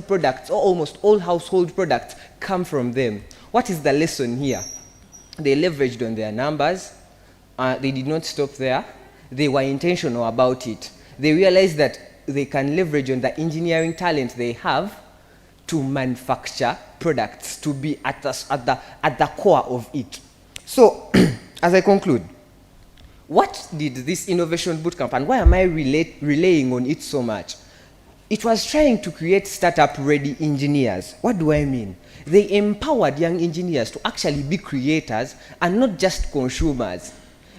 products, or almost all household products, come from them. What is the lesson here? They leveraged on their numbers. They did not stop there. They were intentional about it. They realized that they can leverage on the engineering talent they have to manufacture products, to be at the core of it. So, as I conclude, what did this innovation bootcamp, and why am I relaying on it so much? It was trying to create startup-ready engineers. What do I mean? They empowered young engineers to actually be creators and not just consumers.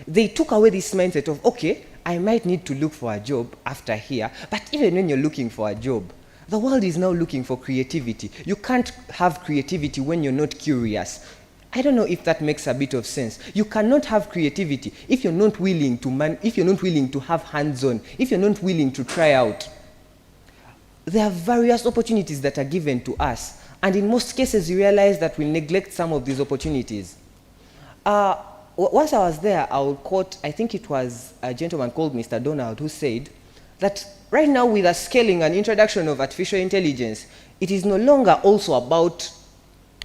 They took away this mindset of, okay, I might need to look for a job after here, but even when you're looking for a job, the world is now looking for creativity. You can't have creativity when you're not curious. I don't know if that makes a bit of sense. You cannot have creativity if you're not willing to have hands-on, if you're not willing to try out. There are various opportunities that are given to us, and in most cases you realize that we neglect some of these opportunities. Once I was there, I will quote, I think it was a gentleman called Mr. Donald, who said that right now, with the scaling and introduction of artificial intelligence, it is no longer also about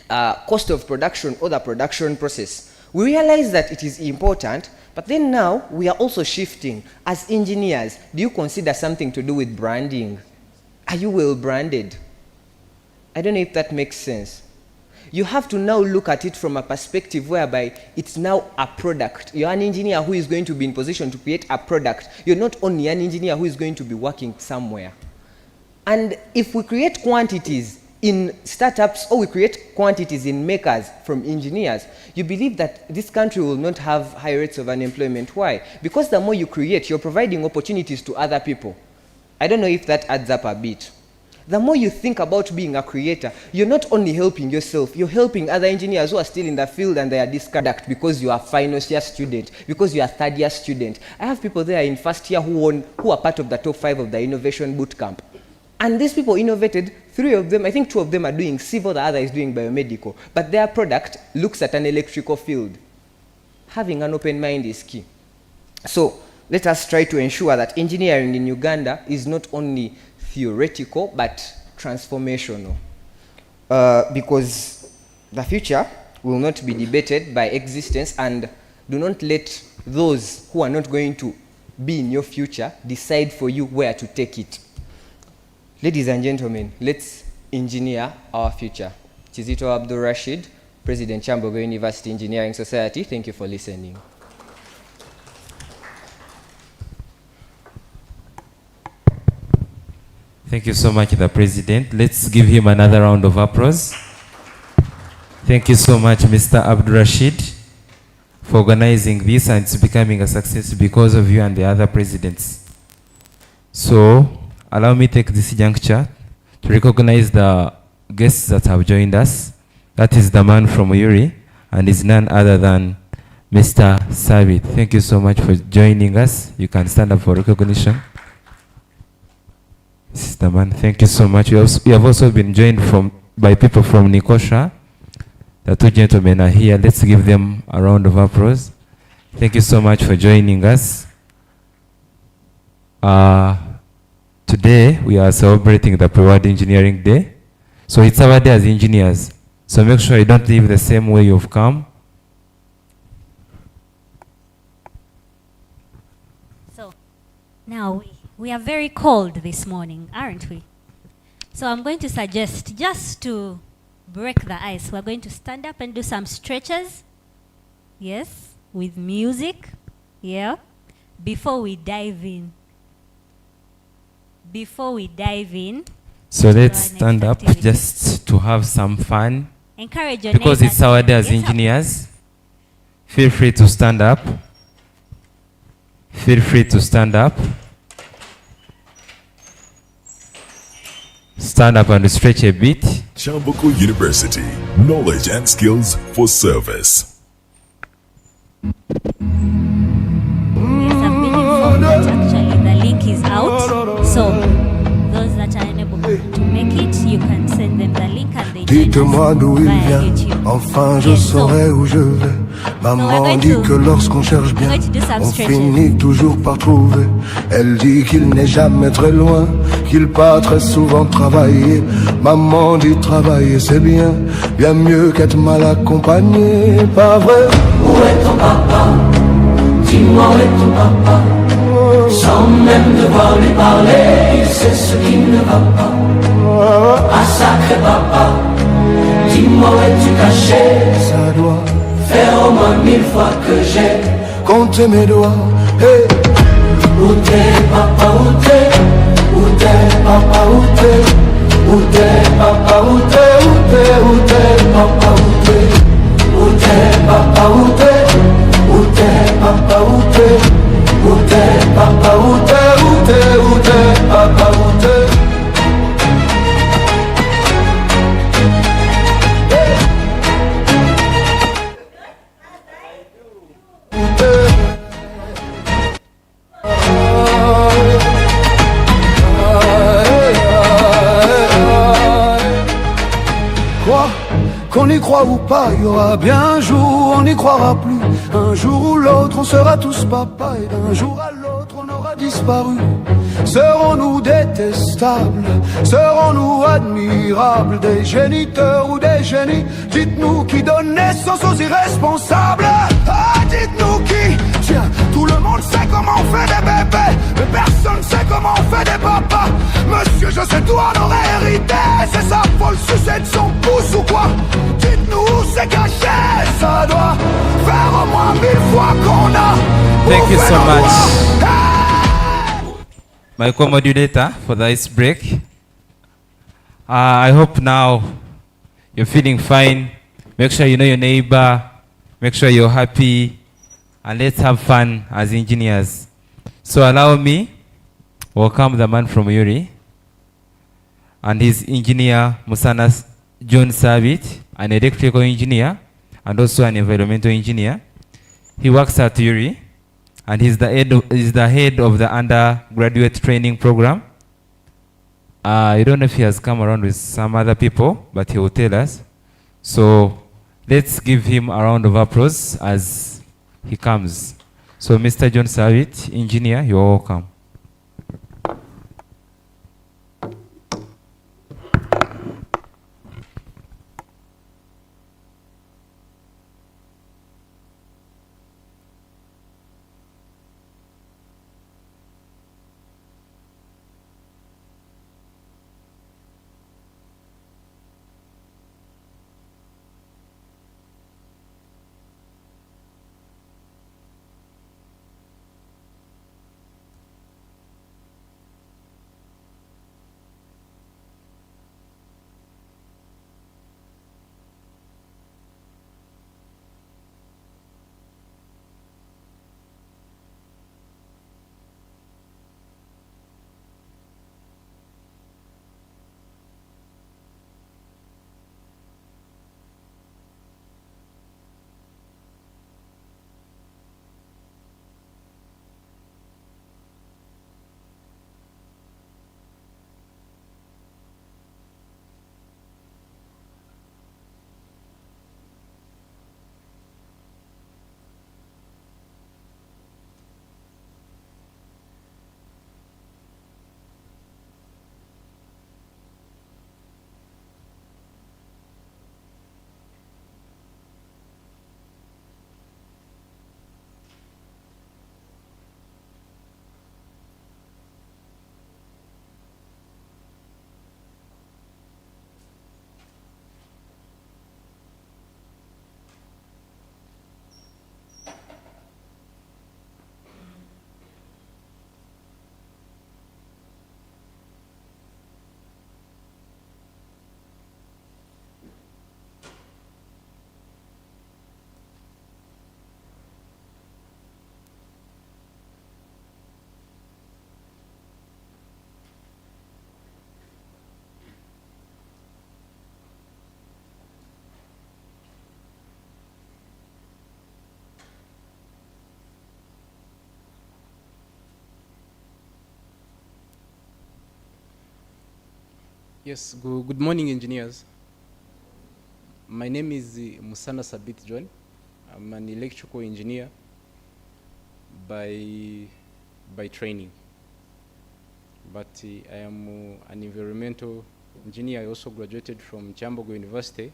cost of production or the production process. We realize that it is important, but then now we are also shifting. As engineers, do you consider something to do with branding? Are you well branded? I don't know if that makes sense. You have to now look at it from a perspective whereby it's now a product. You're an engineer who is going to be in position to create a product. You're not only an engineer who is going to be working somewhere. And if we create quantities in startups or we create quantities in makers from engineers, you believe that this country will not have high rates of unemployment. Why? Because the more you create, you're providing opportunities to other people. I don't know if that adds up a bit. The more you think about being a creator, you're not only helping yourself, you're helping other engineers who are still in the field and they are discarded because you are final year student, because you are third year student. I have people there in first year who are part of the top 5 of the innovation bootcamp. And these people innovated, 3 of them, I think 2 of them are doing civil, the other is doing biomedical. But their product looks at an electrical field. Having an open mind is key. So let us try to ensure that engineering in Uganda is not only theoretical but transformational, because the future will not be debated by existence, and do not let those who are not going to be in your future decide for you where to take it. Ladies and gentlemen, let's engineer our future. Chizito Abdul Rashid, President Kyambogo University Engineering Society. Thank you for listening. Thank you so much, the President. Let's give him another round of applause. Thank you so much, Mr. Abdul Rashid, for organizing this, and it's becoming a success because of you and the other presidents. So, allow me to take this juncture to recognize the guests that have joined us. That is the man from Yuri, and is none other than Mr. Sabit. Thank you so much for joining us. You can stand up for recognition. This is the man. Thank you so much. We have also been joined by people from Nikosha. The 2 gentlemen are here. Let's give them a round of applause. Thank you so much for joining us. Today, we are celebrating the Pre-World Engineering Day. So it's our day as engineers. So make sure you don't leave the same way you've come. So now we are very cold this morning, aren't we? So I'm going to suggest, just to break the ice, we're going to stand up and do some stretches. Yes, with music. Yeah. Before we dive in. So let's stand up just to have some fun. Encourage your because it's our day as engineers. Feel free to stand up. Feel free to stand up. Stand up and stretch a bit. Kyambogo University, knowledge and skills for service. Yes, I've been informed that actually the link is out. So those that are unable to make it, you can send them the link and they join us via YouTube. Enfin je saurai où je vais. Maman dit que lorsqu'on cherche bien, on finit toujours par trouver. Elle dit qu'il n'est jamais très loin, qu'il part très souvent travailler. Maman dit travailler c'est bien, bien mieux qu'être mal accompagné. Pas vrai? Où est ton papa? Dis-moi où est ton papa? Sans même devoir lui parler, il sait ce qui ne va pas. Ah sacré papa, dis-moi où es-tu caché? Ça doit faire au moins 1000 fois que j'ai compté mes doigts. Hey. Où t'es papa, où t'es? Où t'es papa, où t'es? Où t'es papa, où t'es? Où t'es, où t'es papa, où t'es? Où t'es papa, où t'es? Où t'es papa, où t'es? Où t'es papa, où t'es? Où t'es, où t'es papa, où t'es? Qu'on y croit ou pas, il y aura bien un jour où on n'y croira plus. Un jour ou l'autre, on sera tous papa, et d'un jour à l'autre, on aura disparu. Serons-nous détestables? Serons-nous admirables? Des géniteurs ou des génies? Dites-nous qui donne naissance aux irresponsables. Ah, dites-nous qui? Tiens, tout le monde sait comment on fait des bébés, mais personne sait comment on fait des papas. Monsieur, je sais tout en aurait hérité. C'est ça, faut le sucer de son pouce ou quoi? Dites-nous où c'est caché. Ça doit faire au moins 1000 fois qu'on a. Thank you so much. My co-modulator for the ice break. I hope now you're feeling fine. Make sure you know your neighbor. Make sure you're happy. And let's have fun as engineers. So allow me welcome the man from Yuri and his engineer Musana John Savit, an electrical engineer and also an environmental engineer. He works at Yuri and he's the head of the undergraduate training program. I don't know if he has come around with some other people, but he will tell us. So let's give him a round of applause as he comes. So Mr. John Savit, engineer, you're welcome. Yes, good morning, engineers. My name is Musana Sabit John. I'm an electrical engineer by training, but I am an environmental engineer. I also graduated from Kyambogo University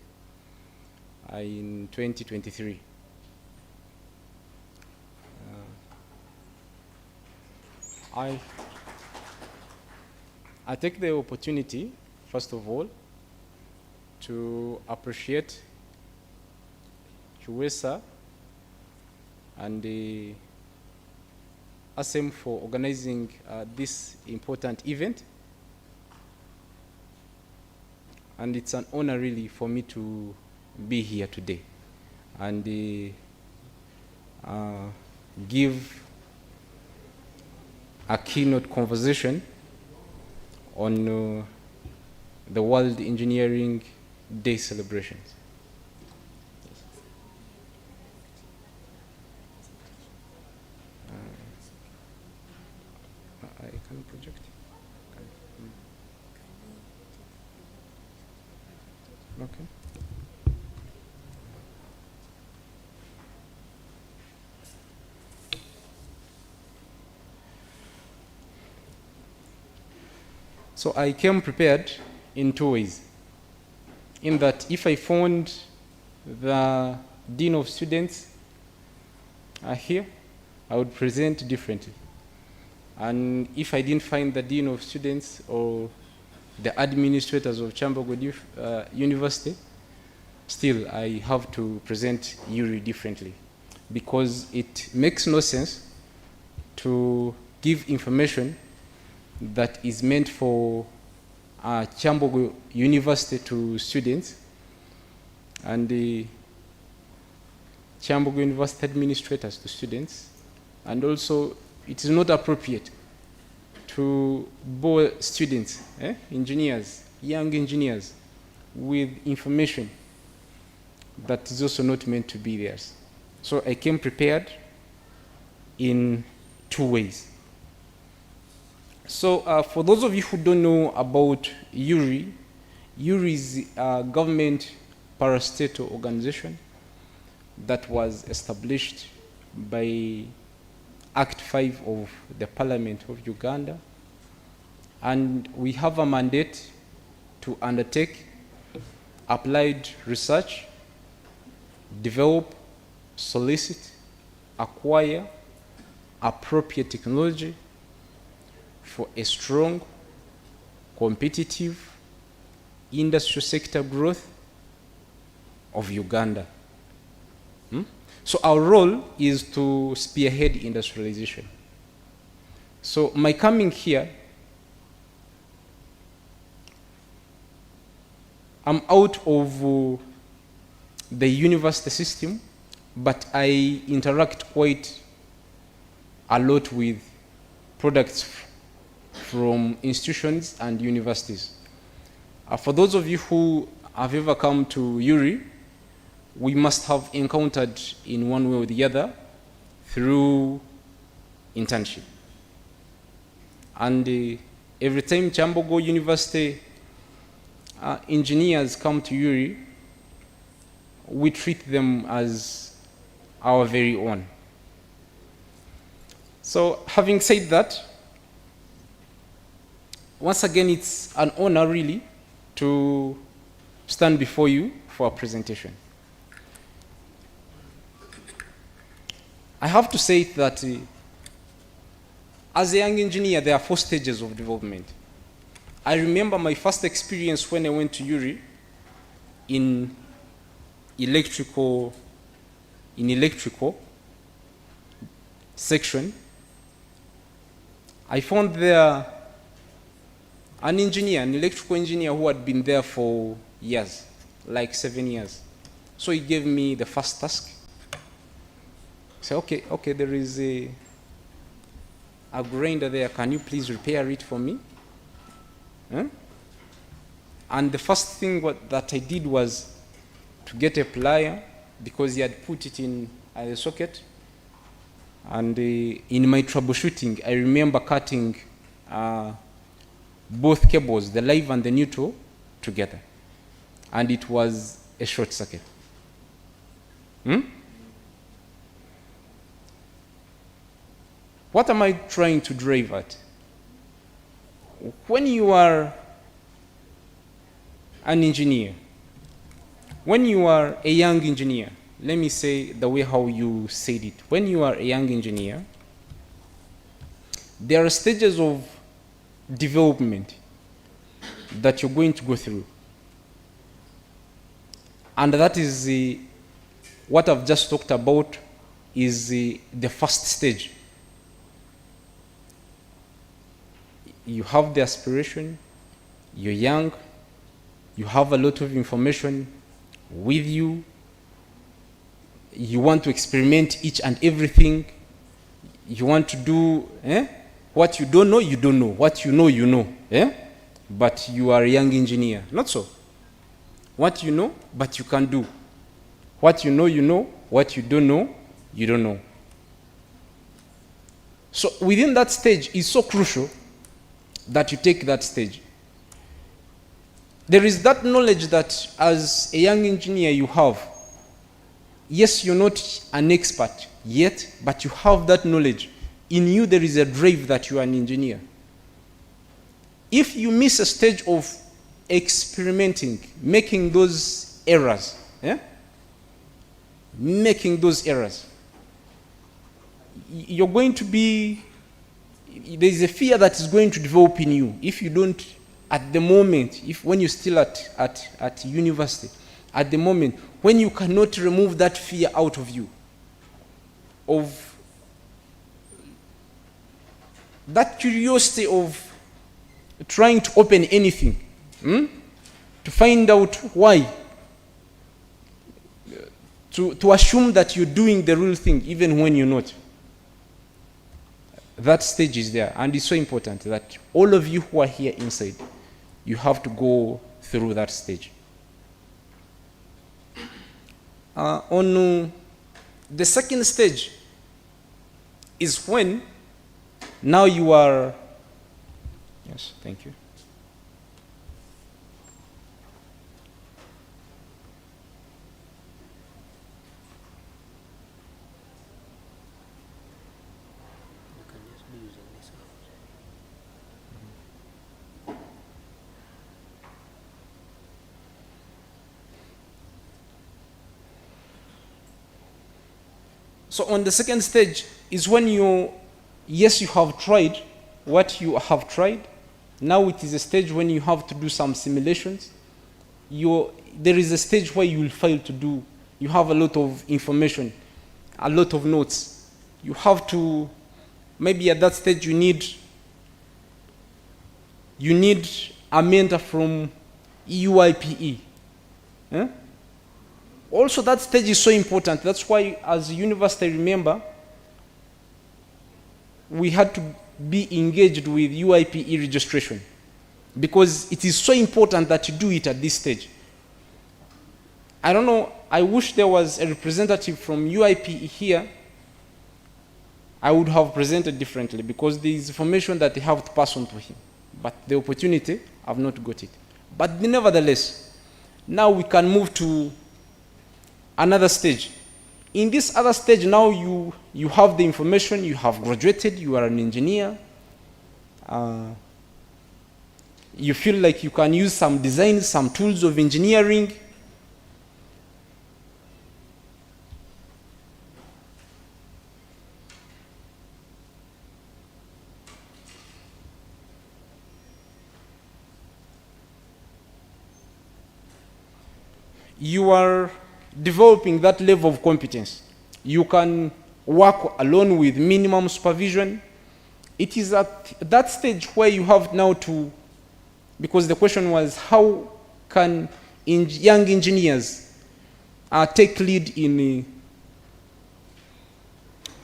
in 2023. I take the opportunity, first of all, to appreciate Chuwesa and the ASEM for organizing this important event. And it's an honor really for me to be here today and give a keynote conversation on the World Engineering Day celebrations. I can project. Okay. So I came prepared in two ways. In that if I found the Dean of Students here, I would present differently. And if I didn't find the Dean of Students or the administrators of Kyambogo University, still I have to present URI differently, because it makes no sense to give information that is meant for Kyambogo University to students and the Kyambogo University administrators to students, and also it is not appropriate to bore students, engineers, young engineers, with information that is also not meant to be theirs. So I came prepared in two ways. So for those of you who don't know about URI, URI is a government parastatal organization that was established by Act 5 of the Parliament of Uganda, and we have a mandate to undertake applied research, develop, solicit, acquire appropriate technology for a strong, competitive industrial sector growth of Uganda. So our role is to spearhead industrialization. So my coming here, I'm out of the university system, but I interact quite a lot with products from institutions and universities. For those of you who have ever come to URI, we must have encountered in one way or the other through internship. And every time Kyambogo University engineers come to URI, we treat them as our very own. So having said that, once again, it's an honor really to stand before you for a presentation. I have to say that as a young engineer, there are 4 stages of development. I remember my first experience when I went to URI in electrical section. I found there an engineer, an electrical engineer who had been there for years, like 7 years. So he gave me the first task. So okay, there is a grinder there. Can you please repair it for me? And the first thing that I did was to get a plier, because he had put it in the socket. And in my troubleshooting, I remember cutting both cables, the live and the neutral, together. And it was a short circuit. What am I trying to drive at? When you are an engineer, when you are a young engineer, let me say the way how you said it. When you are a young engineer, there are stages of development that you're going to go through. And that is what I've just talked about is the first stage. You have the aspiration, you're young, you have a lot of information with you, you want to experiment each and everything, you want to do what you don't know, you don't know, what you know, you know. But you are a young engineer. Not so. What you know, but you can do. What you know, you know. What you don't know, you don't know. So within that stage, it's so crucial that you take that stage. There is that knowledge that as a young engineer you have. Yes, you're not an expert yet, but you have that knowledge. In you, there is a drive that you are an engineer. If you miss a stage of experimenting, making those errors, making those errors, you're going to be, there's a fear that is going to develop in you if you don't, at the moment, when you're still at university, at the moment, when you cannot remove that fear out of you, of that curiosity of trying to open anything, to find out why, to assume that you're doing the real thing even when you're not. That stage is there, and it's so important that all of you who are here inside, you have to go through that stage. On the second stage is when now you are, yes, thank you. So on the second stage is when you have tried what you have tried. Now it is a stage when you have to do some simulations. There is a stage where you will fail to do. You have a lot of information, a lot of notes. You have to, maybe at that stage you need a mentor from EUIPE. Also, that stage is so important. That's why, as a university, remember, we had to be engaged with UIPE registration, because it is so important that you do it at this stage. I don't know, I wish there was a representative from UIPE here. I would have presented differently, because there is information that they have to pass on to him. But the opportunity, I've not got it. But nevertheless, now we can move to another stage. In this other stage, now you have the information, you have graduated, you are an engineer. You feel like you can use some designs, some tools of engineering. You are developing that level of competence. You can work alone with minimum supervision. It is at that stage where you have now to, because the question was, how can young engineers take lead in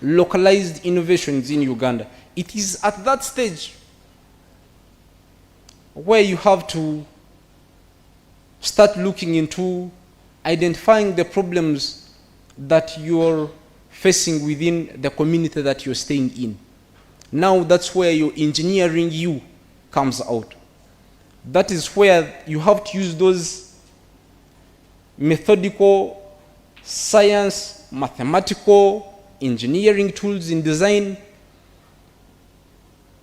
localized innovations in Uganda? It is at that stage where you have to start looking into identifying the problems that you're facing within the community that you're staying in. Now that's where your engineering comes out. That is where you have to use those methodical, science, mathematical, engineering tools in design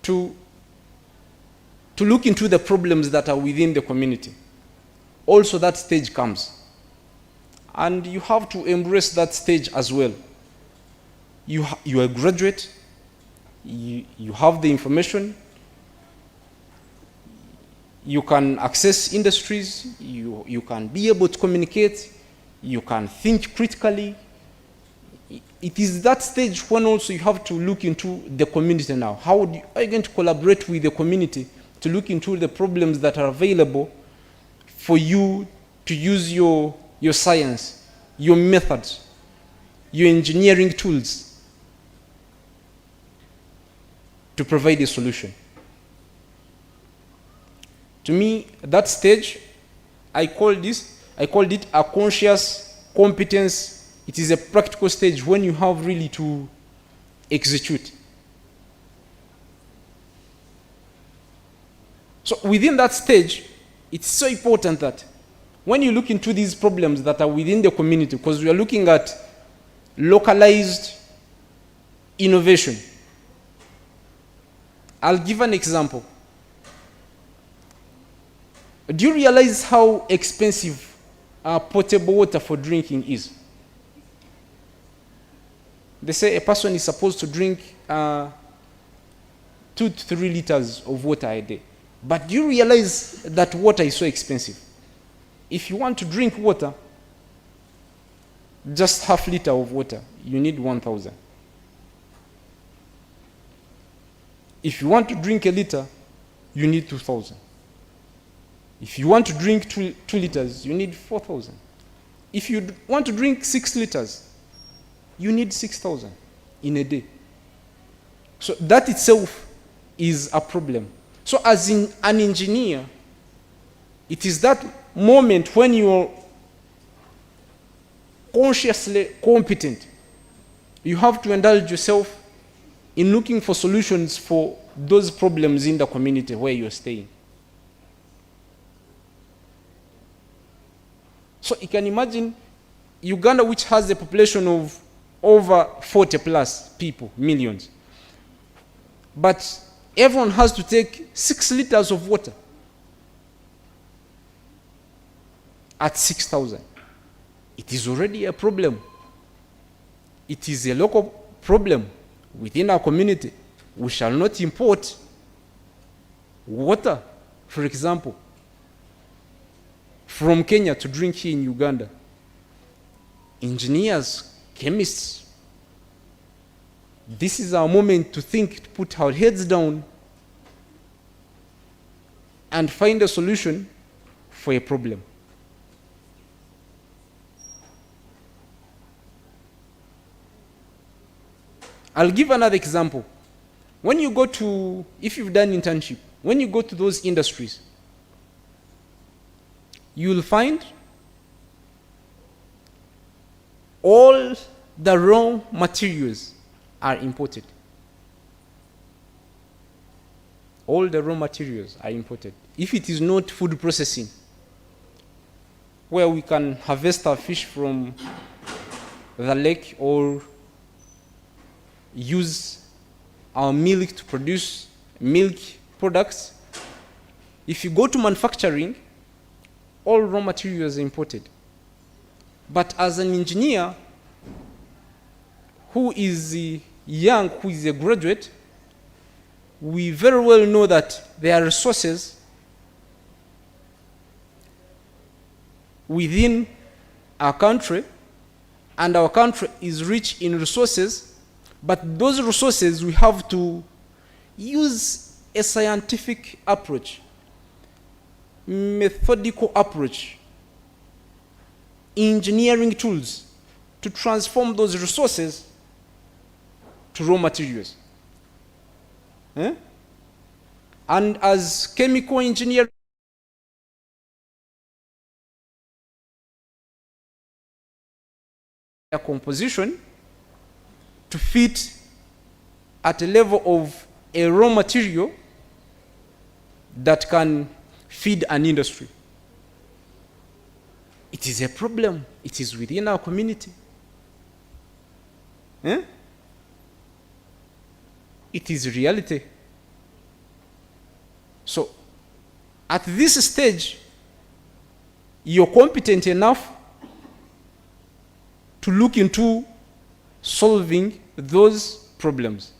to look into the problems that are within the community. Also, that stage comes. And you have to embrace that stage as well. You are a graduate, you have the information, you can access industries, you can be able to communicate, you can think critically. It is that stage when also you have to look into the community now. How are you going to collaborate with the community to look into the problems that are available for you to use your science, your methods, your engineering tools to provide a solution? To me, that stage, I called it a conscious competence. It is a practical stage when you have really to execute. So within that stage, it's so important that when you look into these problems that are within the community, because we are looking at localized innovation. I'll give an example. Do you realize how expensive potable water for drinking is? They say a person is supposed to drink 2 to 3 liters of water a day. But do you realize that water is so expensive? If you want to drink water, just half liter of water, you need 1,000. If you want to drink a liter, you need 2,000. If you want to drink 2 liters, you need 4,000. If you want to drink 6 liters, you need 6,000 in a day. So that itself is a problem. So as an engineer, it is that moment when you're consciously competent. You have to indulge yourself in looking for solutions for those problems in the community where you're staying. So you can imagine Uganda, which has a population of over 40 plus people, millions. But everyone has to take 6 liters of water at 6,000. It is already a problem. It is a local problem within our community. We shall not import water, for example, from Kenya to drink here in Uganda. Engineers, chemists, this is our moment to think, to put our heads down and find a solution for a problem. I'll give another example. When you go to, if you've done internship, when you go to those industries, you'll find all the raw materials are imported. All the raw materials are imported. If it is not food processing, where we can harvest our fish from the lake or use our milk to produce milk products, if you go to manufacturing, all raw materials are imported. But as an engineer who is young, who is a graduate, we very well know that there are resources within our country, and our country is rich in resources, but those resources we have to use a scientific approach, methodical approach, engineering tools to transform those resources to raw materials. And as chemical engineer, a composition to fit at a level of a raw material that can feed an industry. It is a problem. It is within our community. It is reality. at this stage, you're competent enough to look into solving those problems.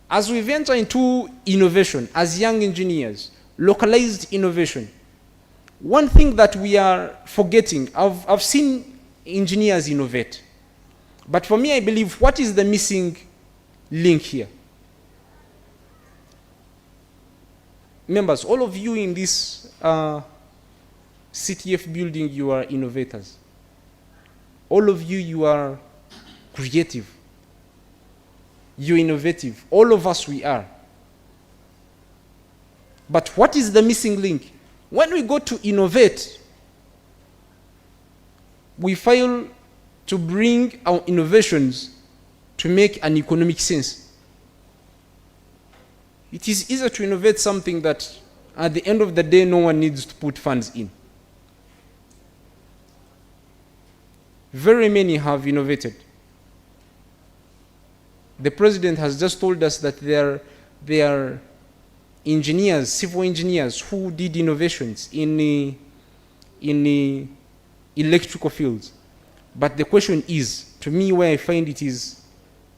As we venture into innovation, as young engineers, localized innovation, one thing that we are forgetting, I've seen engineers innovate, but for me, I believe, what is the missing link here? Members, all of you in this CTF building, you are innovators. All of you, you are creative. You're innovative. All of us, we are. But what is the missing link? When we go to innovate, we fail to bring our innovations to make an economic sense. It is easier to innovate something that at the end of the day no one needs to put funds in. Very many have innovated. The president has just told us that there are engineers, civil engineers, who did innovations in the electrical fields. But the question is, to me, where I find it is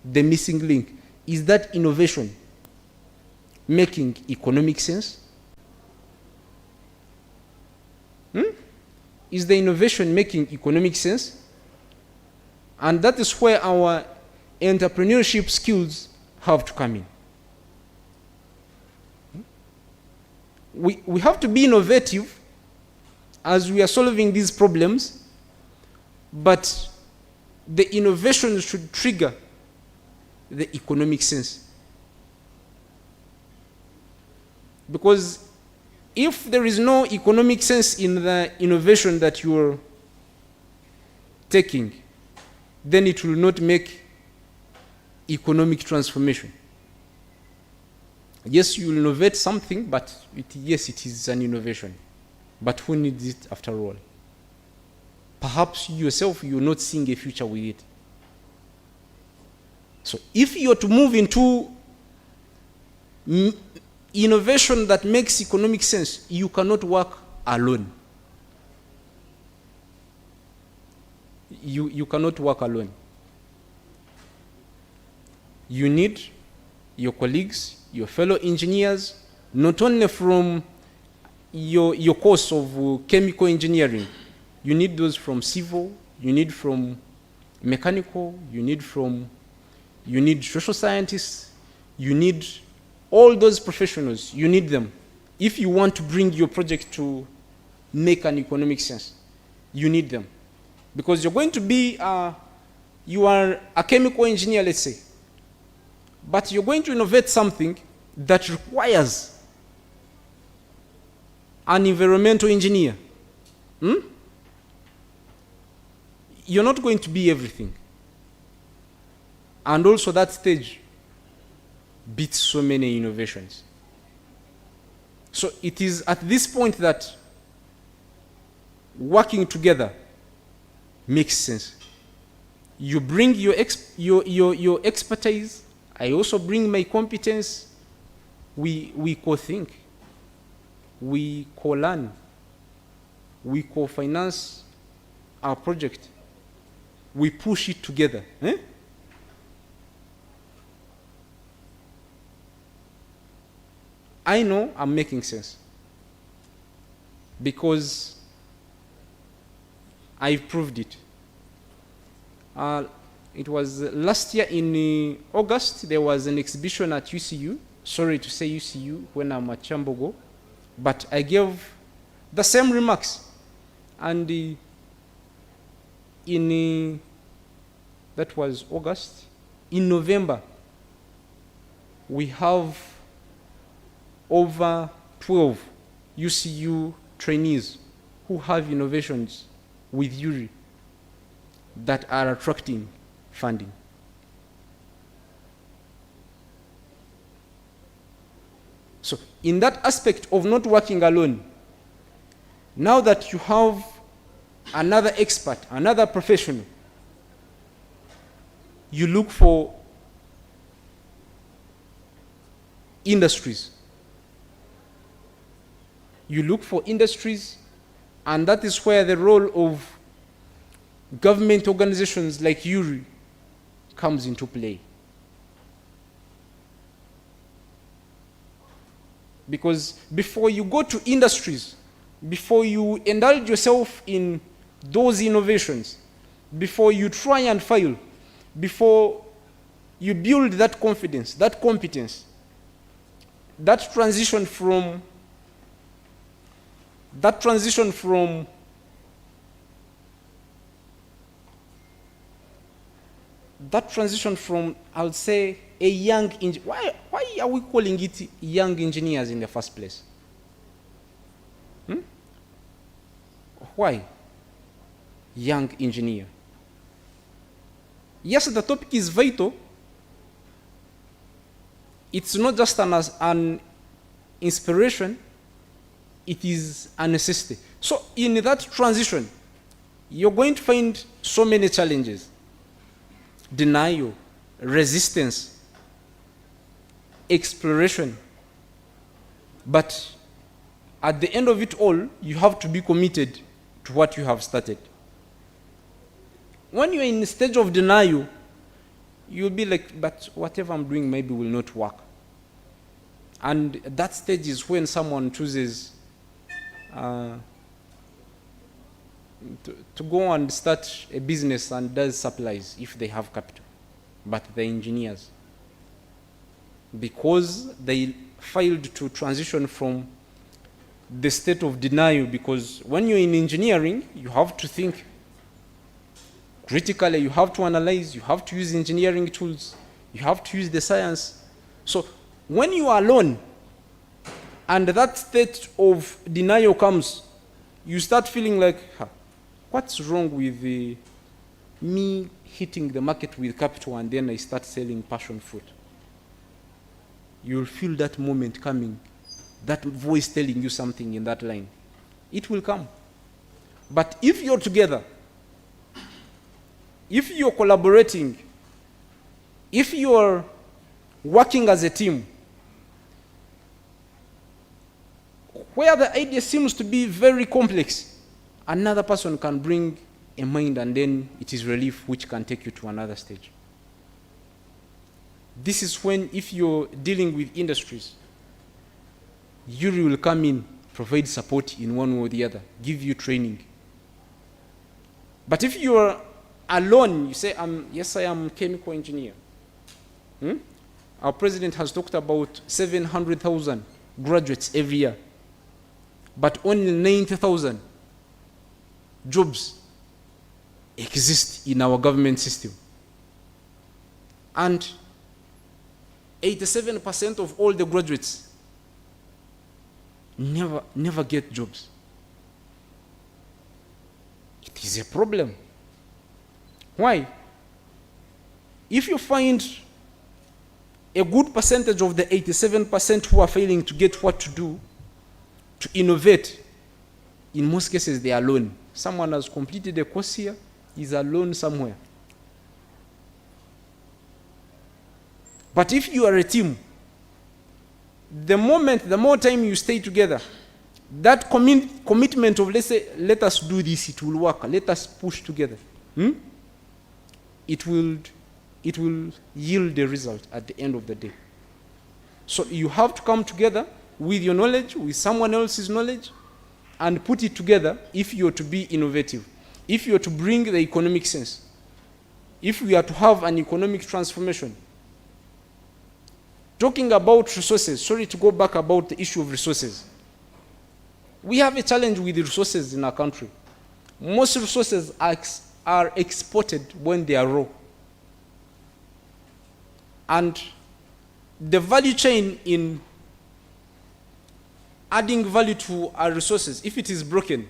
the missing link, is that innovation making economic sense? Is the innovation making economic sense? And that is where our entrepreneurship skills have to come in. We have to be innovative as we are solving these problems, but the innovation should trigger the economic sense. Because if there is no economic sense in the innovation that you are taking, then it will not make economic transformation. Yes, you will innovate something, but yes, it is an innovation. But who needs it after all? Perhaps yourself, you're not seeing a future with it. So if you're to move into innovation that makes economic sense, you cannot work alone. You cannot work alone. You need your colleagues, your fellow engineers, not only from your course of chemical engineering. You need those from civil, you need from mechanical, you need social scientists, you need all those professionals, you need them. If you want to bring your project to make an economic sense, you need them. Because you're going to be, you are a chemical engineer, let's say, but you're going to innovate something that requires an environmental engineer. You're not going to be everything. And also that stage beats so many innovations. So it is at this point that working together makes sense. You bring your expertise, I also bring my competence, we co-think, we co-learn, we co-finance our project, we push it together. I know I'm making sense because I've proved it. It was last year in August, there was an exhibition at UCU. Sorry to say UCU when I'm at Kyambogo, but I gave the same remarks. And that was August. In November, we have over 12 UCU trainees who have innovations with URI that are attracting funding. So in that aspect of not working alone, now that you have another expert, another professional, you look for industries you look for industries, and that is where the role of government organizations like URI comes into play. Because before you go to industries, before you indulge yourself in those innovations, before you try and fail, before you build that confidence, that competence, that transition from I'll say a young why are we calling it young engineers in the first place? Why young engineer? Yes, the topic is vital. It's not just an inspiration, it is a necessity. So in that transition, you're going to find so many challenges: denial, resistance, exploration. But at the end of it all, you have to be committed to what you have started. When you're in the stage of denial, you'll be like, but whatever I'm doing maybe will not work. And that stage is when someone chooses to go and start a business and does supplies if they have capital. But the engineers, because they failed to transition from the state of denial, because when you're in engineering, you have to think critically, you have to analyze, you have to use engineering tools, you have to use the science. So when you are alone and that state of denial comes, you start feeling like, what's wrong with me hitting the market with capital and then I start selling passion fruit? You'll feel that moment coming, that voice telling you something in that line. It will come. But if you're together, if you're collaborating, if you're working as a team, where the idea seems to be very complex, another person can bring a mind, and then it is relief which can take you to another stage. This is when, if you're dealing with industries, URI will come in, provide support in one way or the other, give you training. But if you're alone, you say, yes, I am a chemical engineer. Our president has talked about 700,000 graduates every year, but only 90,000 jobs exist in our government system. And 87% of all the graduates never get jobs. It is a problem. Why? If you find a good percentage of the 87% who are failing to get what to do, to innovate, in most cases they are alone. Someone has completed a course here, is alone somewhere. But if you are a team, the more time you stay together, that commitment of, let's say, let us do this, it will work, let us push together, it will yield a result at the end of the day. So you have to come together with your knowledge, with someone else's knowledge, and put it together if you are to be innovative, if you are to bring the economic sense, if we are to have an economic transformation. Talking about resources, sorry to go back about the issue of resources. We have a challenge with the resources in our country. Most resources are exported when they are raw. And the value chain in adding value to our resources, if it is broken,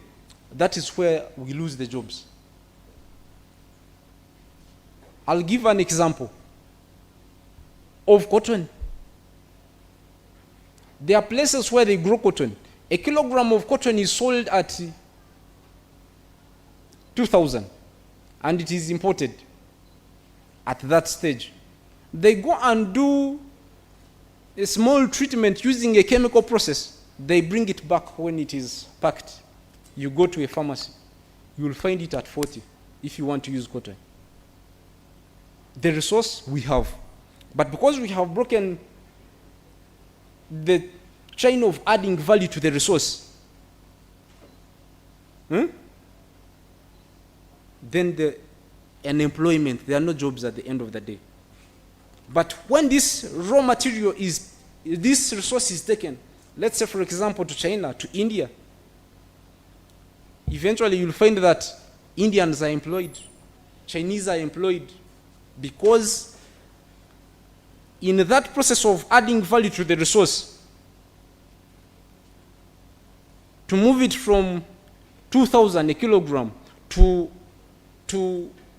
that is where we lose the jobs. I'll give an example of cotton. There are places where they grow cotton. A kilogram of cotton is sold at 2,000, and it is imported at that stage. They go and do a small treatment using a chemical process, They bring it back when it is packed. You go to a pharmacy, you will find it at 40 if you want to use cotton. The resource we have. But because we have broken the chain of adding value to the resource, then the unemployment, there are no jobs at the end of the day. But when this raw material is, this resource is taken, let's say for example to China, to India, eventually you'll find that Indians are employed, Chinese are employed, because in that process of adding value to the resource, to move it from 2,000 a kilogram to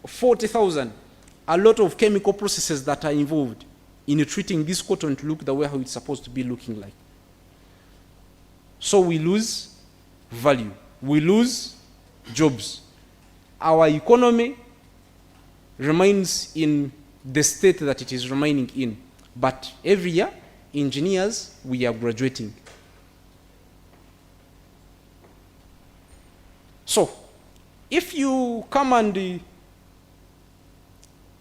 40,000, a lot of chemical processes that are involved in treating this cotton to look the way how it's supposed to be looking like. So we lose value, we lose jobs. Our economy remains in the state that it is remaining in. But every year, engineers, we are graduating. So, if you come and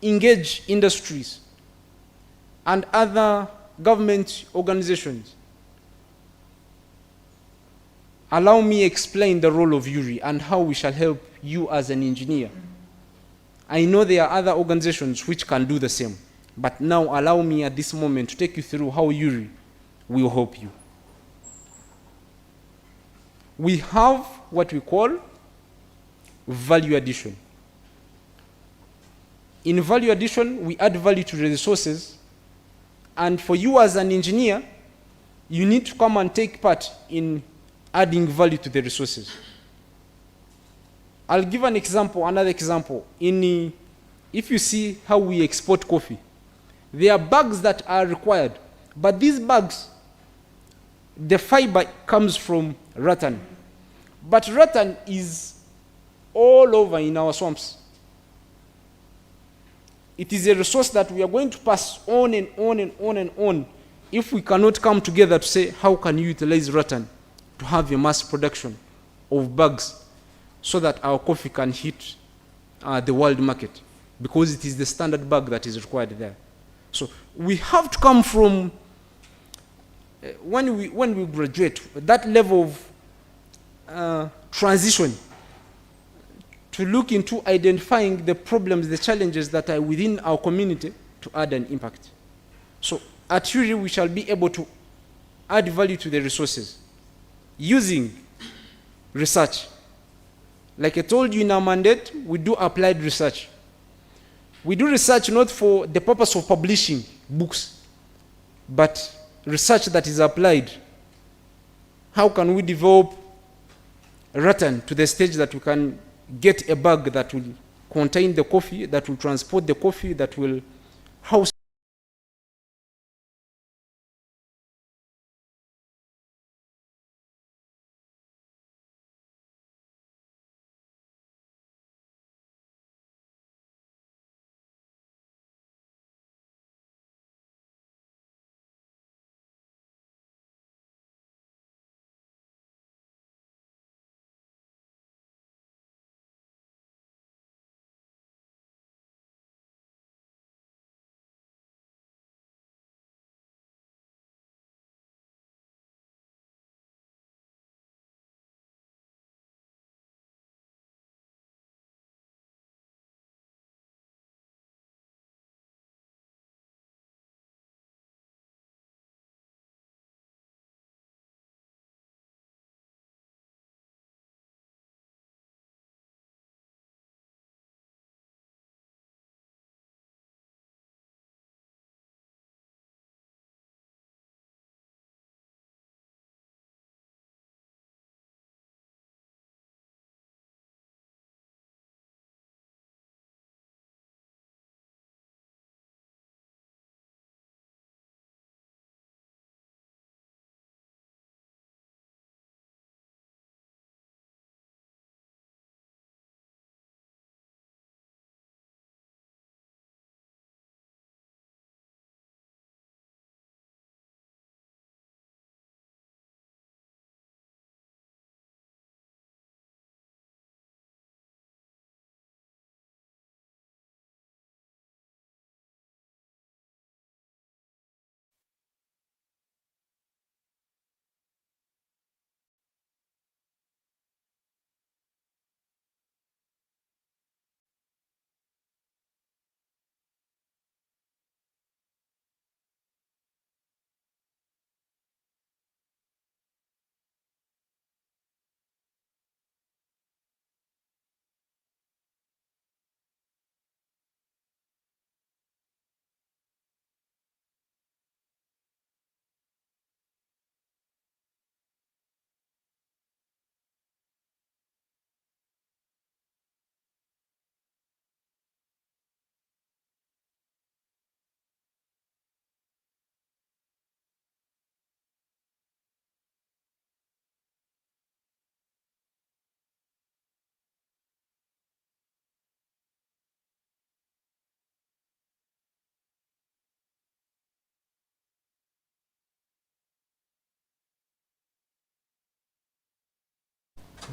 engage industries and other government organizations, allow me explain the role of URI and how we shall help you as an engineer. I know there are other organizations which can do the same, but now allow me at this moment to take you through how URI will help you. We have what we call value addition. In value addition, we add value to the resources, and for you as an engineer, you need to come and take part in adding value to the resources. I'll give an example, another example. If you see how we export coffee, there are bags that are required, but these bags, the fiber comes from rattan. But rattan is all over in our swamps. It is a resource that we are going to pass on and on and on and on if we cannot come together to say, how can you utilize rattan to have a mass production of bags so that our coffee can hit the world market, because it is the standard bag that is required there. So we have to come from, when we graduate, that level of transition to look into identifying the problems, the challenges that are within our community to add an impact. So at URI, we shall be able to add value to the resources using research. Like I told you in our mandate, we do applied research. We do research not for the purpose of publishing books, but research that is applied. How can we develop rattan to the stage that we can get a bag that will contain the coffee, that will transport the coffee, that will house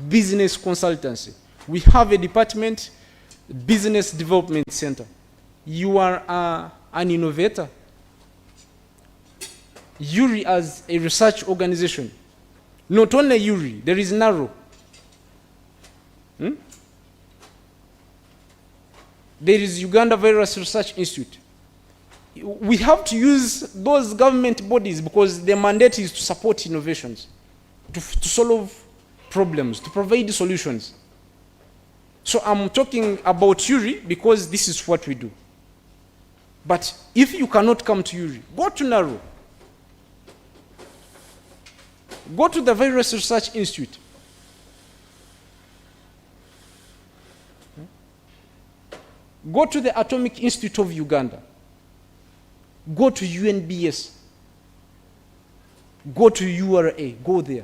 business consultancy. We have a department, business development center. You are an innovator. URI as a research organization. Not only URI, there is NARO. There is Uganda Virus Research Institute. We have to use those government bodies because their mandate is to support innovations, to solve problems, to provide solutions. So I'm talking about URI because this is what we do. But if you cannot come to URI, go to NARO. Go to the Virus Research Institute. Go to the Atomic Institute of Uganda. Go to UNBS. Go to URA. Go there.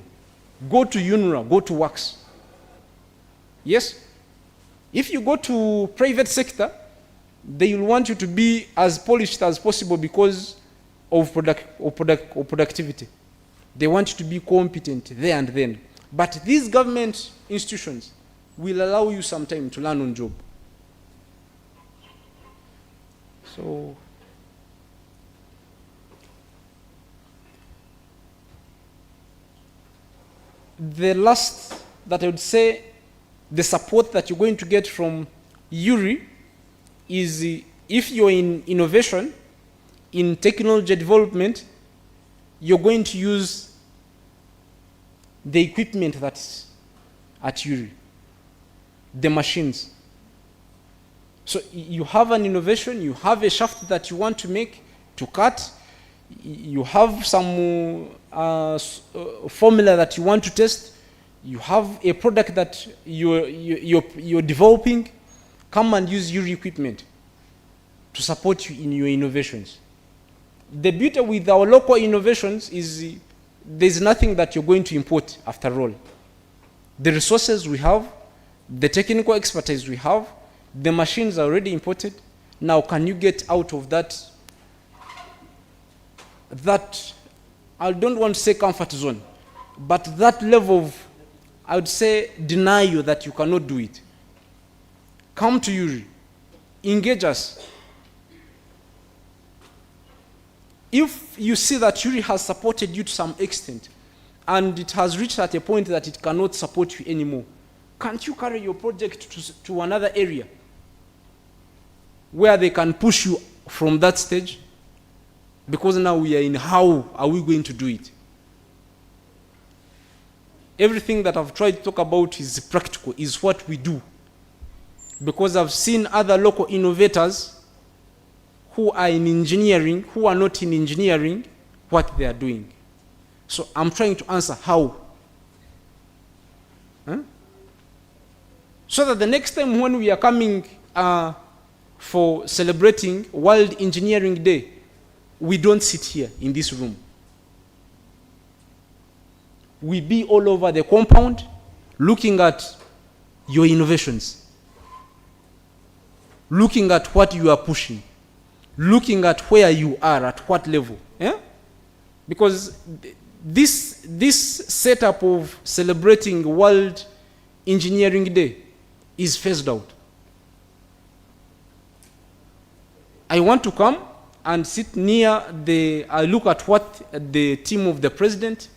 Go to UNRWA. Go to WACS. Yes? If you go to private sector, they will want you to be as polished as possible because of productivity. They want you to be competent there and then. But these government institutions will allow you some time to learn on job. So, the last that I would say, the support that you're going to get from URI is if you're in innovation, in technology development, you're going to use the equipment that's at URI, the machines. So you have an innovation, you have a shaft that you want to make, to cut, you have some formula that you want to test, you have a product that you're developing, come and use your equipment to support you in your innovations. The beauty with our local innovations is there's nothing that you're going to import after all. The resources we have, the technical expertise we have, the machines are already imported. Now can you get out of that, I don't want to say comfort zone, but that level of, I would say, denial that you cannot do it. Come to URI, engage us. If you see that URI has supported you to some extent, and it has reached at a point that it cannot support you anymore, can't you carry your project to another area where they can push you from that stage? Because now we are in how are we going to do it. Everything that I've tried to talk about is practical, is what we do. Because I've seen other local innovators who are in engineering, who are not in engineering, what they are doing. So I'm trying to answer how. So that the next time when we are coming for celebrating World Engineering Day, we don't sit here in this room. We be all over the compound looking at your innovations, looking at what you are pushing, looking at where you are, at what level. Because this setup of celebrating World Engineering Day is phased out. I want to come and sit near I look at what the team of the president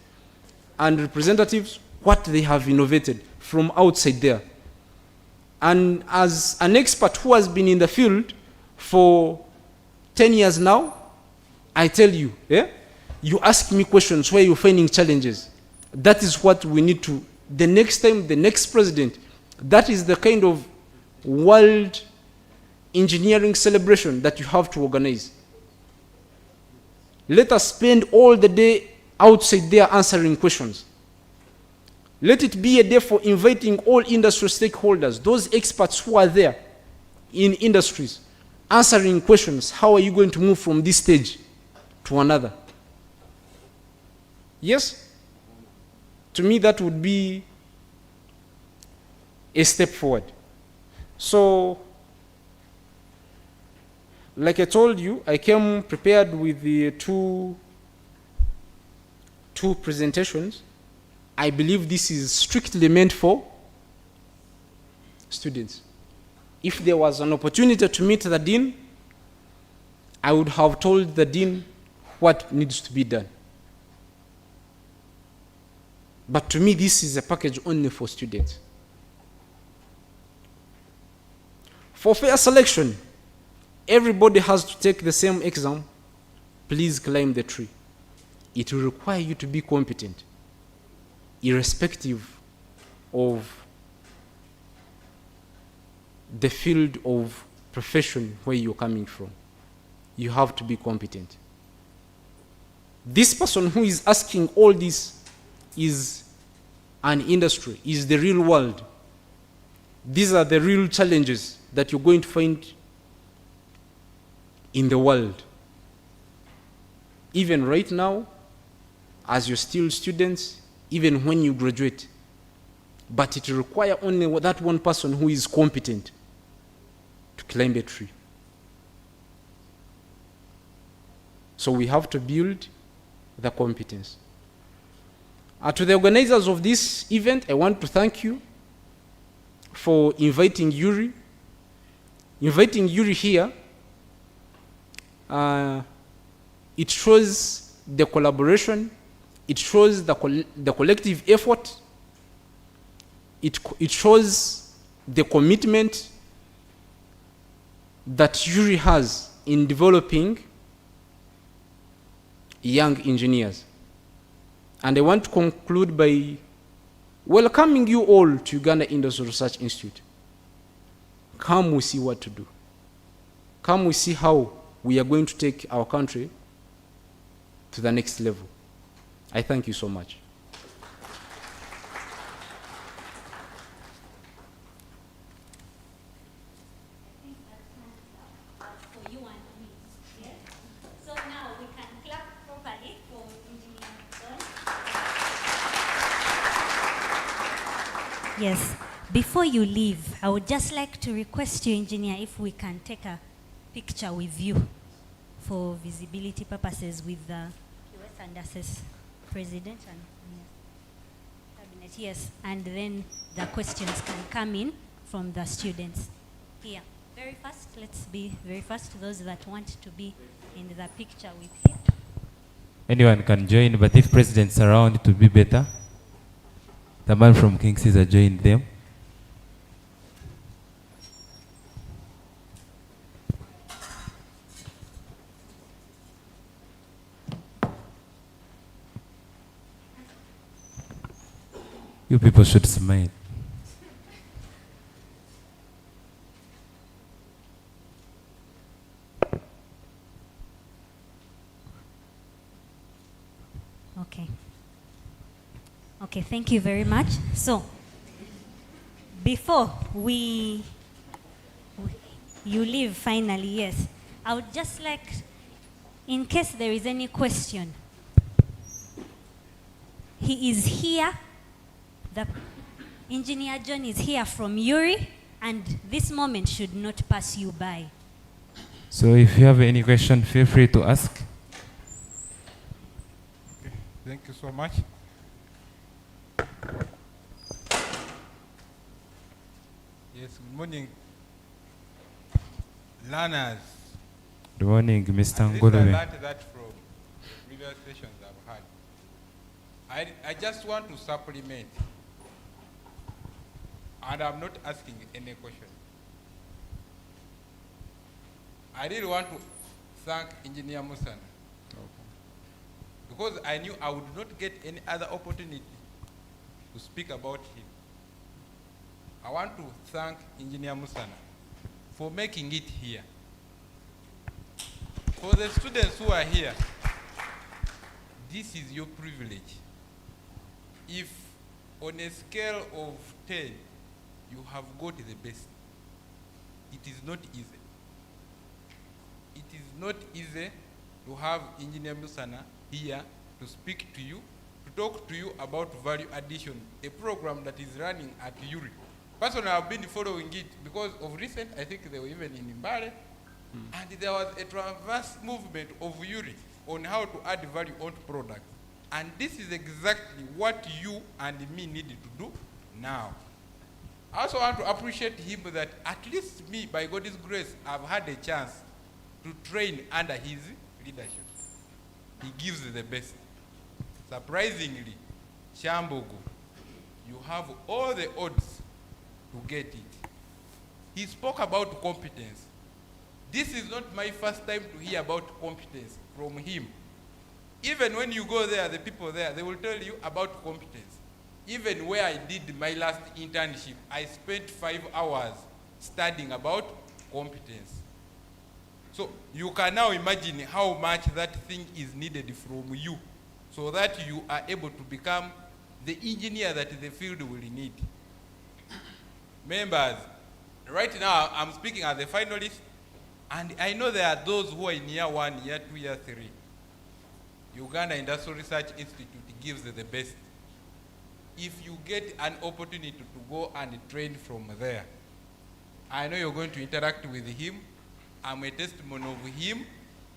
and representatives, what they have innovated from outside there. And as an expert who has been in the field for 10 years now, I tell you, you ask me questions where you're finding challenges. That is what we need to, the next time, the next president, that is the kind of world engineering celebration that you have to organize. Let us spend all the day outside there answering questions. Let it be a day for inviting all industry stakeholders, those experts who are there in industries, answering questions. How are you going to move from this stage to another? Yes? To me, that would be a step forward. So, like I told you, I came prepared with the two presentations. I believe this is strictly meant for students. If there was an opportunity to meet the dean, I would have told the dean what needs to be done. But to me, this is a package only for students. For fair selection, everybody has to take the same exam. Please climb the tree. It will require you to be competent, irrespective of the field of profession where you're coming from. You have to be competent. This person who is asking all this is an industry, is the real world. These are the real challenges that you're going to find in the world. Even right now, as you're still students, even when you graduate. But it requires only that one person who is competent to climb a tree. So we have to build the competence. To the organizers of this event, I want to thank you for inviting Yuri. Inviting Yuri here, it shows the collaboration, it shows the collective effort, it shows the commitment that Yuri has in developing young engineers. And I want to conclude by welcoming you all to Uganda Industry Research Institute. Come, we see what to do. Come, we see how we are going to take our country to the next level. I thank you so much. For you and me. Yes? So now we can clap properly for Engineer John. Yes. Before you leave, I would just like to request you, Engineer, if we can take a picture with you for visibility purposes with the QS and Access President and Cabinet. Yes, and then the questions can come in from the students. Here, very fast, let's be very fast, those that want to be in the picture with him. Anyone can join, but if President's around, it would be better. The man from King Caesar joined them. You people should smile. Okay. Okay, thank you very much. So, before you leave finally, yes, I would just like, in case there is any question, he is here. The Engineer John is here from Yuri, and this moment should not pass you by. So if you have any question, feel free to ask. Okay, thank you so much. Yes, good morning, learners. Good morning, Mr. At least I Ngolove. learned that from previous sessions I've had. I just want to supplement, and I'm not asking any question. I really want to thank Engineer Musana, because I knew I would not get any other opportunity to speak about him. I want to thank Engineer Musana for making it here. For the students who are here, this is your privilege. If on a scale of 10, you have got the best, it is not easy. It is not easy to have Engineer Musana here to speak to you, to talk to you about value addition, a program that is running at Yuri. Personally, I've been following it because of recent, I think they were even in Mbale, and there was a transverse movement of Yuri on how to add value onto products. And this is exactly what you and me needed to do now. I also want to appreciate him that at least me, by God's grace, I've had a chance to train under his leadership. He gives the best. Surprisingly, Kyambogo, you have all the odds to get it. He spoke about competence. This is not my first time to hear about competence from him. Even when you go there, the people there, they will tell you about competence. Even where I did my last internship, I spent 5 hours studying about competence. So you can now imagine how much that thing is needed from you so that you are able to become the engineer that the field will need. Members, right now I'm speaking as a finalist, and I know there are those who are in year 1, year 2, year 3. Uganda Industrial Research Institute gives the best. If you get an opportunity to go and train from there, I know you're going to interact with him. I'm a testimony of him.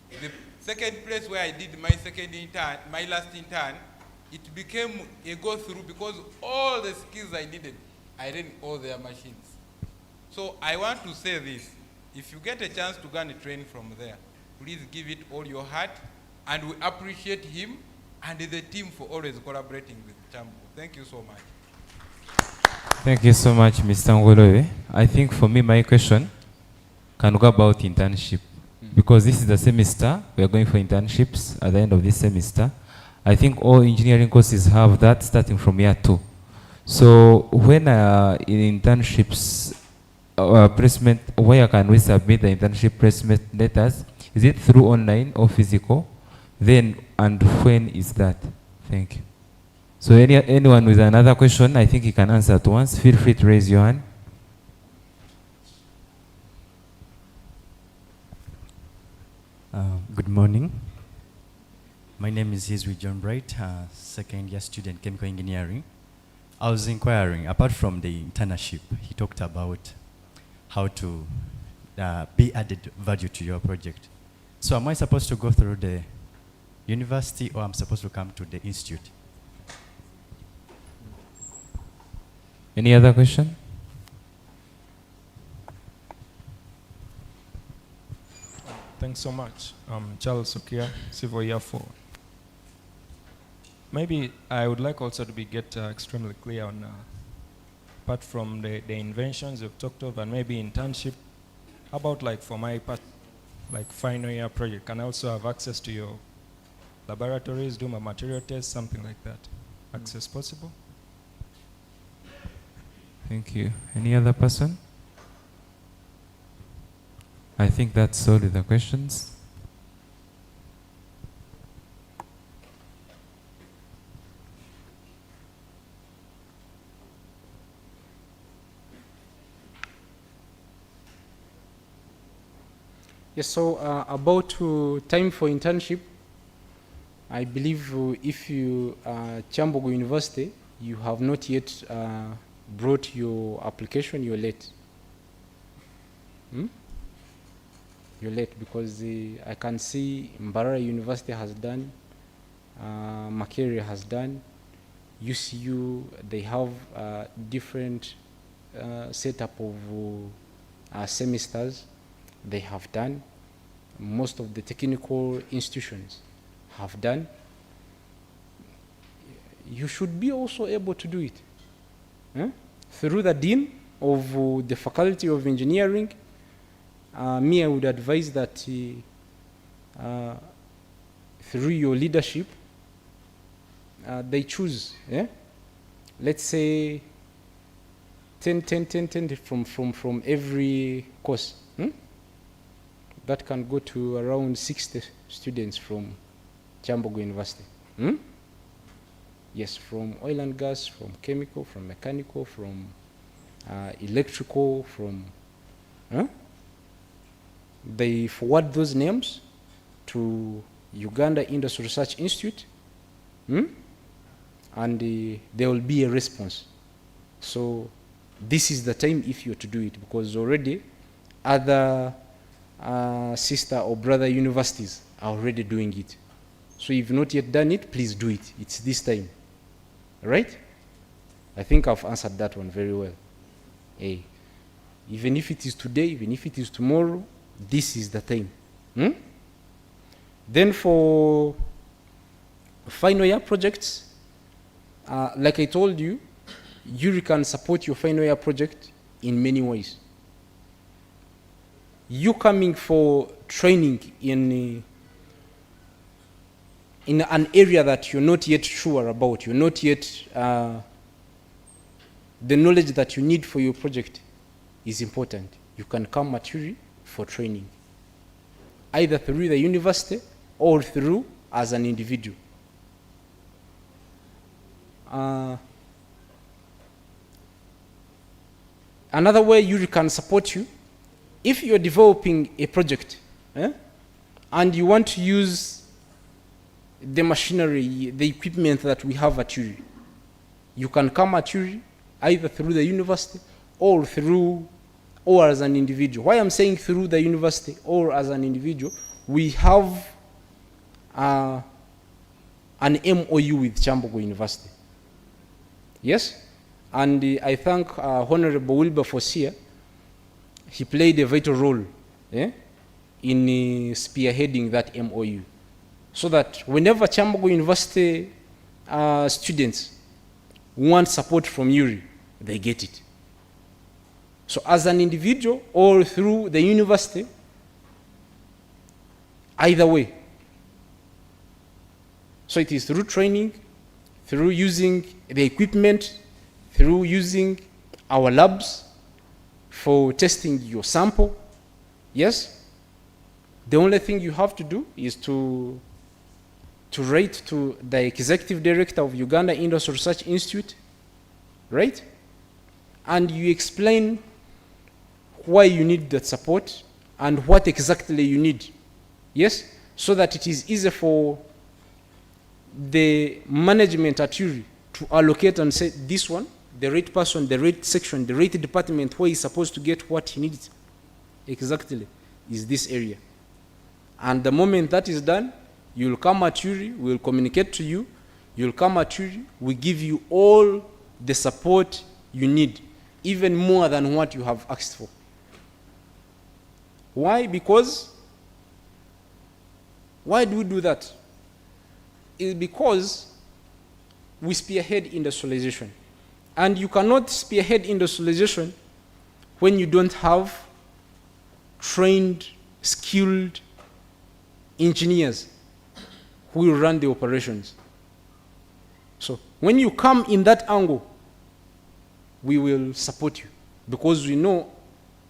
The second place where I did my second intern, my last intern, it became a go-through because all the skills I needed, I ran all their machines. So I want to say this. If you get a chance to go and train from there, please give it all your heart, and we appreciate him and the team for always collaborating with Kyambogo. Thank you so much. Thank you so much, Mr. Ngolowe. I think for me, my question can go about internship. Because this is the semester, we are going for internships at the end of this semester. I think all engineering courses have that starting from year 2. So when in internships, placement, where can we submit the internship placement letters? Is it through online or physical? Then, and when is that? Thank you. So anyone with another question, I think you can answer at once. Feel free to raise your hand. Good morning. My name is Hizwi John Bright, second year student chemical engineering. I was inquiring, apart from the internship, he talked about how to be added value to your project. So am I supposed to go through the university or I'm supposed to come to the institute? Any other question? Thanks so much. Charles Okia, Civil Year 4. Maybe I would like also to get extremely clear on, apart from the inventions you've talked of and maybe internship, how about like for my part, like final year project, can I also have access to your laboratories, do my material tests, something like that? Access possible? Thank you. Any other person? I think that's all the questions. Yes, so about time for internship, I believe if you Kyambogo University, you have not yet brought your application, you're late. You're late because I can see Mbarara University has done, Makerere has done, UCU, they have different setup of semesters they have done. Most of the technical institutions have done. You should be also able to do it. Through the dean of the Faculty of Engineering, me, I would advise that through your leadership, they choose, let's say 10 from every course. That can go to around 60 students from Kyambogo University. Yes, from oil and gas, from chemical, from mechanical, from electrical, from... They forward those names to Uganda Industry Research Institute, and there will be a response. So this is the time if you're to do it, because already other sister or brother universities are already doing it. So if you've not yet done it, please do it. It's this time. Right? I think I've answered that one very well. Hey, even if it is today, even if it is tomorrow, this is the time. Then for final year projects, like I told you, you can support your final year project in many ways. You coming for training in an area that you're not yet sure about, you're not yet, the knowledge that you need for your project is important. You can come at URI for training, either through the university or through as an individual. Another way URI can support you, if you're developing a project and you want to use the machinery, the equipment that we have at URI, you can come at URI either through the university or as an individual. Why I'm saying through the university or as an individual, we have an MOU with Kyambogo University. Yes? And I thank Honorable Wilberforce here. He played a vital role in spearheading that MOU. So that whenever Kyambogo University students want support from URI, they get it. So as an individual or through the university, either way. So it is through training, through using the equipment, through using our labs for testing your sample. Yes? The only thing you have to do is to write to the executive director of Uganda Industry Research Institute, right? And you explain why you need that support and what exactly you need. Yes? So that it is easy for the management at URI to allocate and say, this one, the right person, the right section, the right department where he's supposed to get what he needs exactly is this area. And the moment that is done, you'll come at URI, we'll communicate to you, you'll come at URI, we give you all the support you need, even more than what you have asked for. Why? Because, why do we do that? It's because we spearhead industrialization. And you cannot spearhead industrialization when you don't have trained, skilled engineers who will run the operations. So when you come in that angle, we will support you because we know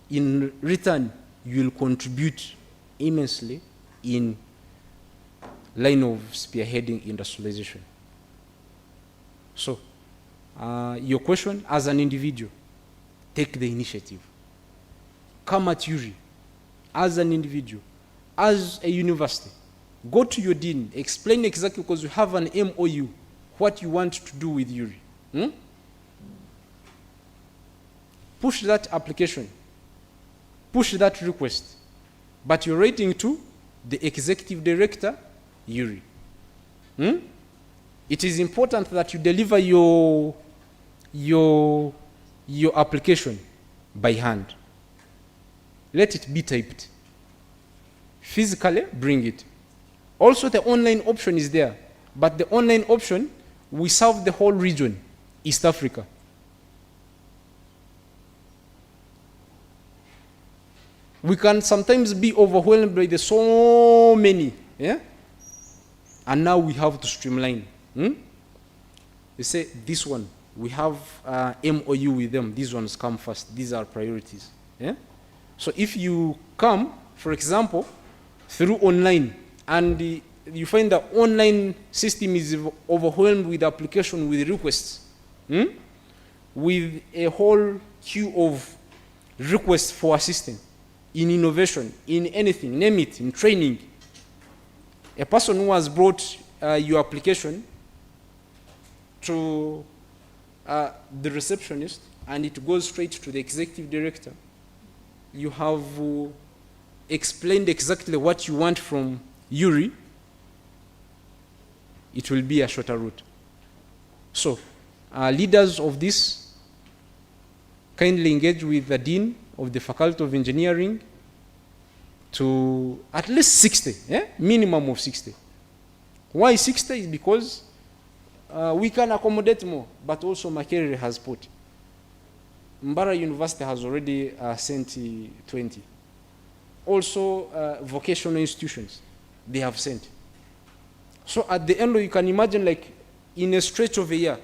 in return you will contribute immensely in line of spearheading industrialization. So your question, as an individual, take the initiative. Come at URI as an individual, as a university. Go to your dean, explain exactly, because you have an MOU, what you want to do with URI. Push that application, push that request, but you're writing to the executive director, URI. It is important that you deliver your application by hand. Let it be typed. Physically, bring it. Also, the online option is there, but the online option, we serve the whole region, East Africa. We can sometimes be overwhelmed by the so many, and now we have to streamline. They say, this one, we have MOU with them, these ones come first, these are priorities. So if you come, for example, through online, and you find the online system is overwhelmed with application, with requests, with a whole queue of requests for assistance in innovation, in anything, name it, in training. A person who has brought your application to the receptionist and it goes straight to the executive director, you have explained exactly what you want from URI, it will be a shorter route. So, leaders of this kindly engage with the Dean of the Faculty of Engineering to at least 60, minimum of 60. Why 60 is because we can accommodate more, but also Makerere has put. Mbara University has already sent 20. Also, vocational institutions, they have sent. So at the end, you can imagine, like, in a stretch of a year,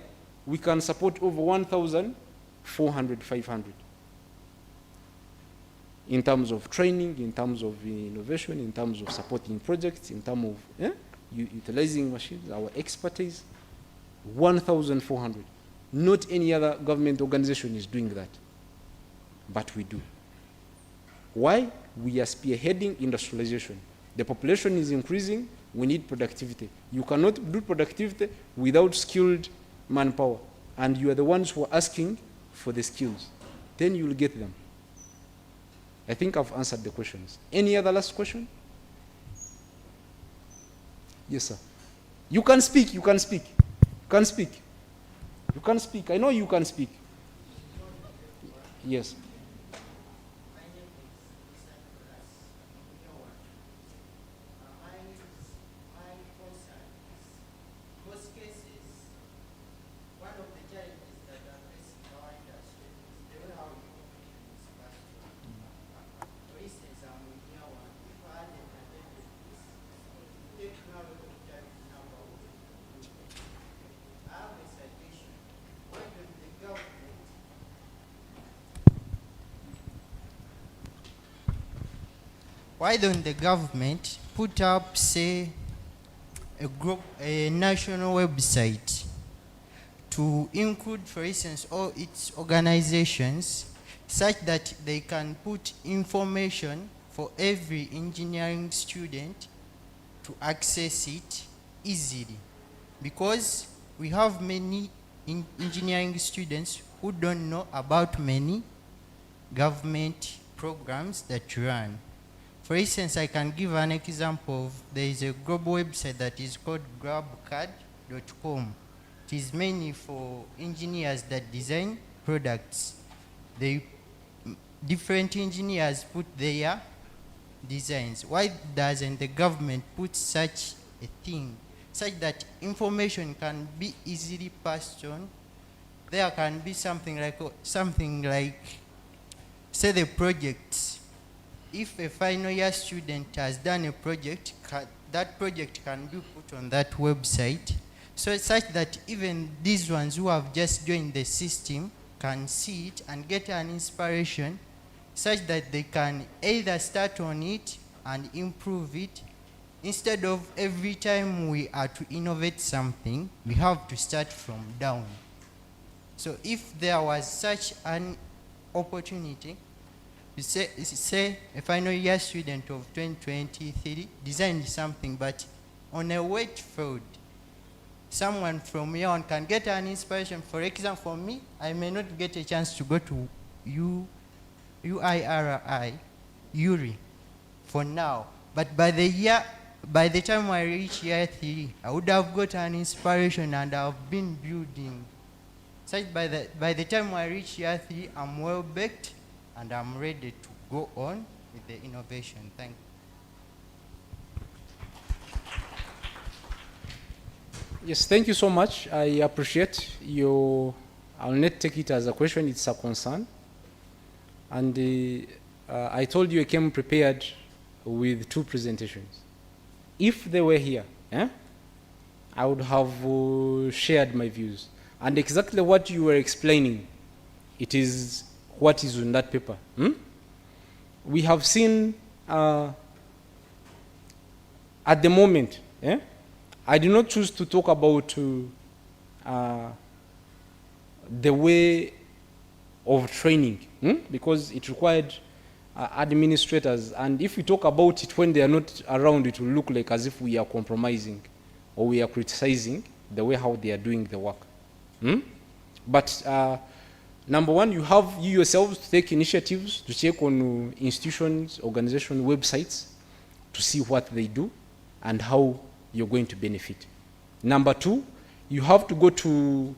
we can support over 1,400, 500. In terms of training, in terms of innovation, in terms of supporting projects, in terms of utilizing machines, our expertise, 1,400. Not any other government organization is doing that, but we do. Why? We are spearheading industrialization. The population is increasing, we need productivity. You cannot do productivity without skilled manpower, and you are the ones who are asking for the skills. Then you will get them. I think I've answered the questions. Any other last question? Yes, sir. You can speak, you can speak. You can speak. You can speak. I know you can speak. Yes. Why don't the government put up, say, a national website to include, for instance, all its organizations, such that they can put information for every engineering student to access it easily? Because we have many engineering students who don't know about many government programs that run. For instance, I can give an example of, there is a global website that is called grabcard.com. It is mainly for engineers that design products. Different engineers put their designs. Why doesn't the government put such a thing, such that information can be easily passed on? There can be something like, say, the projects. If a final year student has done a project, that project can be put on that website, so such that even these ones who have just joined the system can see it and get an inspiration, such that they can either start on it and improve it, instead of every time we are to innovate something, we have to start from down. So if there was such an opportunity, say a final year student of 2023 designed something, but on a wet field, someone from here on can get an inspiration. For example, for me, I may not get a chance to go to URI for now, but by the time I reach year 3, I would have got an inspiration and I've been building. Such by the time I reach year 3, I'm well baked and I'm ready to go on with the innovation. Thank you. Yes, thank you so much. I appreciate your, I'll not take it as a question, it's a concern. And I told you I came prepared with 2 presentations. If they were here, I would have shared my views. And exactly what you were explaining, it is what is in that paper. We have seen at the moment, I did not choose to talk about the way of training, because it required administrators, and if we talk about it when they are not around, it will look like as if we are compromising or we are criticizing the way how they are doing the work. But number one, you yourselves to take initiatives to check on institutions, organization websites to see what they do and how you're going to benefit. Number two, you have to go to,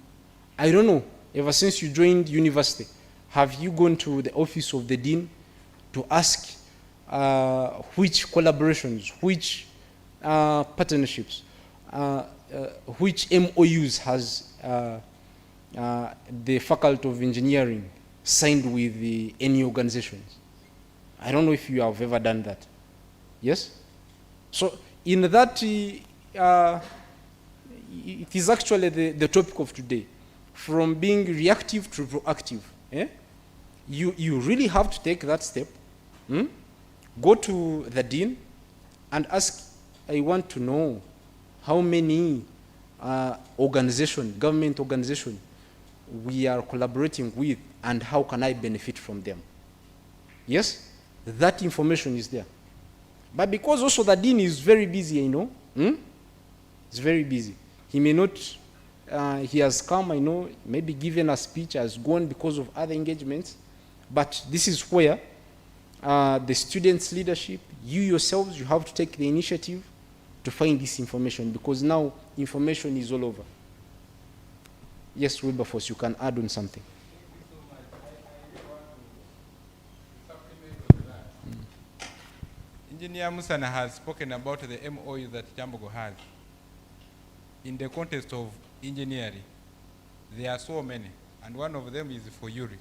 I don't know, ever since you joined university, have you gone to the office of the dean to ask which collaborations, which partnerships, which MOUs has the Faculty of Engineering signed with any organizations? I don't know if you have ever done that. Yes? So in that, it is actually the topic of today, from being reactive to proactive. Eh? You really have to take that step. Go to the dean and ask, I want to know how many government organization we are collaborating with, and how can I benefit from them? Yes? That information is there. But because also the dean is very busy, you know, he's very busy. He may not, he has come, I know, maybe given a speech, has gone because of other engagements, but this is where the students' leadership, you yourselves, you have to take the initiative to find this information, because now information is all over. Yes, Wilberforce, you can add on something. Engineer Musana has spoken about the MOU that Kyambogo has. In the context of engineering, there are so many, and one of them is for URI.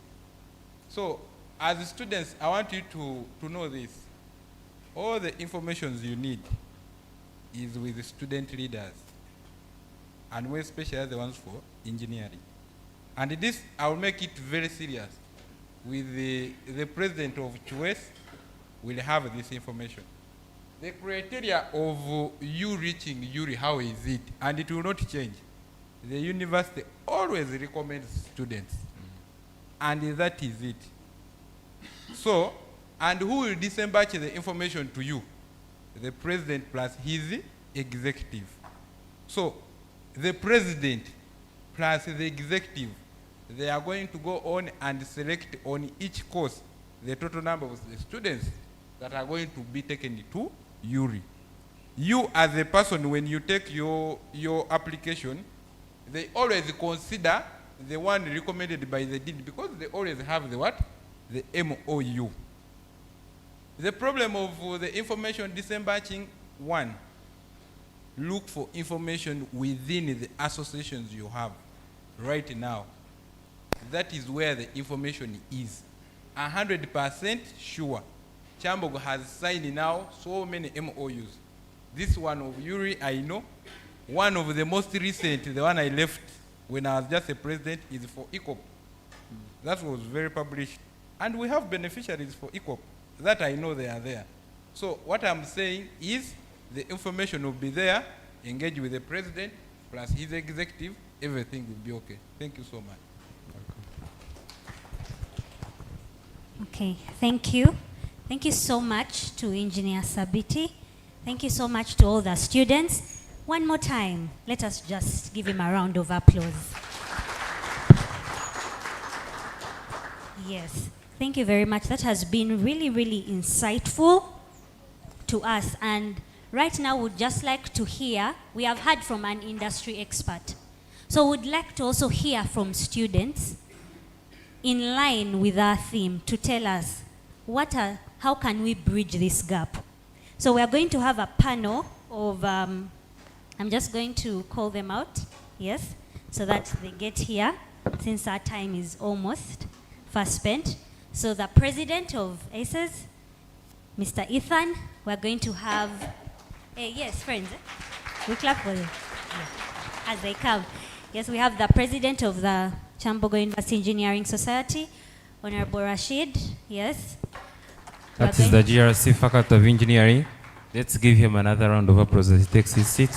So, as students, I want you to know this. All the information you need is with the student leaders, and we especially the ones for engineering. And this, I will make it very serious. With the president of CHUES will have this information. The criteria of you reaching URI, how is it? And it will not change. The university always recommends students. And that is it. So, and who will dispatch the information to you? The president plus his executive. So, the president plus the executive, they are going to go on and select on each course the total number of the students that are going to be taken to URI. You as a person, when you take your application, they always consider the one recommended by the dean, because they always have the what? The MOU. The problem of the information dispatching, one, look for information within the associations you have right now. That is where the information is. 100% sure. Kyambogo has signed now so many MOUs. This one of URI, I know. One of the most recent, the one I left when I was just a president, is for ECOP. That was very published. And we have beneficiaries for ECOP. That I know they are there. So what I'm saying is the information will be there, engage with the president, plus his executive, everything will be okay. Thank you so much. Okay, thank you. Thank you so much to Engineer Sabiti. Thank you so much to all the students. One more time, let us just give him a round of applause. Yes, thank you very much. That has been really, really insightful to us. And right now, we'd just like to hear, we have heard from an industry expert. So we'd like to also hear from students in line with our theme to tell us how can we bridge this gap. So we are going to have a panel of, I'm just going to call them out, yes, so that they get here, since our time is almost fast spent. So the president of ACES, Mr. Ethan, we're going to have, yes, friends, we clap for them as they come. Yes, we have the president of the Kyambogo University Engineering Society, Honorable Rashid, yes. That is the GRC Faculty of Engineering. Let's give him another round of applause as he takes his seat.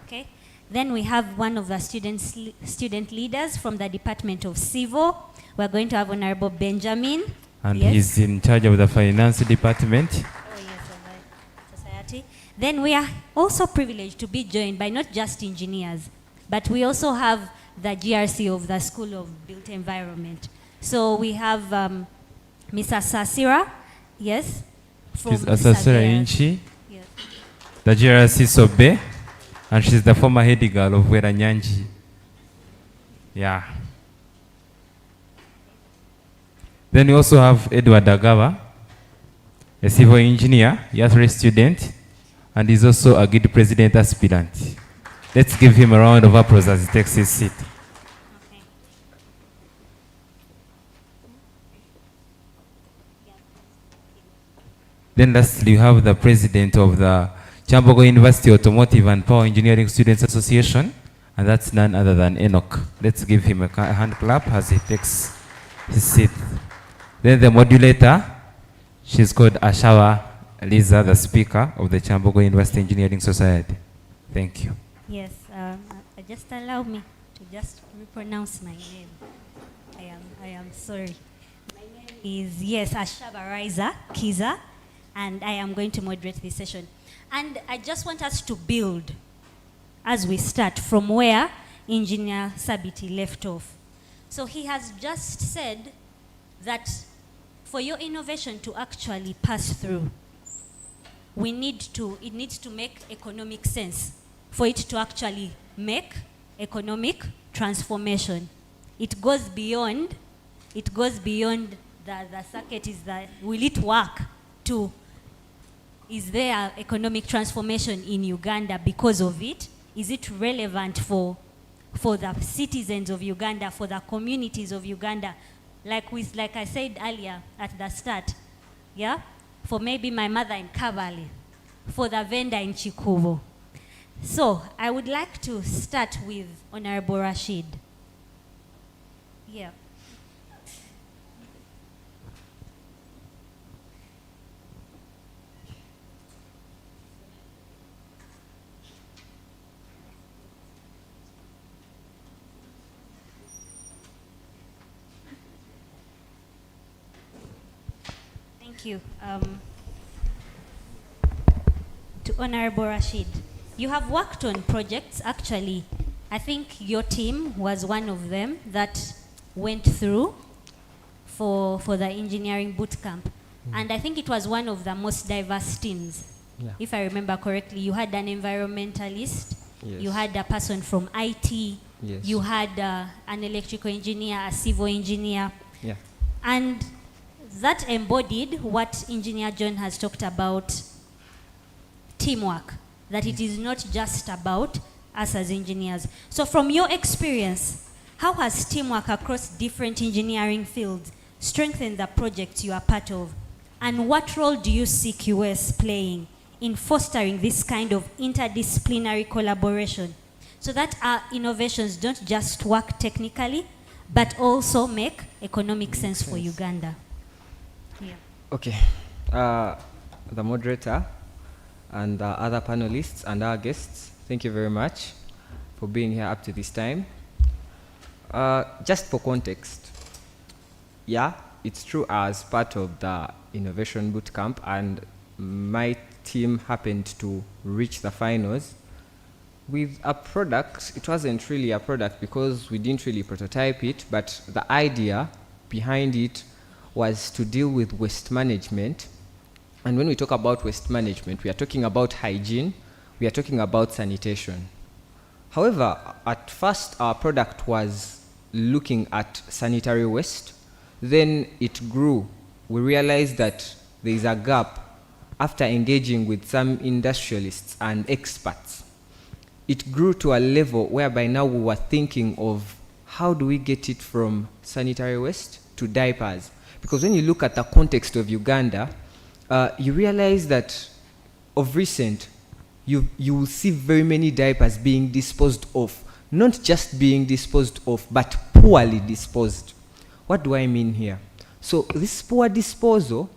Okay. Then we have one of the student leaders from the Department of Civil. We're going to have Honorable Benjamin. And yes. he's in charge of the finance department. Oh, yes, of the society. Then we are also privileged to be joined by not just engineers, but we also have the GRC of the School of Built Environment. So we have Mr. Sasira, yes. He's Asasira Inchi. Yes. The GRC Sobe. and she's the former head girl of Weranyanji. Yeah. Then we also have Edward Agawa, a civil engineer, year 3 student, and he's also a good president aspirant. Let's give him a round of applause as he takes his seat. Then lastly, we have the president of the Kyambogo University Automotive and Power Engineering Students Association, and that's none other than Enoch. Let's give him a hand clap as he takes his seat. Then the modulator, she's called Ashawa Liza, the speaker of the Kyambogo University Engineering Society. Thank you. Yes, just allow me to just repronounce my name. I am sorry. My name is, yes, Ashaba Riza Kiza, and I am going to moderate this session. And I just want us to build as we start from where Engineer Sabiti left off. So he has just said that for your innovation to actually pass through, it needs to make economic sense. For it to actually make economic transformation. It goes beyond the circuit. Is that, will it work to, is there economic transformation in Uganda because of it? Is it relevant for the citizens of Uganda, for the communities of Uganda? Like I said earlier at the start, yeah? For maybe my mother in Kabale, for the vendor in Chikubo. So I would like to start with Honorable Rashid. Yeah. Thank you. To Honorable Rashid. You have worked on projects, actually. I think your team was one of them that went through for the engineering boot camp. And I think it was one of the most diverse teams. Yeah. If I remember correctly, you had an environmentalist, yes. You had a person from IT, yes. You had an electrical engineer, a civil engineer. Yeah. And that embodied what Engineer John has talked about, teamwork. That it is not just about us as engineers. So from your experience, how has teamwork across different engineering fields strengthened the projects you are part of? And what role do you see QS playing in fostering this kind of interdisciplinary collaboration so that our innovations don't just work technically, but also make economic sense for Uganda? Yeah. Okay. The moderator and the other panelists and our guests, thank you very much for being here up to this time. Just for context, yeah, it's true, as part of the Innovation Bootcamp, and my team happened to reach the finals with a product. It wasn't really a product because we didn't really prototype it, but the idea behind it was to deal with waste management. And when we talk about waste management, we are talking about hygiene, we are talking about sanitation. However, at first our product was looking at sanitary waste, then it grew. We realized that there is a gap after engaging with some industrialists and experts. It grew to a level whereby now we were thinking of how do we get it from sanitary waste to diapers? Because when you look at the context of Uganda, you realize that of recent, you will see very many diapers being disposed of. Not just being disposed of, but poorly disposed. What do I mean here? So this poor disposal,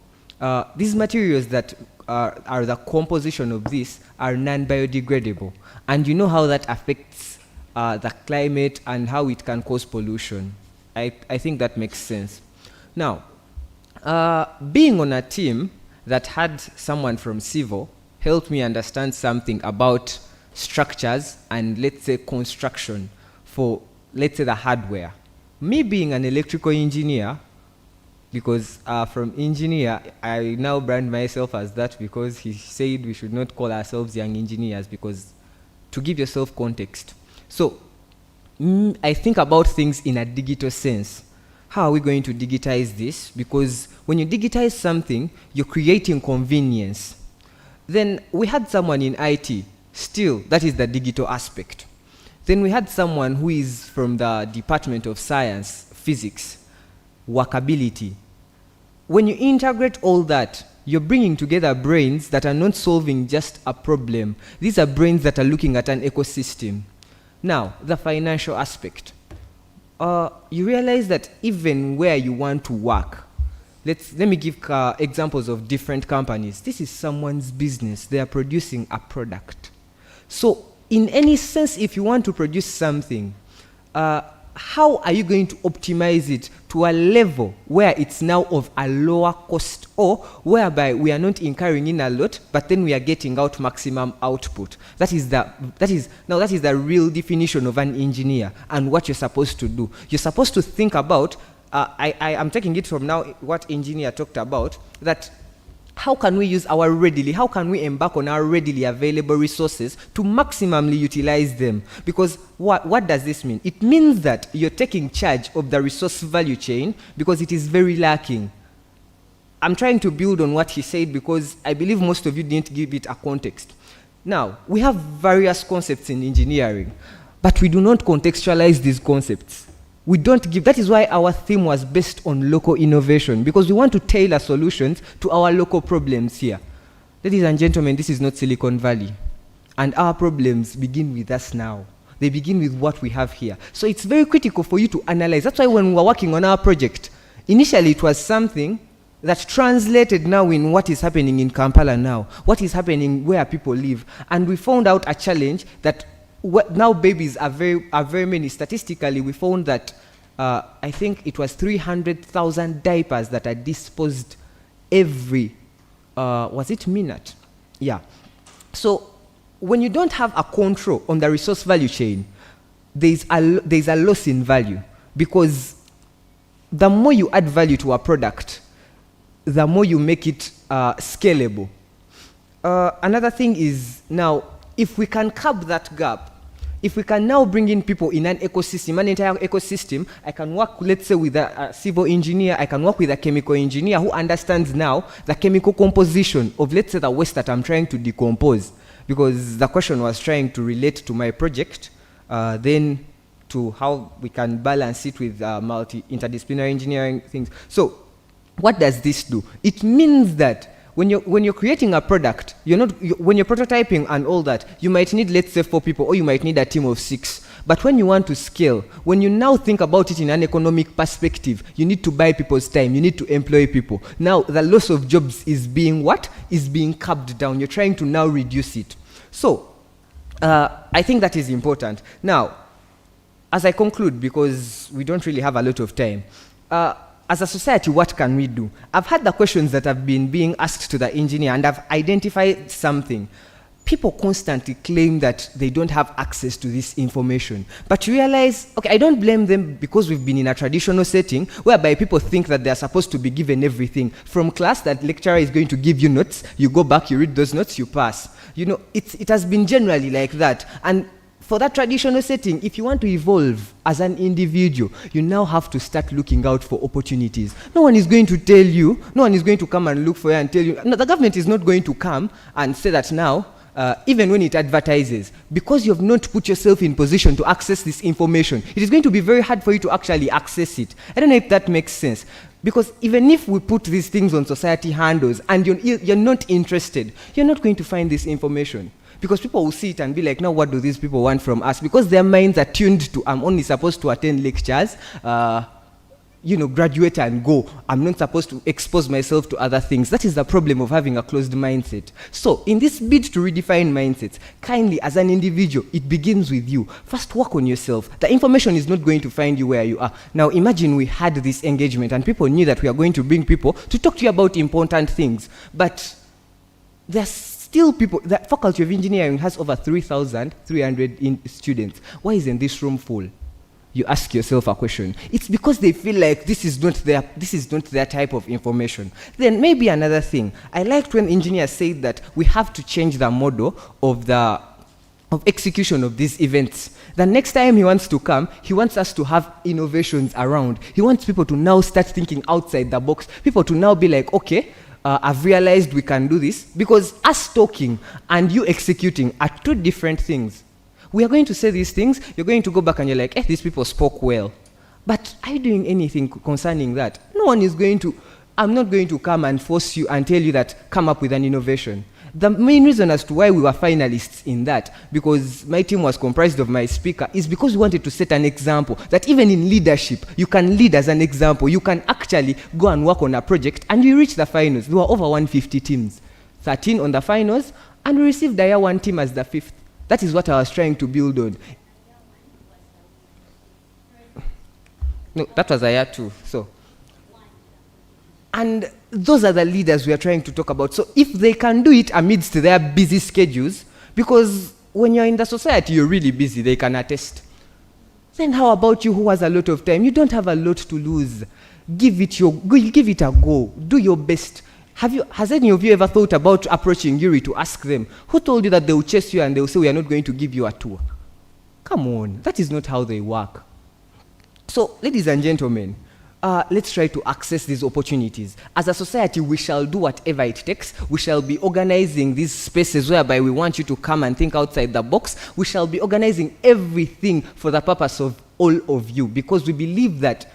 these materials that are the composition of this are non-biodegradable. And you know how that affects the climate and how it can cause pollution. I think that makes sense. Now, being on a team that had someone from civil helped me understand something about structures and, let's say, construction for, let's say, the hardware. Me being an electrical engineer, because from engineer, I now brand myself as that because he said we should not call ourselves young engineers, because to give yourself context. So I think about things in a digital sense. How are we going to digitize this? Because when you digitize something, you're creating convenience. Then we had someone in IT, still, that is the digital aspect. Then we had someone who is from the Department of Science, Physics, workability. When you integrate all that, you're bringing together brains that are not solving just a problem. These are brains that are looking at an ecosystem. Now, the financial aspect. You realize that even where you want to work, let me give examples of different companies. This is someone's business. They are producing a product. So, in any sense, if you want to produce something, how are you going to optimize it to a level where it's now of a lower cost, or whereby we are not incurring in a lot, but then we are getting out maximum output? That is the real definition of an engineer and what you're supposed to do. You're supposed to think about, I am taking it from now what engineer talked about, that how can we use how can we embark on our readily available resources to maximally utilize them? Because what does this mean? It means that you're taking charge of the resource value chain because it is very lacking. I'm trying to build on what he said because I believe most of you didn't give it a context. Now, we have various concepts in engineering, but we do not contextualize these concepts. We don't give, that is why our theme was based on local innovation, because we want to tailor solutions to our local problems here. Ladies and gentlemen, this is not Silicon Valley. And our problems begin with us now. They begin with what we have here. So it's very critical for you to analyze. That's why when we were working on our project, initially it was something that translated now in what is happening in Kampala now, what is happening where people live. And we found out a challenge that now babies are very many. Statistically, we found that I think it was 300,000 diapers that are disposed every, was it minute? Yeah. So when you don't have a control on the resource value chain, there's a loss in value, because the more you add value to a product, the more you make it scalable. Another thing is, now, if we can curb that gap, if we can now bring in people in an ecosystem, an entire ecosystem, I can work, let's say, with a civil engineer, I can work with a chemical engineer who understands now the chemical composition of, let's say, the waste that I'm trying to decompose. Because the question was trying to relate to my project, then to how we can balance it with interdisciplinary engineering things. So, what does this do? It means that when you're creating a product, when you're prototyping and all that, you might need, let's say, 4 people, or you might need a team of 6. But when you want to scale, when you now think about it in an economic perspective, you need to buy people's time, you need to employ people. Now, the loss of jobs is being what? Is being capped down. You're trying to now reduce it. So, I think that is important. Now, as I conclude, because we don't really have a lot of time, as a society, what can we do? I've had the questions that have been being asked to the engineer, and I've identified something. People constantly claim that they don't have access to this information. But you realize, okay, I don't blame them, because we've been in a traditional setting whereby people think that they're supposed to be given everything. From class, that lecturer is going to give you notes, you go back, you read those notes, you pass. You know, it has been generally like that. And for that traditional setting, if you want to evolve as an individual, you now have to start looking out for opportunities. No one is going to tell you, no one is going to come and look for you and tell you. No, the government is not going to come and say that now, even when it advertises, because you have not put yourself in position to access this information, it is going to be very hard for you to actually access it. I don't know if that makes sense. Because even if we put these things on society handles and you're not interested, you're not going to find this information. Because people will see it and be like, now what do these people want from us? Because their minds are tuned to, I'm only supposed to attend lectures, graduate and go. I'm not supposed to expose myself to other things. That is the problem of having a closed mindset. So, in this bid to redefine mindsets, kindly, as an individual, it begins with you. First, work on yourself. The information is not going to find you where you are. Now, imagine we had this engagement and people knew that we are going to bring people to talk to you about important things. But there's still people, the Faculty of Engineering has over 3,300 students. Why isn't this room full? You ask yourself a question. It's because they feel like this is not their type of information. Then maybe another thing. I liked when engineers said that we have to change the model of of execution of these events. The next time he wants to come, he wants us to have innovations around. He wants people to now start thinking outside the box. People to now be like, okay, I've realized we can do this. Because us talking and you executing are two different things. We are going to say these things, you're going to go back and you're like, these people spoke well. But are you doing anything concerning that? No one is going to, I'm not going to come and force you and tell you that come up with an innovation. The main reason as to why we were finalists in that, because my team was comprised of my speaker, is because we wanted to set an example that even in leadership, you can lead as an example. You can actually go and work on a project and you reach the finals. There were over 150 teams, 13 on the finals, and we received the year one team as the 5th. That is what I was trying to build on. No, that was a year 2. So, and those are the leaders we are trying to talk about. So if they can do it amidst their busy schedules, because when you're in the society, you're really busy, they can attest. Then how about you who has a lot of time? You don't have a lot to lose. Give it a go. Do your best. Has any of you ever thought about approaching Yuri to ask them, who told you that they will chase you and they will say, we are not going to give you a tour? Come on, that is not how they work. So, ladies and gentlemen, let's try to access these opportunities. As a society, we shall do whatever it takes. We shall be organizing these spaces whereby we want you to come and think outside the box. We shall be organizing everything for the purpose of all of you, because we believe that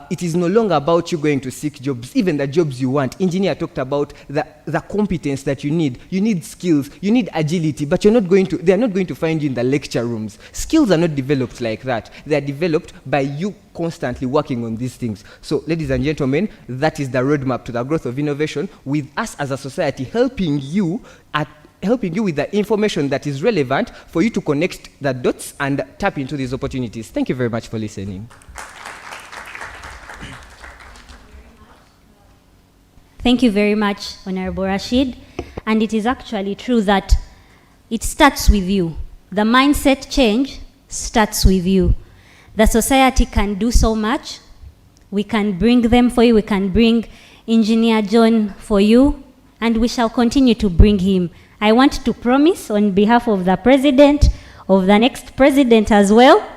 it is no longer about you going to seek jobs, even the jobs you want. Engineer talked about the competence that you need. You need skills, you need agility, but they are not going to find you in the lecture rooms. Skills are not developed like that. They are developed by you constantly working on these things. So, ladies and gentlemen, that is the roadmap to the growth of innovation, with us as a society helping you with the information that is relevant for you to connect the dots and tap into these opportunities. Thank you very much for listening. Thank you very much, Honorable Rashid. And it is actually true that it starts with you. The mindset change starts with you. The society can do so much. We can bring them for you. We can bring Engineer John for you. And we shall continue to bring him. I want to promise on behalf of the president, of the next president as well,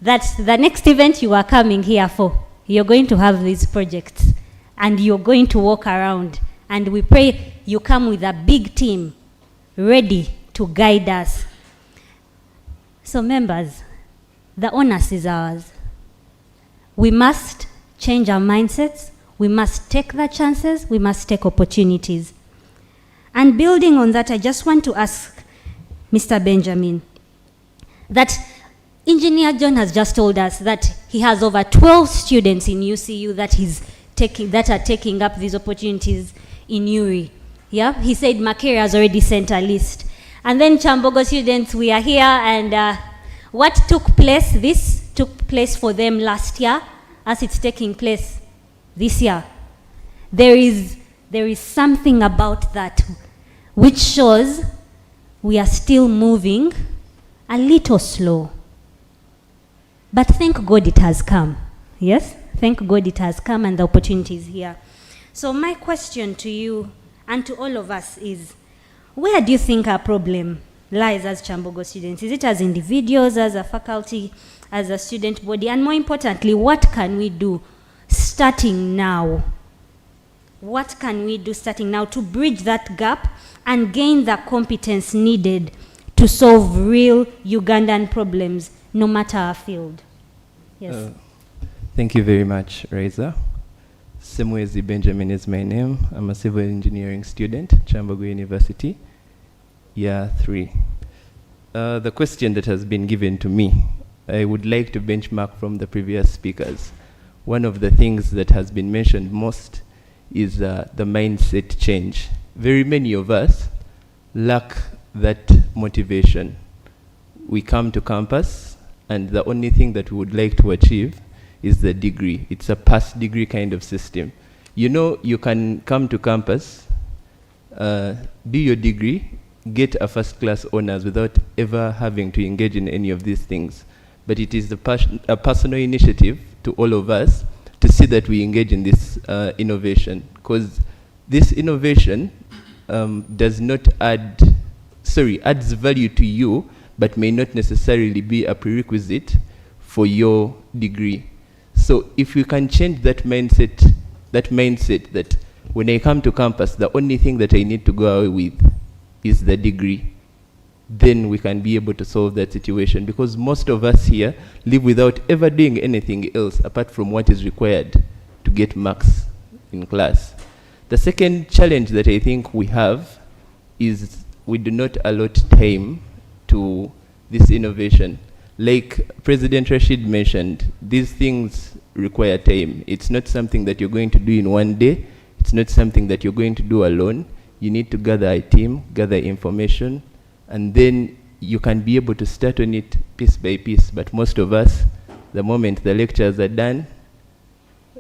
that the next event you are coming here for, you're going to have these projects. And you're going to walk around. And we pray you come with a big team ready to guide us. So members, the onus is ours. We must change our mindsets. We must take the chances. We must take opportunities. And building on that, I just want to ask Mr. Benjamin that Engineer John has just told us that he has over 12 students in UCU that are taking up these opportunities in URI. Yeah, he said Makerere has already sent a list. And then Kyambogo students, we are here, and what took place? This took place for them last year, as it's taking place this year. There is something about that which shows we are still moving a little slow. But thank God it has come. Yes? Thank God it has come and the opportunity is here. So my question to you and to all of us is, where do you think our problem lies as Kyambogo students? Is it as individuals, as a faculty, as a student body? And more importantly, what can we do starting now? What can we do starting now to bridge that gap and gain the competence needed to solve real Ugandan problems, no matter our field? Yes. Thank you very much, Reza. Semwezi Benjamin is my name. I'm a civil engineering student, Kyambogo University, year 3. The question that has been given to me, I would like to benchmark from the previous speakers. One of the things that has been mentioned most is the mindset change. Very many of us lack that motivation. We come to campus, and the only thing that we would like to achieve is the degree. It's a past degree kind of system. You know, you can come to campus, do your degree, get a first class honors without ever having to engage in any of these things. But it is a personal initiative to all of us to see that we engage in this innovation, because this innovation does not add adds value to you, but may not necessarily be a prerequisite for your degree. So if you can change that mindset that when I come to campus, the only thing that I need to go away with is the degree, then we can be able to solve that situation, because most of us here live without ever doing anything else apart from what is required to get marks in class. The second challenge that I think we have is we do not allot time to this innovation. Like President Rashid mentioned, these things require time. It's not something that you're going to do in one day. It's not something that you're going to do alone. You need to gather a team, gather information, and then you can be able to start on it piece by piece. But most of us, the moment the lectures are done,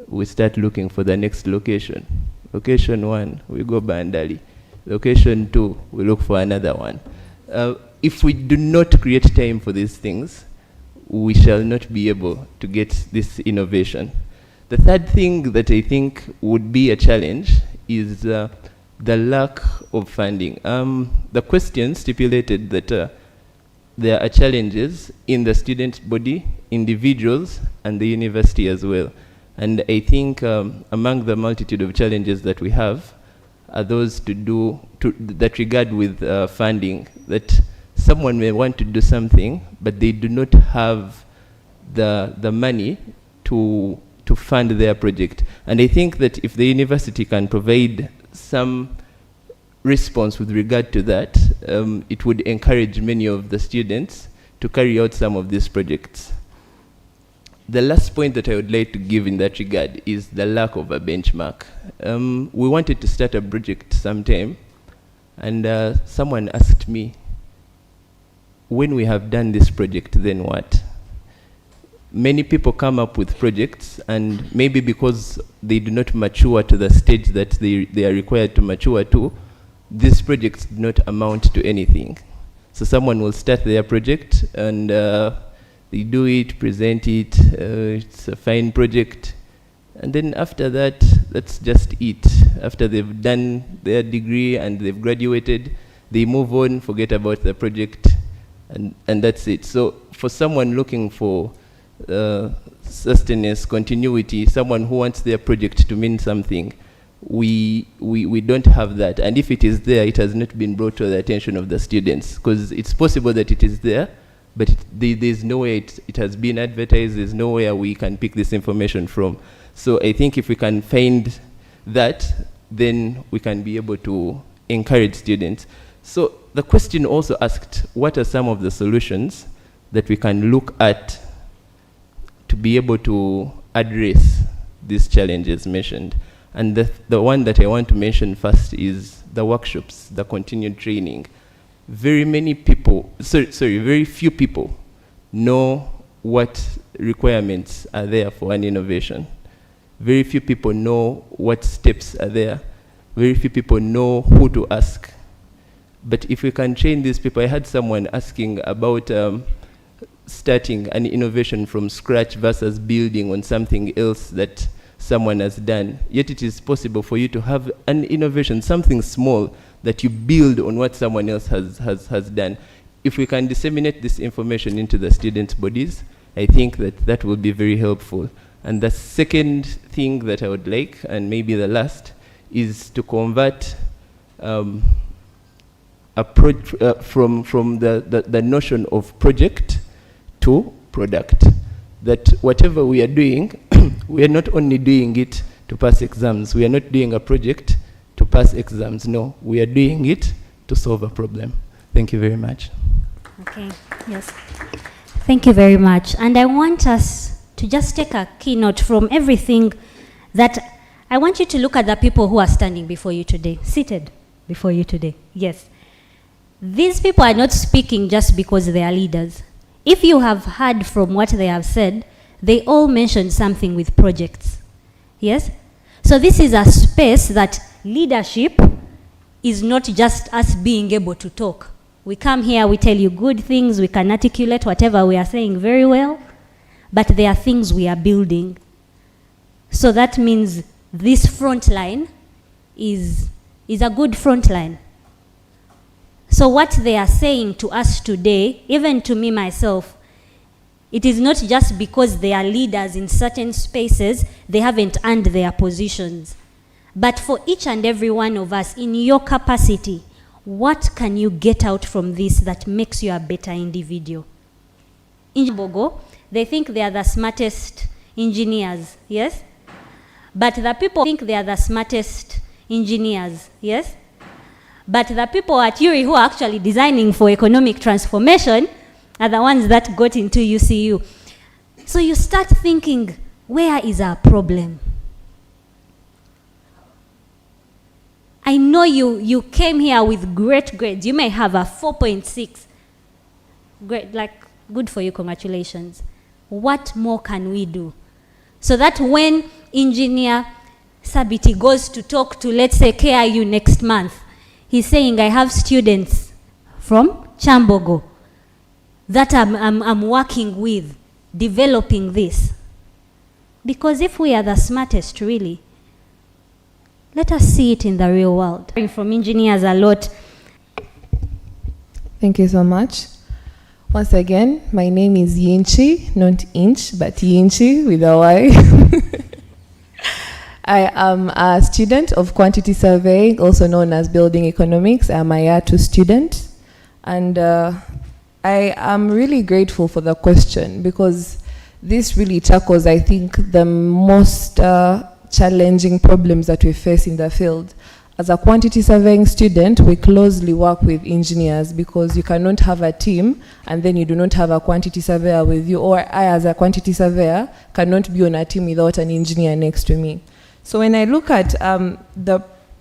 we start looking for the next location. Location 1, we go Bandali. Location 2, we look for another one. If we do not create time for these things, we shall not be able to get this innovation. The third thing that I think would be a challenge is the lack of funding. The question stipulated that there are challenges in the student body, individuals, and the university as well. And I think among the multitude of challenges that we have are those that regard with funding, that someone may want to do something, but they do not have the money to fund their project. And I think that if the university can provide some response with regard to that, it would encourage many of the students to carry out some of these projects. The last point that I would like to give in that regard is the lack of a benchmark. We wanted to start a project sometime, and someone asked me, when we have done this project, then what? Many people come up with projects, and maybe because they do not mature to the stage that they are required to mature to, these projects do not amount to anything. So someone will start their project, and they do it, present it, it's a fine project, and then after that, that's just it. After they've done their degree and they've graduated, they move on, forget about the project, and that's it. So for someone looking for sustenance, continuity, someone who wants their project to mean something, we don't have that. And if it is there, it has not been brought to the attention of the students, because it's possible that it is there, but there's no way it has been advertised, there's nowhere we can pick this information from. So I think if we can find that, then we can be able to encourage students. So the question also asked, what are some of the solutions that we can look at to be able to address these challenges mentioned? And the one that I want to mention first is the workshops, the continued training. Very few people know what requirements are there for an innovation. Very few people know what steps are there. Very few people know who to ask. But if we can train these people, I had someone asking about starting an innovation from scratch versus building on something else that someone has done. Yet it is possible for you to have an innovation, something small, that you build on what someone else has done. If we can disseminate this information into the students' bodies, I think that will be very helpful. And the second thing that I would like, and maybe the last, is to convert from the notion of project to product. That whatever we are doing, we are not only doing it to pass exams. We are not doing a project to pass exams. No, we are doing it to solve a problem. Thank you very much. Okay, yes. Thank you very much. And I want us to just take a keynote from everything that I want you to look at the people who are standing before you today, seated before you today. Yes. These people are not speaking just because they are leaders. If you have heard from what they have said, they all mentioned something with projects. Yes? So this is a space that leadership is not just us being able to talk. We come here, we tell you good things, we can articulate whatever we are saying very well, but there are things we are building. So that means this front line is a good front line. So what they are saying to us today, even to me myself, it is not just because they are leaders in certain spaces, they haven't earned their positions. But for each and every one of us, in your capacity, what can you get out from this that makes you a better individual? In Kyambogo, they think they are the smartest engineers, yes? But the people think they are the smartest engineers, yes? But the people at URI who are actually designing for economic transformation are the ones that got into UCU. So you start thinking, where is our problem? I know you came here with great grades. You may have a 4.6. Great, like, good for you, congratulations. What more can we do? So that when engineer Sabiti goes to talk to, let's say, KIU next month, he's saying, I have students from Kyambogo that I'm working with, developing this. Because if we are the smartest, really, let us see it in the real world. From engineers a lot. Thank you so much. Once again, my name is Yinchi, not Inch, but Yinchi with a Y. I am a student of quantity surveying, also known as building economics. I'm a year 2 student. And I am really grateful for the question because this really tackles, I think, the most challenging problems that we face in the field. As a quantity surveying student, we closely work with engineers because you cannot have a team and then you do not have a quantity surveyor with you, or I as a quantity surveyor cannot be on a team without an engineer next to me. So when I look at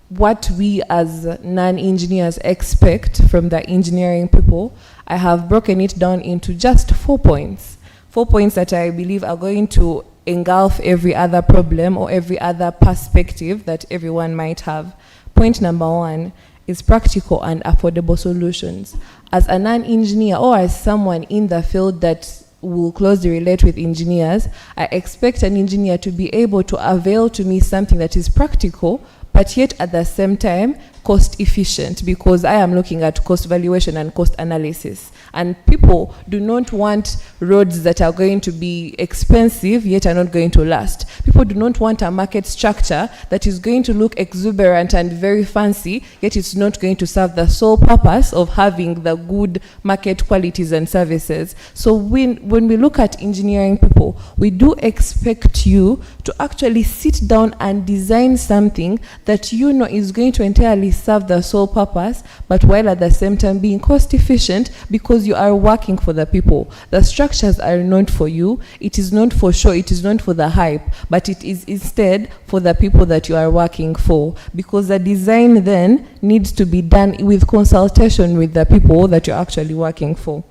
what we as non-engineers expect from the engineering people, I have broken it down into just 4 points. 4 points that I believe are going to engulf every other problem or every other perspective that everyone might have. Point number 1 is practical and affordable solutions. As a non-engineer or as someone in the field that will closely relate with engineers, I expect an engineer to be able to avail to me something that is practical, but yet at the same time cost efficient, because I am looking at cost valuation and cost analysis. And people do not want roads that are going to be expensive yet are not going to last. People do not want a market structure that is going to look exuberant and very fancy, yet it's not going to serve the sole purpose of having the good market qualities and services. So when we look at engineering people, we do expect you to actually sit down and design something that you know is going to entirely serve the sole purpose, but while at the same time being cost efficient, because you are working for the people. The structures are not for you. It is not for show. It is not for the hype, but it is instead for the people that you are working for, because the design then needs to be done with consultation with the people that you're actually working for.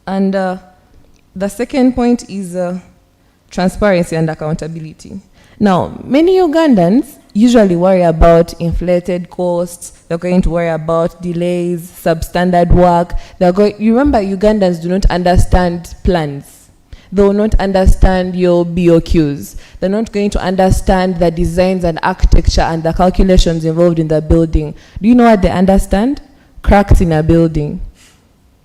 And the second point is transparency and accountability. Now, many Ugandans usually worry about inflated costs. They're going to worry about delays, substandard work. You remember, Ugandans do not understand plans. They will not understand your BOQs. They're not going to understand the designs and architecture and the calculations involved in the building. Do you know what they understand? Cracks in a building,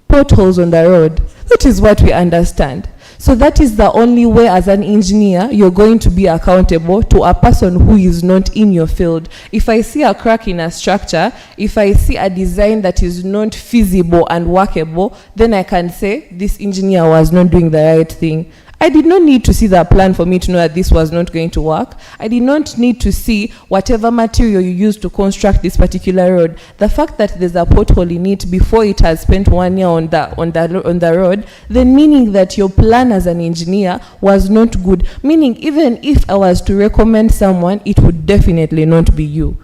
potholes on the road. That is what we understand. So that is the only way as an engineer you're going to be accountable to a person who is not in your field. If I see a crack in a structure, if I see a design that is not feasible and workable, then I can say this engineer was not doing the right thing. I did not need to see the plan for me to know that this was not going to work. I did not need to see whatever material you used to construct this particular road. The fact that there's a pothole in it before it has spent 1 year on the road, then meaning that your plan as an engineer was not good. Meaning even if I was to recommend someone, it would definitely not be you.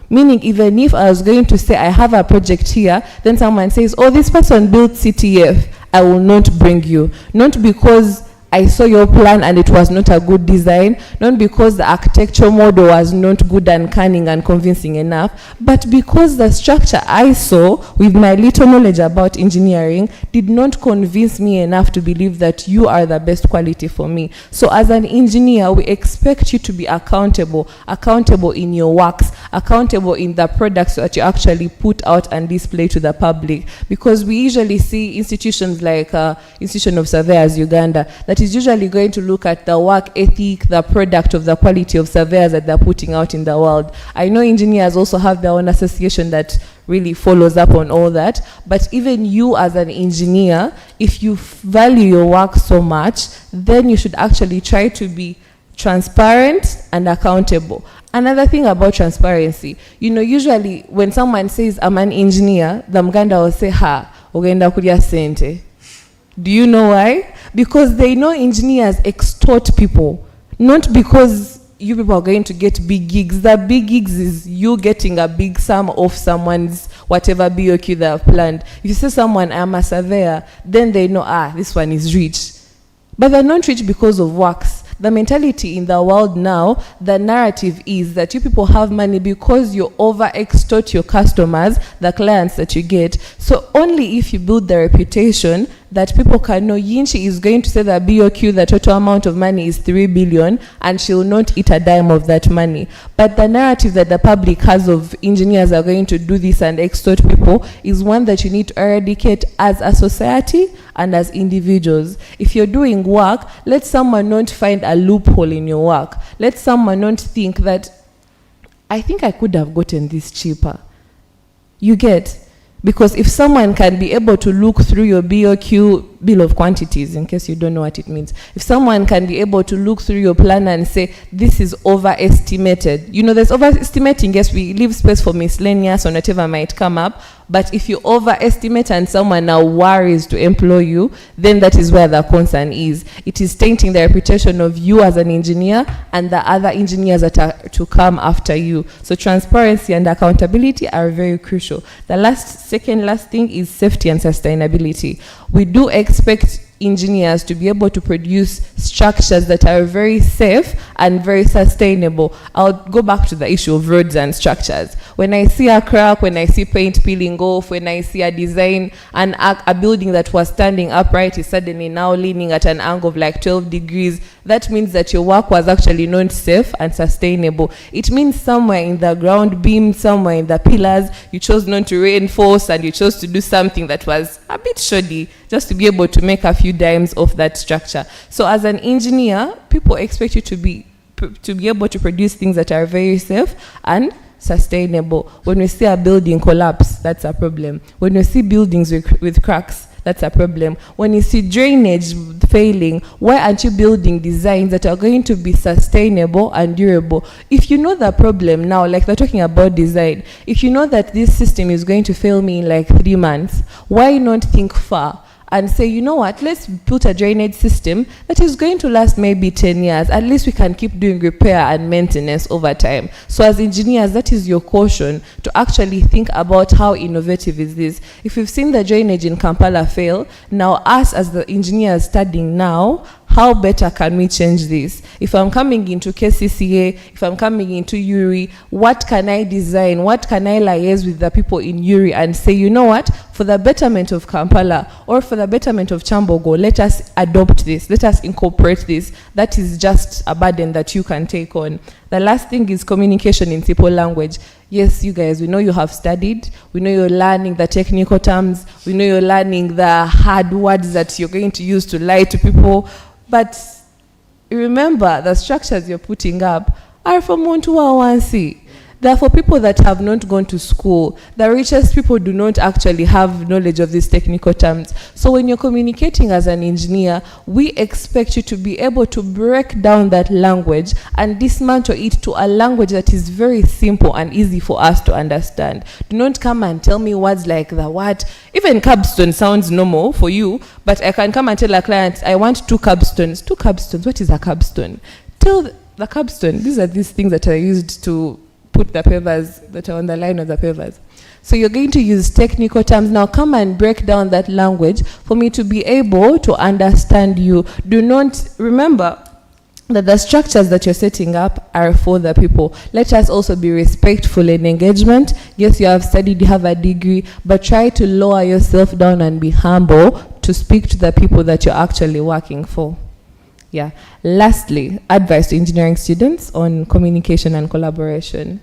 Meaning even if I was going to say I have a project here, then someone says, oh, this person built CTF, I will not bring you. Not because I saw your plan and it was not a good design, not because the architecture model was not good and cunning and convincing enough, but because the structure I saw with my little knowledge about engineering did not convince me enough to believe that you are the best quality for me. So as an engineer, we expect you to be accountable in your works, accountable in the products that you actually put out and display to the public. Because we usually see institutions like Institution of Surveyors Uganda that is usually going to look at the work ethic, the product of the quality of surveyors that they're putting out in the world. I know engineers also have their own association that really follows up on all that, but even you as an engineer, if you value your work so much, then you should actually try to be transparent and accountable. Another thing about transparency, usually when someone says I'm an engineer, the Mganda will say, ogenda kulya sente. Do you know why? Because they know engineers extort people, not because you people are going to get big gigs. The big gigs is you getting a big sum of someone's whatever BOQ they have planned. If you say someone, I'm a surveyor, then they know, this one is rich. But they're not rich because of works. The mentality in the world now, the narrative is that you people have money because you over-extort your customers, the clients that you get. So only if you build the reputation that people can know Yinchi is going to say that BOQ, the total amount of money is 3 billion, and she will not eat a dime of that money. But the narrative that the public has of engineers are going to do this and extort people is one that you need to eradicate as a society and as individuals. If you're doing work, let someone not find a loophole in your work. Let someone not think that, I think I could have gotten this cheaper. You get? Because if someone can be able to look through your BOQ, bill of quantities, in case you don't know what it means, if someone can be able to look through your plan and say, this is overestimated. There's overestimating, yes, we leave space for miscellaneous or whatever might come up, but if you overestimate and someone now worries to employ you, then that is where the concern is. It is tainting the reputation of you as an engineer and the other engineers that are to come after you. So transparency and accountability are very crucial. The second last thing is safety and sustainability. We do expect engineers to be able to produce structures that are very safe and very sustainable. I'll go back to the issue of roads and structures. When I see a crack, when I see paint peeling off, when I see a design and a building that was standing upright is suddenly now leaning at an angle of like 12 degrees, that means that your work was actually not safe and sustainable. It means somewhere in the ground beam, somewhere in the pillars, you chose not to reinforce and you chose to do something that was a bit shoddy just to be able to make a few dimes off that structure. So as an engineer, people expect you to be able to produce things that are very safe and sustainable. When we see a building collapse, that's a problem. When we see buildings with cracks, that's a problem. When you see drainage failing, why aren't you building designs that are going to be sustainable and durable? If you know the problem now, like they're talking about design, if you know that this system is going to fail me in like 3 months, why not think far? And say, you know what, let's put a drainage system that is going to last maybe 10 years. At least we can keep doing repair and maintenance over time. So as engineers, that is your caution to actually think about how innovative is this. If we've seen the drainage in Kampala fail, now us as the engineers studying now, how better can we change this? If I'm coming into KCCA, if I'm coming into URI, what can I design? What can I liaise with the people in URI and say, you know what, for the betterment of Kampala or for the betterment of Kyambogo, let us adopt this, let us incorporate this. That is just a burden that you can take on. The last thing is communication in simple language. Yes, you guys, we know you have studied. We know you're learning the technical terms. We know you're learning the hard words that you're going to use to lie to people. But remember, the structures you're putting up are from 121C. They are for people that have not gone to school. The richest people do not actually have knowledge of these technical terms. So when you're communicating as an engineer, we expect you to be able to break down that language and dismantle it to a language that is very simple and easy for us to understand. Do not come and tell me words like the what. Even capstone sounds normal for you, but I can come and tell a client, I want 2 capstones. 2 capstones, what is a capstone? Tell the capstone, these are these things that are used to put the papers that are on the line of the papers. So you're going to use technical terms. Now come and break down that language for me to be able to understand you. Do not remember that the structures that you're setting up are for the people. Let us also be respectful in engagement. Yes, you have studied, you have a degree, but try to lower yourself down and be humble to speak to the people that you're actually working for. Yeah. Lastly, advice to engineering students on communication and collaboration.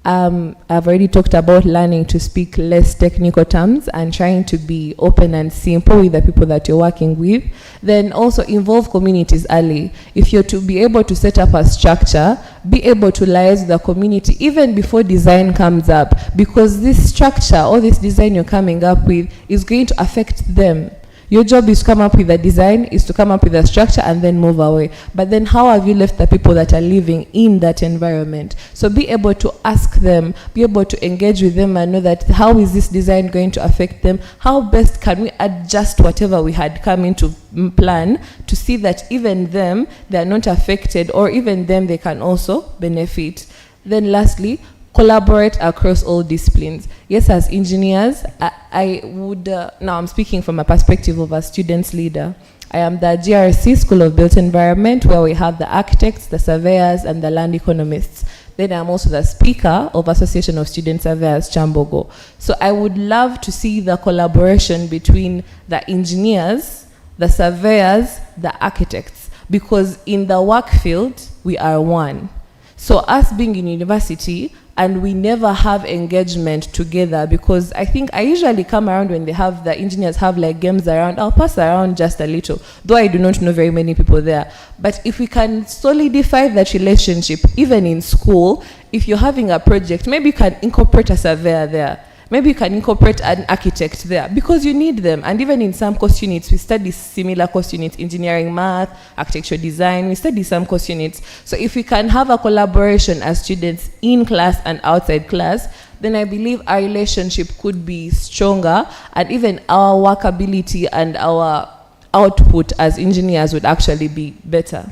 I've already talked about learning to speak less technical terms and trying to be open and simple with the people that you're working with. Then also involve communities early. If you're to be able to set up a structure, be able to liaise with the community even before design comes up, because this structure or this design you're coming up with is going to affect them. Your job is to come up with a design, is to come up with a structure and then move away. But then how have you left the people that are living in that environment? So be able to ask them, be able to engage with them and know that how is this design going to affect them? How best can we adjust whatever we had come into plan to see that even them, they are not affected, or even them, they can also benefit. Then lastly, collaborate across all disciplines. Yes, as engineers, I would, now I'm speaking from a perspective of a students leader. I am the GRC School of Built Environment, where we have the architects, the surveyors, and the land economists. Then I'm also the speaker of Association of Student Surveyors, Kyambogo. So I would love to see the collaboration between the engineers, the surveyors, the architects, because in the work field, we are one. So us being in university, and we never have engagement together, because I think I usually come around when they have, the engineers have like games around, I'll pass around just a little, though I do not know very many people there. But if we can solidify that relationship, even in school, if you're having a project, maybe you can incorporate a surveyor there. Maybe you can incorporate an architect there, because you need them. And even in some course units, we study similar course units, engineering, math, architecture, design, we study some course units. So if we can have a collaboration as students in class and outside class, then I believe our relationship could be stronger, and even our workability and our output as engineers would actually be better.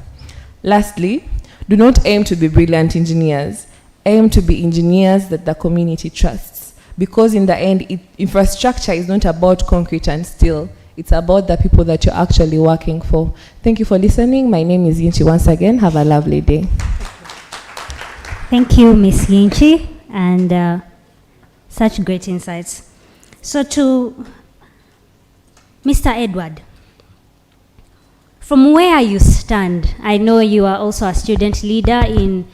Lastly, do not aim to be brilliant engineers. Aim to be engineers that the community trusts. Because in the end, infrastructure is not about concrete and steel. It's about the people that you're actually working for. Thank you for listening. My name is Yinchi once again. Have a lovely day. Thank you, Ms. Yinchi, and such great insights. So to Mr. Edward, from where you stand, I know you are also a student leader in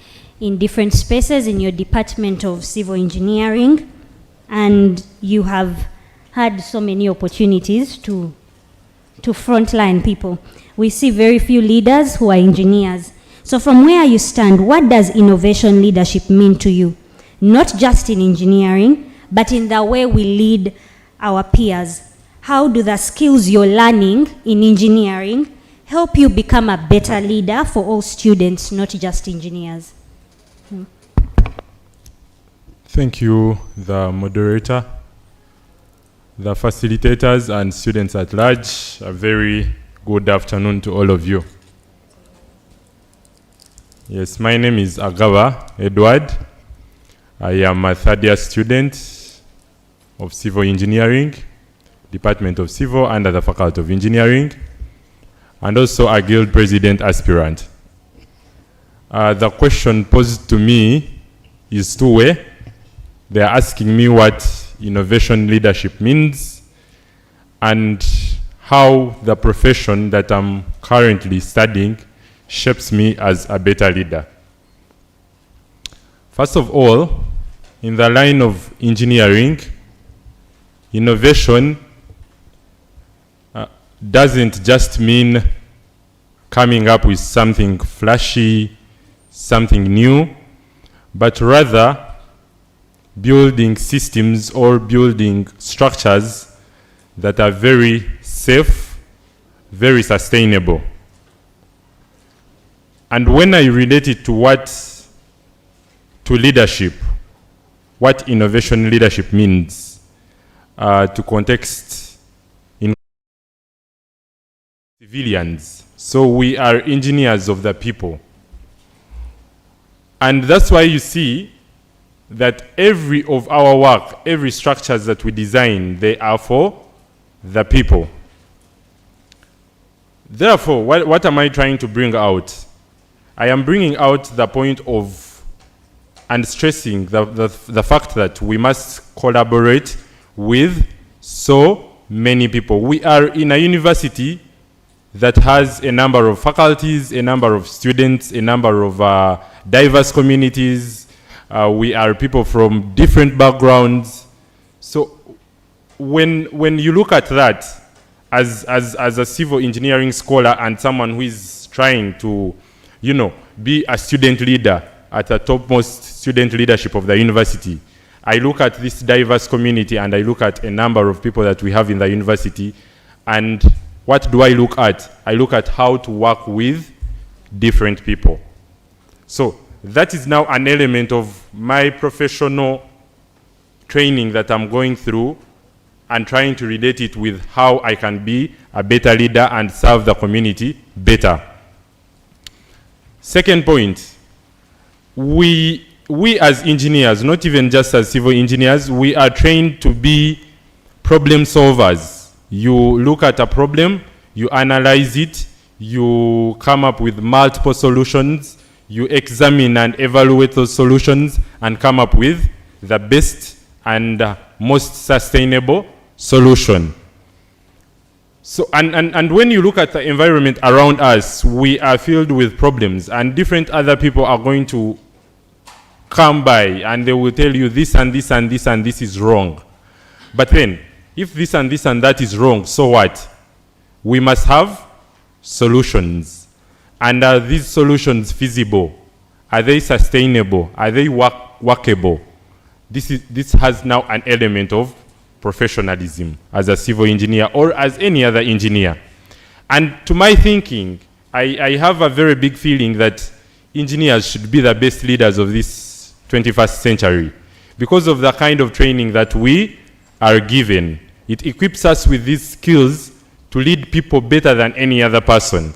different spaces in your Department of Civil Engineering, and you have had so many opportunities to frontline people. We see very few leaders who are engineers. So from where you stand, what does innovation leadership mean to you? Not just in engineering, but in the way we lead our peers. How do the skills you're learning in engineering help you become a better leader for all students, not just engineers? Thank you, the moderator, the facilitators, and students at large. A very good afternoon to all of you. Yes, my name is Agaba Edward. I am a third-year student of Civil Engineering, Department of Civil under the Faculty of Engineering, and also a guild president aspirant. The question posed to me is two-way. They are asking me what innovation leadership means and how the profession that I'm currently studying shapes me as a better leader. First of all, in the line of engineering, innovation doesn't just mean coming up with something flashy, something new, but rather building systems or building structures that are very safe, very sustainable. And when I relate it to leadership, what innovation leadership means, to context in civilians. So we are engineers of the people. And that's why you see that every of our work, every structures that we design, they are for the people. Therefore, what am I trying to bring out? I am bringing out the point of and stressing the fact that we must collaborate with so many people. We are in a university that has a number of faculties, a number of students, a number of diverse communities. We are people from different backgrounds. So when you look at that as a civil engineering scholar and someone who is trying to, be a student leader at the topmost student leadership of the university, I look at this diverse community and I look at a number of people that we have in the university, and what do I look at? I look at how to work with different people. So that is now an element of my professional training that I'm going through and trying to relate it with how I can be a better leader and serve the community better. Second point, we as engineers, not even just as civil engineers, we are trained to be problem solvers. You look at a problem, you analyze it, you come up with multiple solutions, you examine and evaluate those solutions and come up with the best and most sustainable solution. So, and when you look at the environment around us, we are filled with problems, and different other people are going to come by and they will tell you this and this and this and this is wrong. But then, if this and this and that is wrong, so what? We must have solutions. And are these solutions feasible? Are they sustainable? Are they workable? This has now an element of professionalism as a civil engineer or as any other engineer. And to my thinking, I have a very big feeling that engineers should be the best leaders of this 21st century because of the kind of training that we are given. It equips us with these skills to lead people better than any other person.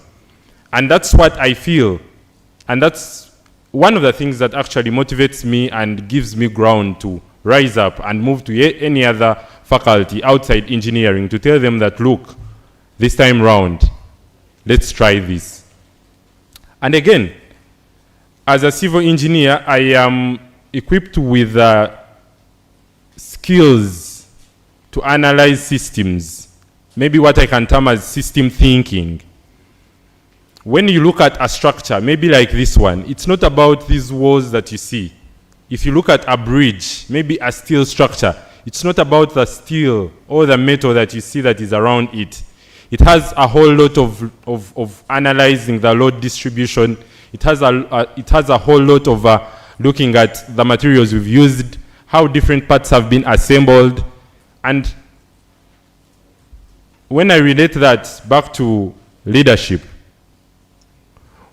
And that's what I feel. And that's one of the things that actually motivates me and gives me ground to rise up and move to any other faculty outside engineering to tell them that, look, this time round, let's try this. And again, as a civil engineer, I am equipped with skills to analyze systems, maybe what I can term as system thinking. When you look at a structure, maybe like this one, it's not about these walls that you see. If you look at a bridge, maybe a steel structure, it's not about the steel or the metal that you see that is around it. It has a whole lot of analyzing the load distribution. It has a whole lot of looking at the materials we've used, how different parts have been assembled. And when I relate that back to leadership,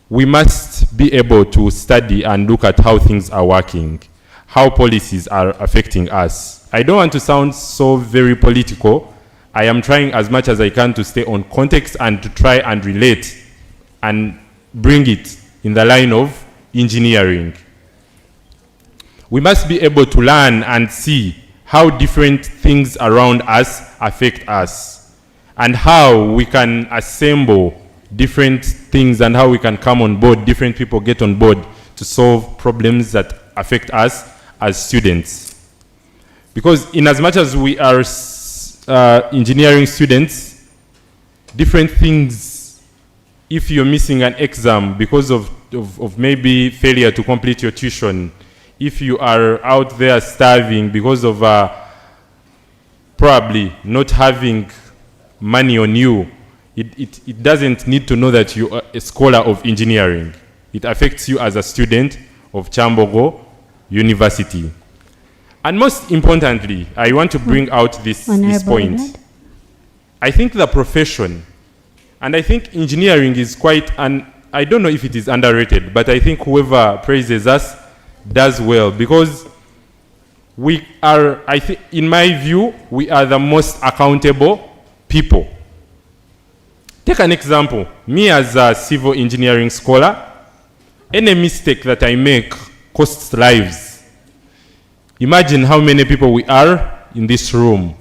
we must be able to study and look at how things are working, how policies are affecting us. I don't want to sound so very political. I am trying as much as I can to stay on context and to try and relate and bring it in the line of engineering. We must be able to learn and see how different things around us affect us and how we can assemble different things and how we can come on board, different people get on board to solve problems that affect us as students. Because in as much as we are engineering students, different things, if you're missing an exam because of maybe failure to complete your tuition, if you are out there starving because of probably not having money on you, it doesn't need to know that you are a scholar of engineering. It affects you as a student of Kyambogo University. And most importantly, I want to bring out this point. I think the profession, and I think engineering is quite I don't know if it is underrated, but I think whoever praises us does well, because we are, I think, in my view, we are the most accountable people. Take an example. Me as a civil engineering scholar, any mistake that I make costs lives. Imagine how many people we are in this room.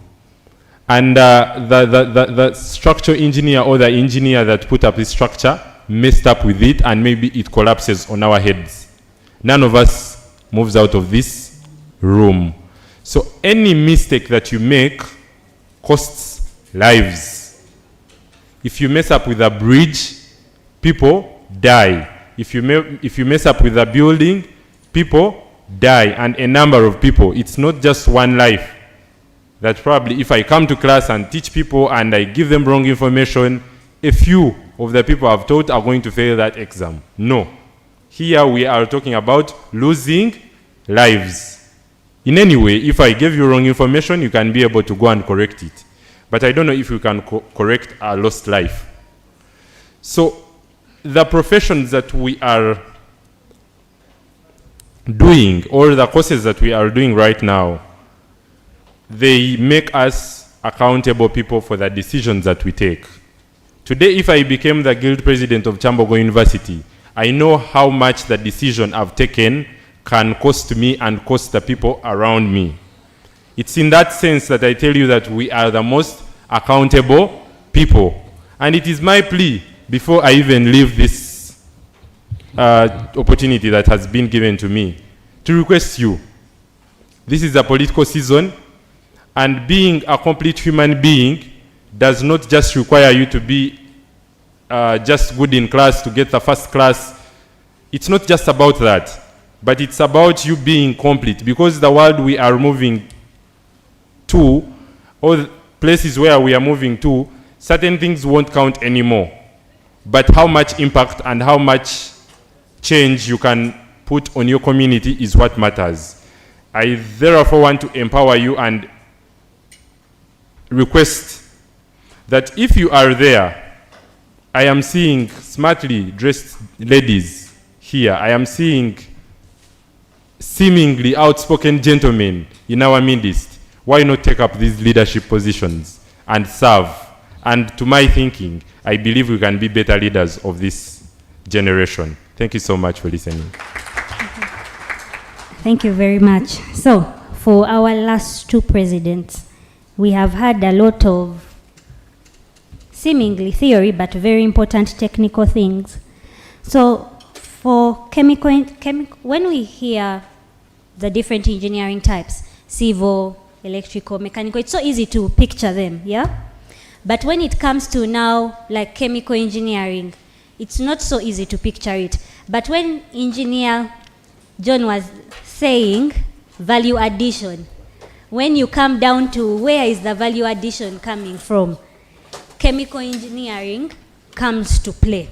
And the structural engineer or the engineer that put up this structure messed up with it, and maybe it collapses on our heads. None of us moves out of this room. So any mistake that you make costs lives. If you mess up with a bridge, people die. If you mess up with a building, people die, and a number of people. It's not just one life. That probably if I come to class and teach people and I give them wrong information, a few of the people I've taught are going to fail that exam. No. Here we are talking about losing lives. In any way, if I gave you wrong information, you can be able to go and correct it. But I don't know if you can correct a lost life. So the professions that we are doing, or the courses that we are doing right now, they make us accountable people for the decisions that we take. Today, if I became the guild president of Kyambogo University, I know how much the decision I've taken can cost me and cost the people around me. It's in that sense that I tell you that we are the most accountable people. And it is my plea, before I even leave this opportunity that has been given to me, to request you. This is a political season, and being a complete human being does not just require you to be just good in class to get the first class. It's not just about that, but it's about you being complete, because the world we are moving to, or places where we are moving to, certain things won't count anymore. But how much impact and how much change you can put on your community is what matters. I therefore want to empower you and request that if you are there, I am seeing smartly dressed ladies here. I am seeing seemingly outspoken gentlemen in our midst. Why not take up these leadership positions and serve? And to my thinking, I believe we can be better leaders of this generation. Thank you so much for listening. Thank you very much. So, for our last two presidents, we have had a lot of seemingly theory, but very important technical things. So, for when we hear the different engineering types, civil, electrical, mechanical, it's so easy to picture them, yeah? But when it comes to now, like chemical engineering, it's not so easy to picture it. But when Engineer John was saying value addition, when you come down to where is the value addition coming from, chemical engineering comes to play,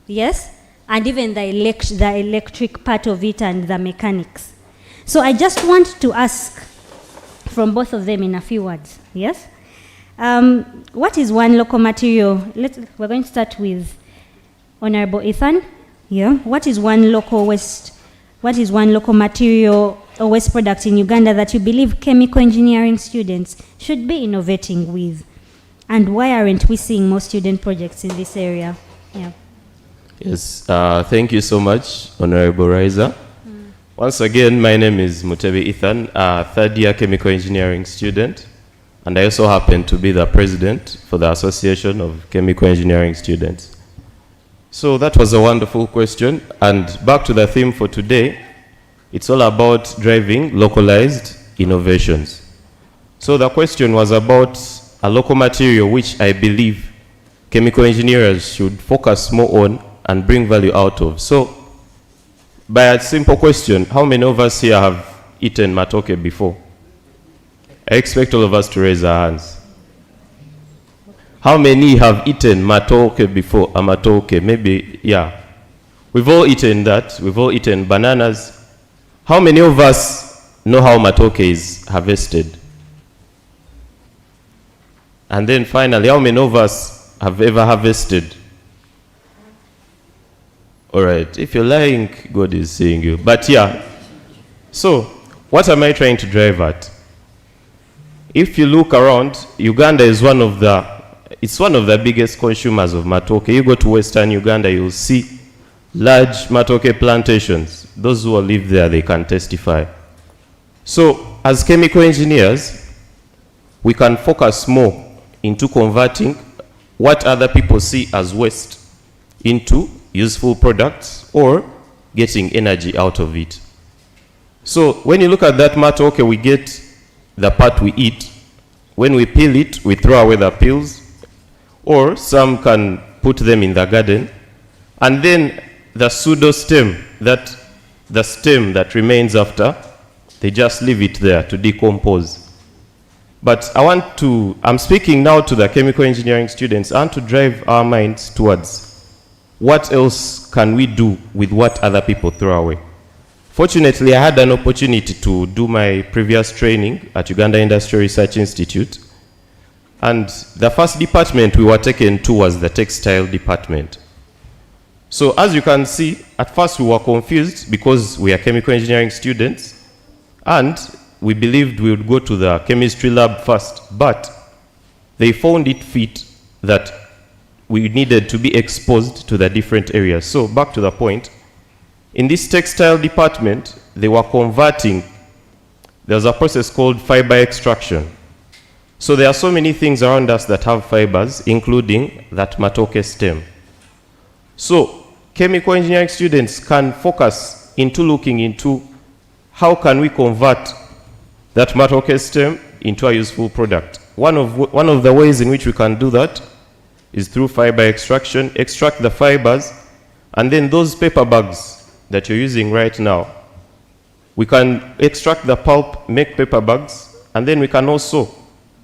yes? And even the electric part of it and the mechanics. So I just want to ask from both of them in a few words, yes? What is one local material? We're going to start with Honorable Ethan. Yeah. What is one local material or waste product in Uganda that you believe chemical engineering students should be innovating with? And why aren't we seeing more student projects in this area? Yeah. Yes, thank you so much, Honorable Riza. Once again, my name is Mutebe Ethan, a third-year chemical engineering student, and I also happen to be the president for the Association of Chemical Engineering Students. So that was a wonderful question, and back to the theme for today, it's all about driving localized innovations. So the question was about a local material which I believe chemical engineers should focus more on and bring value out of. So, by a simple question, how many of us here have eaten matoke before? I expect all of us to raise our hands. How many have eaten matoke before? A matoke, maybe, yeah. We've all eaten that. We've all eaten bananas. How many of us know how matoke is harvested? And then finally, how many of us have ever harvested? All right, if you're lying, God is seeing you. But yeah, so what am I trying to drive at? If you look around, Uganda is one of the biggest consumers of matoke. You go to Western Uganda, you'll see large matoke plantations. Those who live there, they can testify. So as chemical engineers, we can focus more into converting what other people see as waste into useful products or getting energy out of it. So when you look at that matter, okay, we get the part we eat. When we peel it, we throw away the peels, or some can put them in the garden. And then the pseudo stem, the stem that remains after, they just leave it there to decompose. But I'm speaking now to the chemical engineering students. I want to drive our minds towards what else can we do with what other people throw away. Fortunately, I had an opportunity to do my previous training at Uganda Industrial Research Institute. And the first department we were taken to was the textile department. So as you can see, at first we were confused because we are chemical engineering students, and we believed we would go to the chemistry lab first, but they found it fit that we needed to be exposed to the different areas. So back to the point, in this textile department, they were converting, there's a process called fiber extraction. So there are so many things around us that have fibers, including that matoke stem. So chemical engineering students can focus into looking into how can we convert that matoke stem into a useful product. One of the ways in which we can do that is through fiber extraction, extract the fibers, and then those paper bags that you're using right now, we can extract the pulp, make paper bags, and then we can also,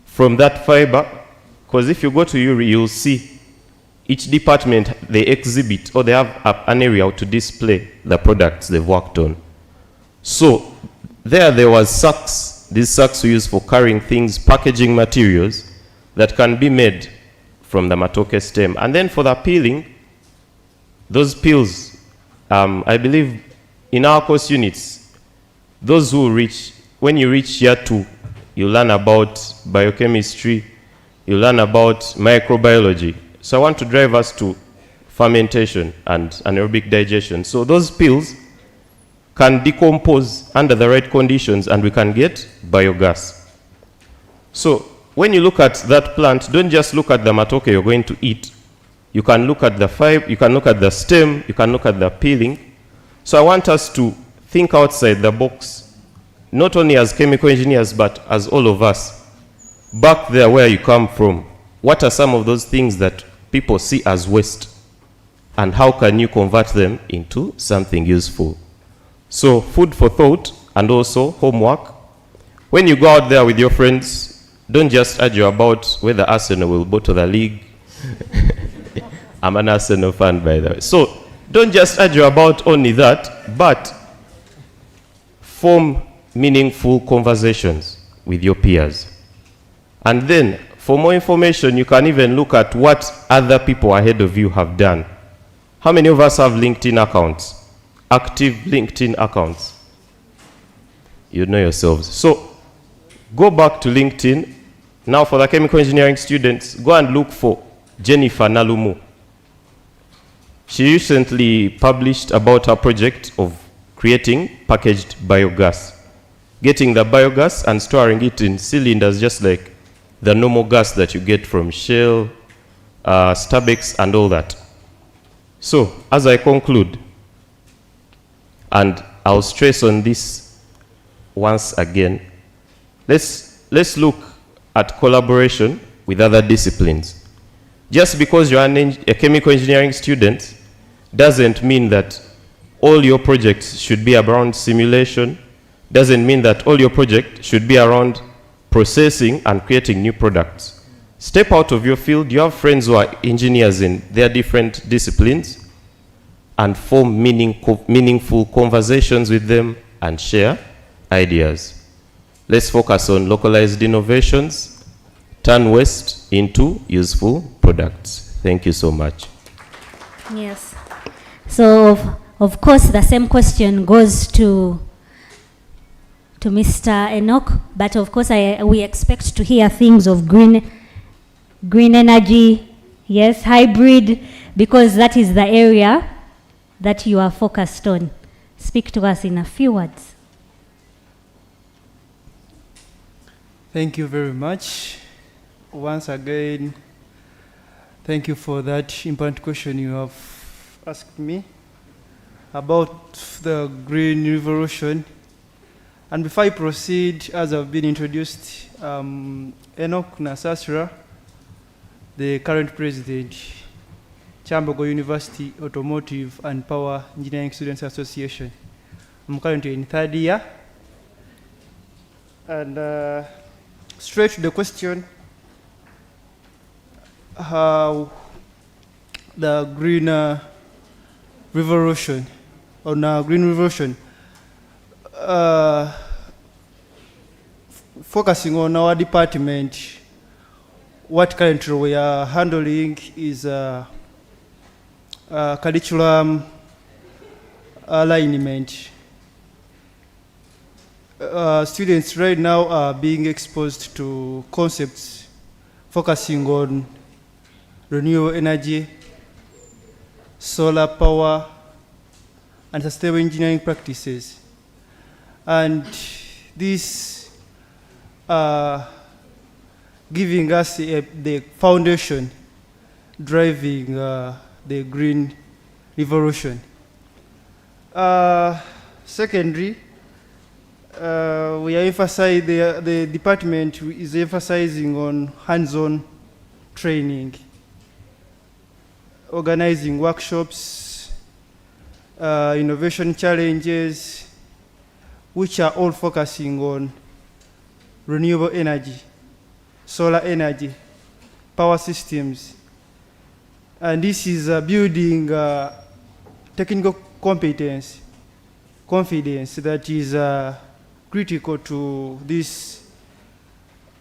from that fiber, because if you go to URI, you'll see each department, they exhibit or they have an area to display the products they've worked on. So there was sacks. These sacks we use for carrying things, packaging materials that can be made from the matoke stem. And then for the peeling, those peels, I believe in our course units, those who reach, when you reach year 2, you learn about biochemistry, you learn about microbiology. So I want to drive us to fermentation and anaerobic digestion. So those peels can decompose under the right conditions and we can get biogas. So when you look at that plant, don't just look at the matoke you're going to eat. You can look at the fiber, you can look at the stem, you can look at the peeling. So I want us to think outside the box, not only as chemical engineers, but as all of us. Back there where you come from, what are some of those things that people see as waste? And how can you convert them into something useful? So food for thought and also homework. When you go out there with your friends, don't just argue about whether Arsenal will go to the league. I'm an Arsenal fan, by the way. So don't just argue about only that, but form meaningful conversations with your peers. And then, for more information, you can even look at what other people ahead of you have done. How many of us have LinkedIn accounts? Active LinkedIn accounts? You know yourselves. So go back to LinkedIn. Now for the chemical engineering students, go and look for Jennifer Nalumu. She recently published about her project of creating packaged biogas. Getting the biogas and storing it in cylinders just like the normal gas that you get from Shell, Starbucks and all that. So, as I conclude, and I'll stress on this once again, let's look at collaboration with other disciplines. Just because you're a chemical engineering student doesn't mean that all your projects should be around simulation, doesn't mean that all your projects should be around processing and creating new products. Step out of your field. You have friends who are engineers in their different disciplines and form meaningful conversations with them and share ideas. Let's focus on localized innovations, turn waste into useful products. Thank you so much. Yes. So, of course, the same question goes to Mr. Enoch, but of course we expect to hear things of green energy, yes, hybrid, because that is the area that you are focused on. Speak to us in a few words. Thank you very much. Once again, thank you for that important question you have asked me about the Green Revolution. And before I proceed, as I've been introduced, Enoch Nasasra, the current president, Kyambogo University Automotive and Power Engineering Students Association. I'm currently in third year. And straight to the question, how the green revolution, green revolution, focusing on our department, what currently we are handling is curriculum alignment. Students right now are being exposed to concepts focusing on renewable energy, solar power, and sustainable engineering practices. And this giving us the foundation driving the green revolution. Secondly, we are emphasizing, the department is emphasizing on hands-on training, organizing workshops, innovation challenges, which are all focusing on renewable energy, solar energy, power systems. And this is building technical confidence that is critical to this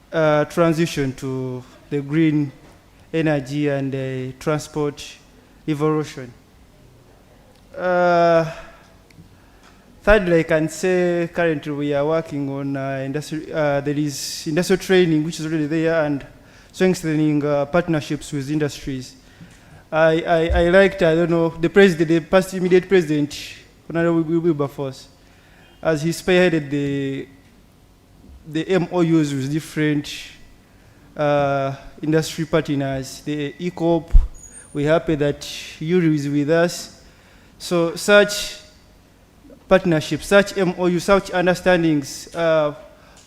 transition to the green energy and the transport evolution. Thirdly, I can say currently we are working on there is industrial training which is already there and strengthening partnerships with industries. I liked, I don't know, the president, the past immediate president, Honorable Wilberforce, as he spearheaded the MOUs with different industry partners, the ECOP. We're happy that Yuri is with us. So such partnerships, such MOUs, such understandings,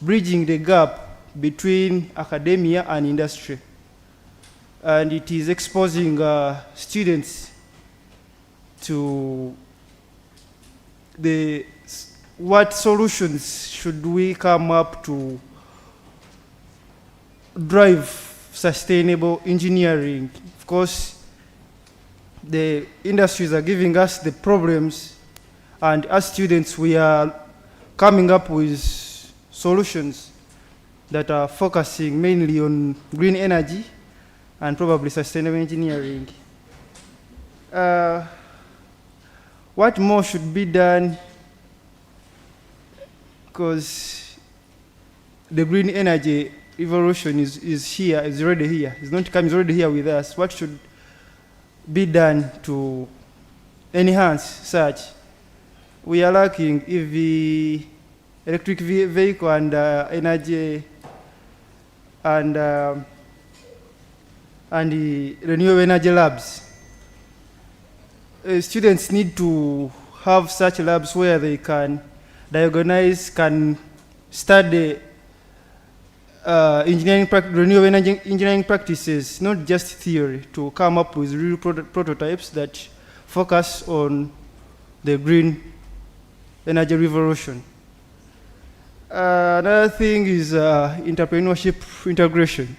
bridging the gap between academia and industry. And it is exposing students to what solutions should we come up to drive sustainable engineering. Of course, the industries are giving us the problems, and as students, we are coming up with solutions that are focusing mainly on green energy and probably sustainable engineering. What more should be done? Because the green energy evolution is here, is already here. It's not coming, it's already here with us. What should be done to enhance such? We are lacking EV, electric vehicle and energy and the renewable energy labs. Students need to have such labs where they can diagnose, can study renewable energy engineering practices, not just theory, to come up with real prototypes that focus on the green energy revolution. Another thing is entrepreneurship integration.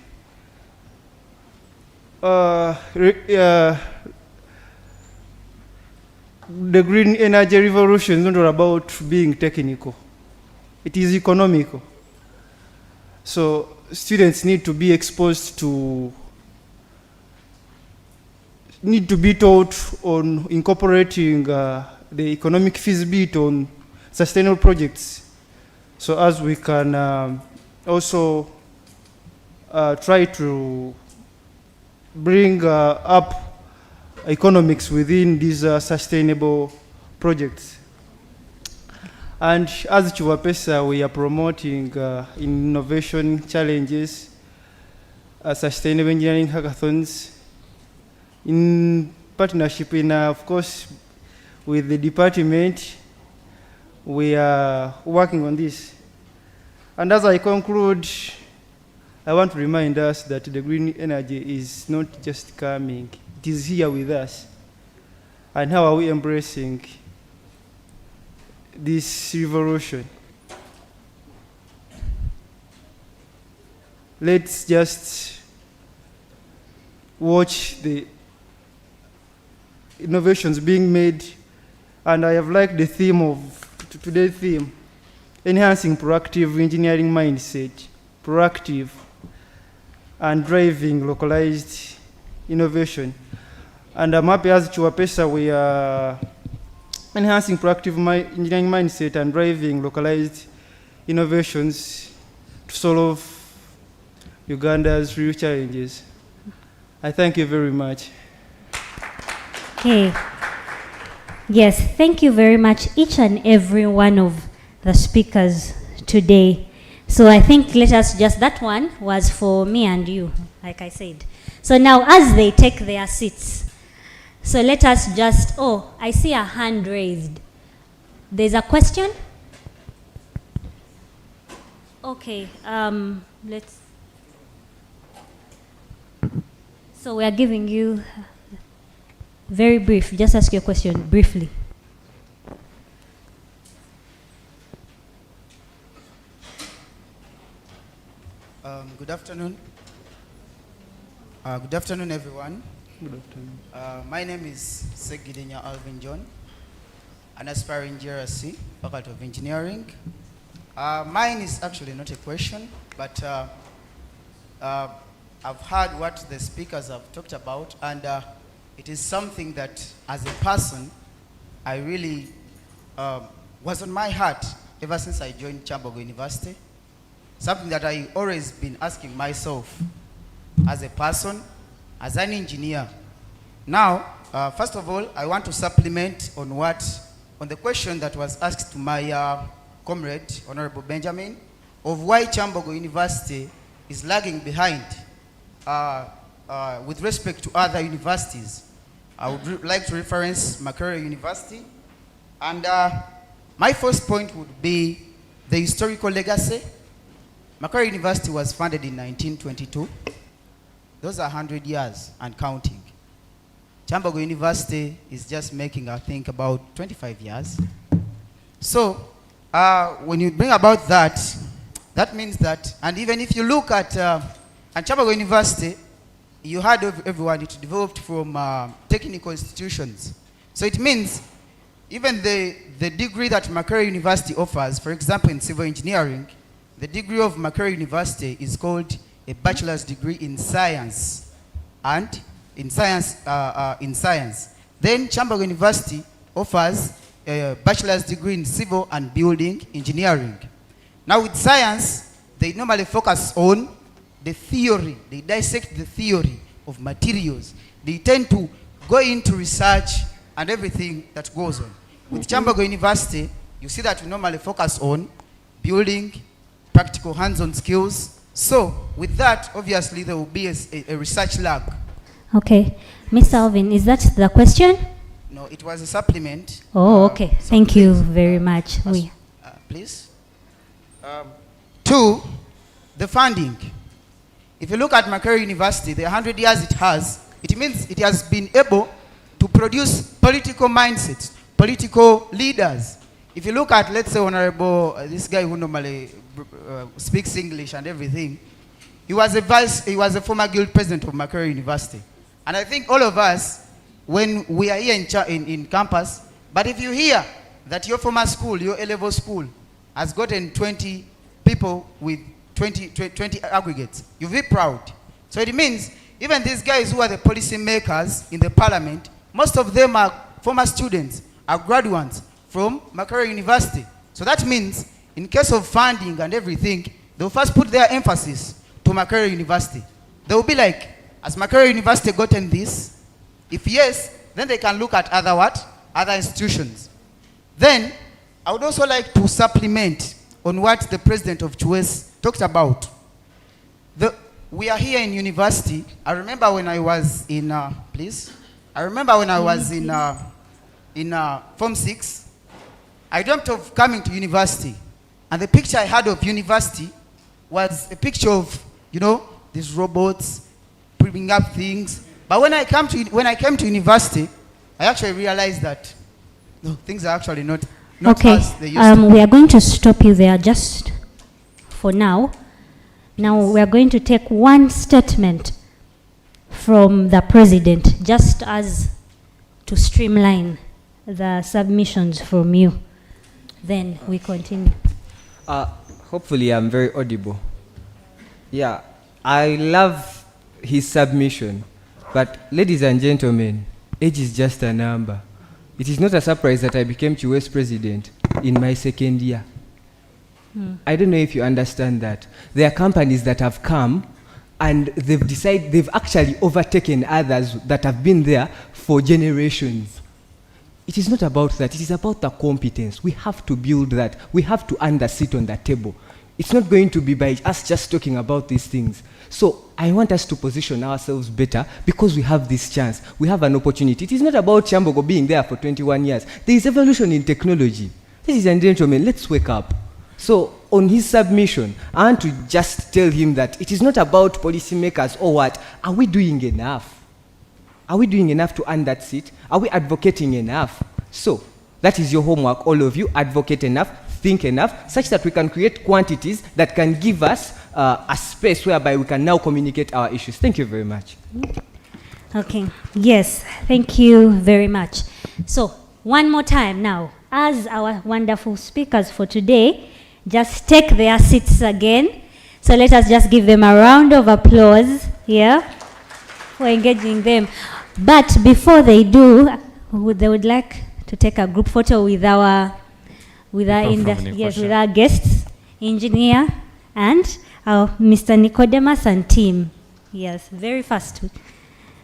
The green energy revolution is not all about being technical. It is economical. So students need to be exposed to, need to be taught on incorporating the economic feasibility on sustainable projects. So as we can also try to bring up economics within these sustainable projects. And as Chiwapesa, we are promoting innovation challenges, sustainable engineering hackathons, in partnership, of course, with the department. We are working on this. And as I conclude, I want to remind us that the green energy is not just coming, it is here with us. And how are we embracing this revolution? Let's just watch the innovations being made. And I have liked the theme of today's theme, enhancing proactive engineering mindset, proactive and driving localized innovation. And I'm happy as Chiwapesa, we are enhancing proactive engineering mindset and driving localized innovations to solve Uganda's real challenges. I thank you very much. Okay. Yes, thank you very much, each and every one of the speakers today. So I think that one was for me and you, like I said. So now as they take their seats, so let us just, I see a hand raised. There's a question? Okay, so we are giving you very brief, just ask your question briefly. Good afternoon. Good afternoon, everyone. Good afternoon. My name is Segidenya Alvin John, an aspiring GRC, Faculty of Engineering. Mine is actually not a question, but I've heard what the speakers have talked about, and it is something that, as a person, I really was on my heart ever since I joined Kyambogo University. Something that I always been asking myself as a person, as an engineer. Now, first of all, I want to supplement on the question that was asked to my comrade, Honorable Benjamin, of why Kyambogo University is lagging behind with respect to other universities. I would like to reference Makerere University. And my first point would be the historical legacy. Makerere University was founded in 1922. Those are 100 years and counting. Kyambogo University is just making, I think, about 25 years. So when you bring about that, that means that, and even if you look at Kyambogo University, you heard of everyone, it developed from technical institutions. So it means even the degree that Makerere University offers, for example, in civil engineering, the degree of Makerere University is called a bachelor's degree in science, and in science. Then Kyambogo University offers a bachelor's degree in civil and building engineering. Now with science, they normally focus on the theory. They dissect the theory of materials. They tend to go into research and everything that goes on. With Kyambogo University, you see that we normally focus on building, practical hands-on skills. So with that, obviously, there will be a research lag. Okay. Mr. Alvin, is that the question? No, it was a supplement. Oh, okay. Thank you very much. Please. Two, the funding. If you look at Makerere University, the 100 years it has, it means it has been able to produce political mindsets, political leaders. If you look at, let's say, Honorable, this guy who normally speaks English and everything, he was a former guild president of Makerere University. And I think all of us, when we are here in campus, but if you hear that your former school, your A-level school, has gotten 20 people with 20 aggregates, you'll be proud. So it means even these guys who are the policy makers in the parliament, most of them are former students, are graduates from Makerere University. So that means in case of funding and everything, they'll first put their emphasis to Makerere University. They will be like, has Makerere University gotten this? If yes, then they can look at other institutions. Then I would also like to supplement on what the president of CHUES talked about. We are here in university. I remember when I was in, please. I remember when I was in Form 6, I dreamt of coming to university. And the picture I had of university was a picture of, you know, these robots bringing up things. But when I came to university, I actually realized that no, things are actually not okay. as they used to. We are going to stop you there just for now. Now we are going to take one statement from the president, just as to streamline the submissions from you. Then we continue. Hopefully I'm very audible. Yeah, I love his submission. But ladies and gentlemen, age is just a number. It is not a surprise that I became CHUES president in my second year. I don't know if you understand that. There are companies that have come and they've actually overtaken others that have been there for generations. It is not about that. It is about the competence. We have to build that. We have to earn the seat on the table. It's not going to be by us just talking about these things. So I want us to position ourselves better because we have this chance. We have an opportunity. It is not about Kyambogo being there for 21 years. There is evolution in technology. Ladies and gentlemen, let's wake up. So on his submission, I want to just tell him that it is not about policymakers or what. Are we doing enough? Are we doing enough to earn that seat? Are we advocating enough? So that is your homework, all of you. Advocate enough, think enough, such that we can create quantities that can give us a space whereby we can now communicate our issues. Thank you very much. Okay. Yes, thank you very much. So one more time now, as our wonderful speakers for today just take their seats again. So let us just give them a round of applause here for engaging them. But before they do, they would like to take a group photo with our with our guests, engineer and Mr. Nicodemus and team. Yes, very fast.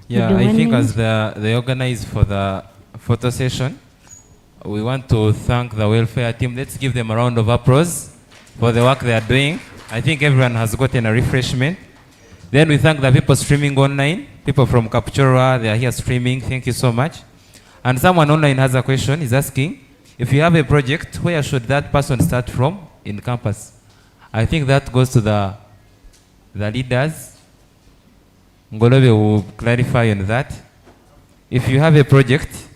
Yeah, I think as they organize for the photo session, we want to thank the welfare team. Let's give them a round of applause for the work they are doing. I think everyone has gotten a refreshment. Then we thank the people streaming online, people from Kapchorwa, they are here streaming. Thank you so much. And someone online has a question, is asking, if you have a project, where should that person start from in campus? I think that goes to the leaders. Ngolobe will clarify on that. If you have a project,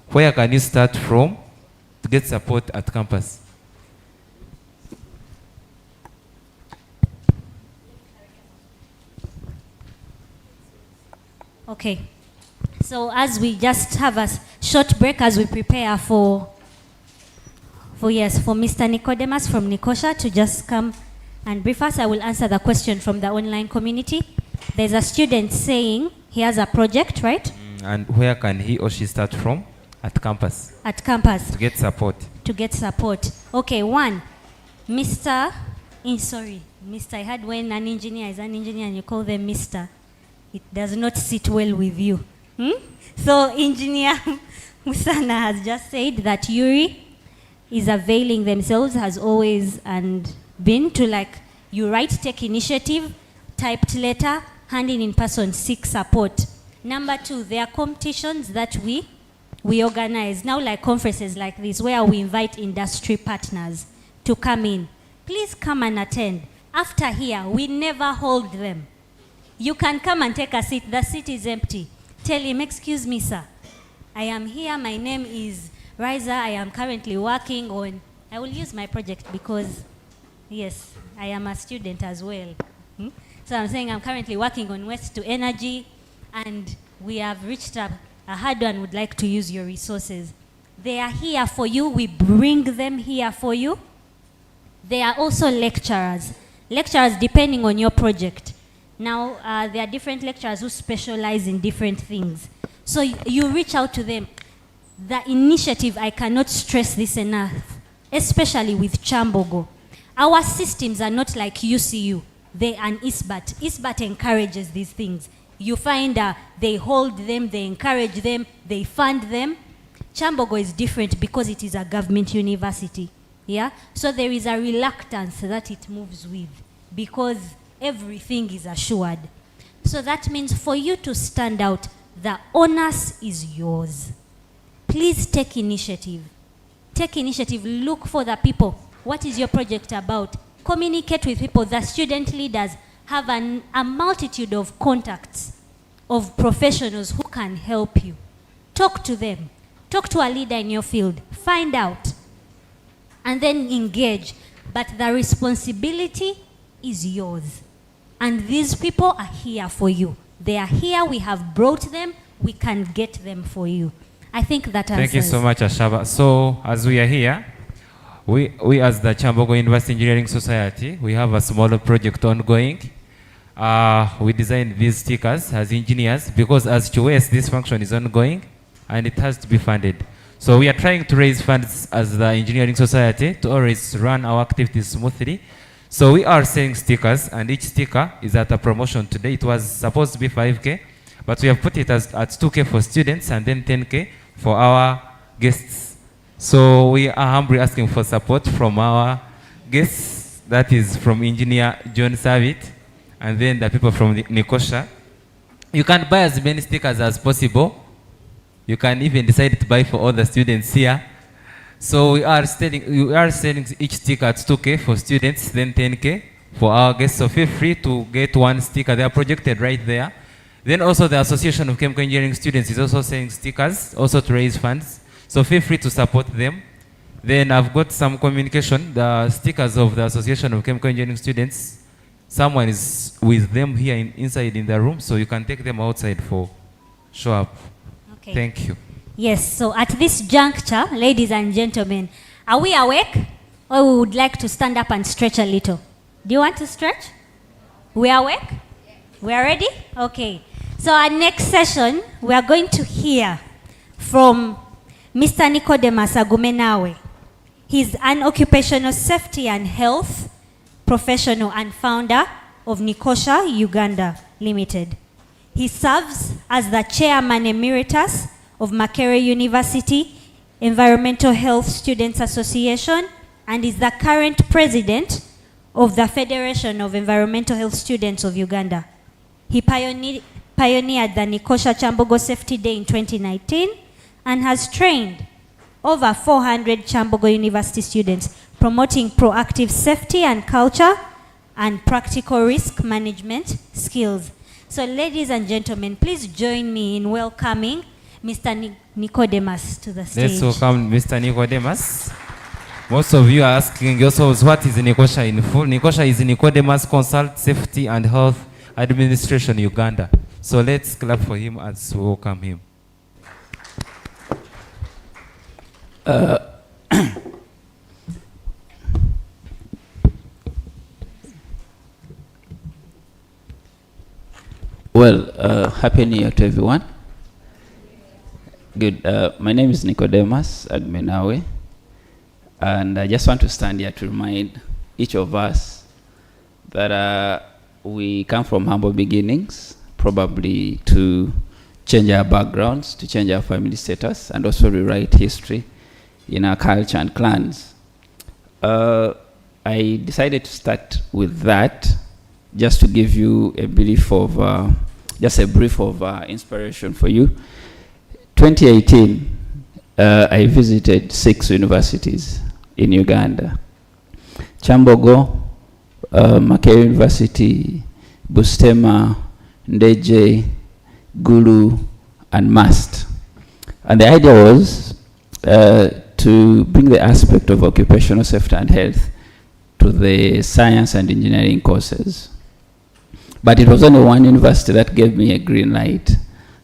where can you start from to get support at campus? Okay. So as we just have a short break as we prepare for Mr. Nicodemus from Nikosha to just come and brief us, I will answer the question from the online community. There's a student saying he has a project, right? And where can he or she start from? At campus. At campus. To get support. To get support. Okay, one, Mr. I had when an engineer is an engineer and you call them Mr. It does not sit well with you. So Engineer Musana has just said that Yuri is availing themselves, has always and been to, like, you write, take initiative, typed letter, handing in person, seek support. Number two, there are competitions that we organize now, like conferences like this, where we invite industry partners to come in. Please come and attend. After here, we never hold them. You can come and take a seat. The seat is empty. Tell him, excuse me, sir. I am here. My name is Riza. I am currently working on, I will use my project because, yes, I am a student as well. So I'm saying I'm currently working on waste to energy, and we have reached a hard one, would like to use your resources. They are here for you. We bring them here for you. They are also lecturers. Lecturers depending on your project. Now, there are different lecturers who specialize in different things. So you reach out to them. The initiative, I cannot stress this enough, especially with Kyambogo. Our systems are not like UCU. They are an ISBAT. ISBAT encourages these things. You find they hold them, they encourage them, they fund them. Kyambogo is different because it is a government university. Yeah? So there is a reluctance that it moves with because everything is assured. So that means for you to stand out, the onus is yours. Please take initiative. Take initiative. Look for the people. What is your project about? Communicate with people. The student leaders have a multitude of contacts of professionals who can help you. Talk to them. Talk to a leader in your field. Find out. And then engage. But the responsibility is yours. And these people are here for you. They are here. We have brought them. We can get them for you. I think that answers. Thank you so much, Ashaba. So, as we are here, we as the Kyambogo University Engineering Society, we have a smaller project ongoing. We designed these stickers as engineers because as QS, this function is ongoing and it has to be funded. So we are trying to raise funds as the Engineering Society to always run our activities smoothly. So we are selling stickers, and each sticker is at a promotion today. It was supposed to be 5K, but we have put it as at 2K for students and then 10K for our guests. So we are humbly asking for support from our guests, that is from Engineer John Savit, and then the people from Nikosha. You can buy as many stickers as possible. You can even decide to buy for all the students here. So we are selling each sticker at 2K for students, then 10K for our guests. So feel free to get one sticker. They are projected right there. Then also the Association of Chemical Engineering Students is also selling stickers, also to raise funds. So feel free to support them. Then I've got some communication, the stickers of the Association of Chemical Engineering Students. Someone is with them here inside in the room, so you can take them outside for show up. Okay. Thank you. Yes, so at this juncture, ladies and gentlemen, are we awake? Or we would like to stand up and stretch a little? Do you want to stretch? We are awake? We are ready? Okay. So our next session, we are going to hear from Mr. Nicodemus Agumenawe. He's an occupational safety and health professional and founder of Nikosha Uganda Limited. He serves as the chairman emeritus of Makerere University Environmental Health Students Association and is the current president of the Federation of Environmental Health Students of Uganda. He pioneered the Nikosha Kyambogo Safety Day in 2019 and has trained over 400 Kyambogo University students promoting proactive safety and culture and practical risk management skills. So ladies and gentlemen, please join me in welcoming Mr. Nicodemus to the stage. Let's welcome Mr. Nicodemus. Most of you are asking yourselves, what is Nikosha in full? Nikosha is Nicodemus Consult Safety and Health Administration Uganda. So let's clap for him as we welcome him. Happy New Year to everyone. Good. My name is Nicodemus Agumenawe, and I just want to stand here to remind each of us that we come from humble beginnings, probably to change our backgrounds, to change our family status, and also rewrite history in our culture and clans. I decided to start with that just to give you a brief of inspiration for you. 2018, I visited 6 universities in Uganda: Kyambogo, Makerere University, Bustema, Ndeje, Gulu, and Mast. And the idea was to bring the aspect of occupational safety and health to the science and engineering courses. But it was only one university that gave me a green light,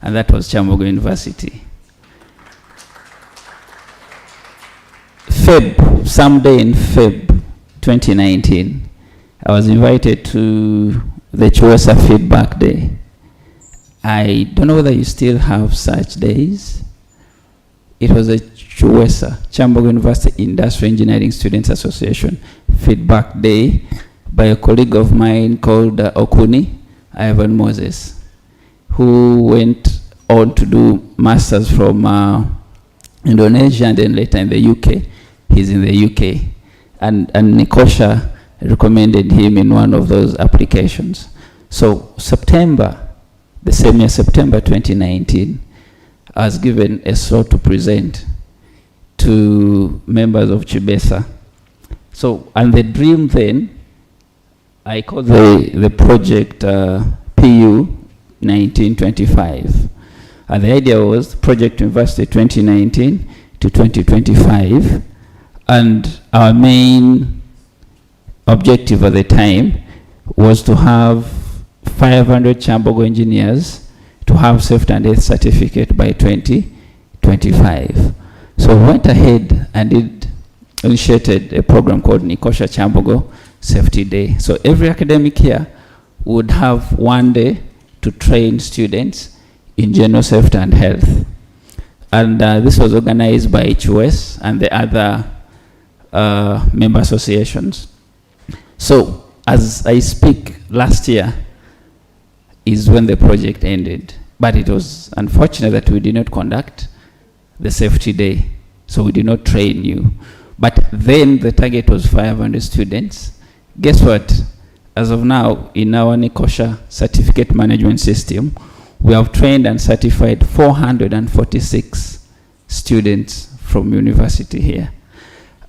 and that was Kyambogo University. Someday in Feb 2019, I was invited to the CHUESA Feedback Day. I don't know whether you still have such days. It was a CHUESA, Kyambogo University Industrial Engineering Students Association Feedback Day by a colleague of mine called Okuni, Ivan Moses, who went on to do masters from Indonesia, and then later in the UK. He's in the UK. And Nikosha recommended him in one of those applications. So September, the same year, September 2019, I was given a slot to present to members of Chibesa. So, and the dream then, I called the project PU 1925. And the idea was Project University 2019 to 2025. And our main objective at the time was to have 500 Kyambogo engineers to have safety and health certificate by 2025. So we went ahead and initiated a program called Nikosha Kyambogo Safety Day. So every academic year would have one day to train students in general safety and health. And this was organized by HOS and the other member associations. So as I speak, last year is when the project ended. But it was unfortunate that we did not conduct the safety day. So we did not train you. But then the target was 500 students. Guess what? As of now, in our Nikosha certificate management system, we have trained and certified 446 students from university here.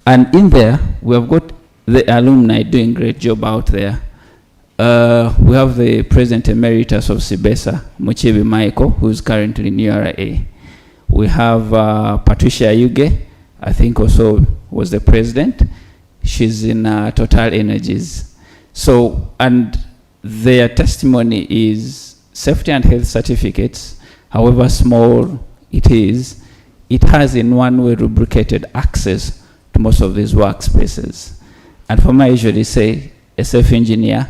And in there, we have got the alumni doing a great job out there. We have the President Emeritus of Sibesa, Muchibi Michael, who is currently in URA. We have Patricia Yuge, I think also was the president. She's in Total Energies. So, and their testimony is safety and health certificates, however small it is, it has in one way rubricated access to most of these workspaces. And for me, I usually say a safe engineer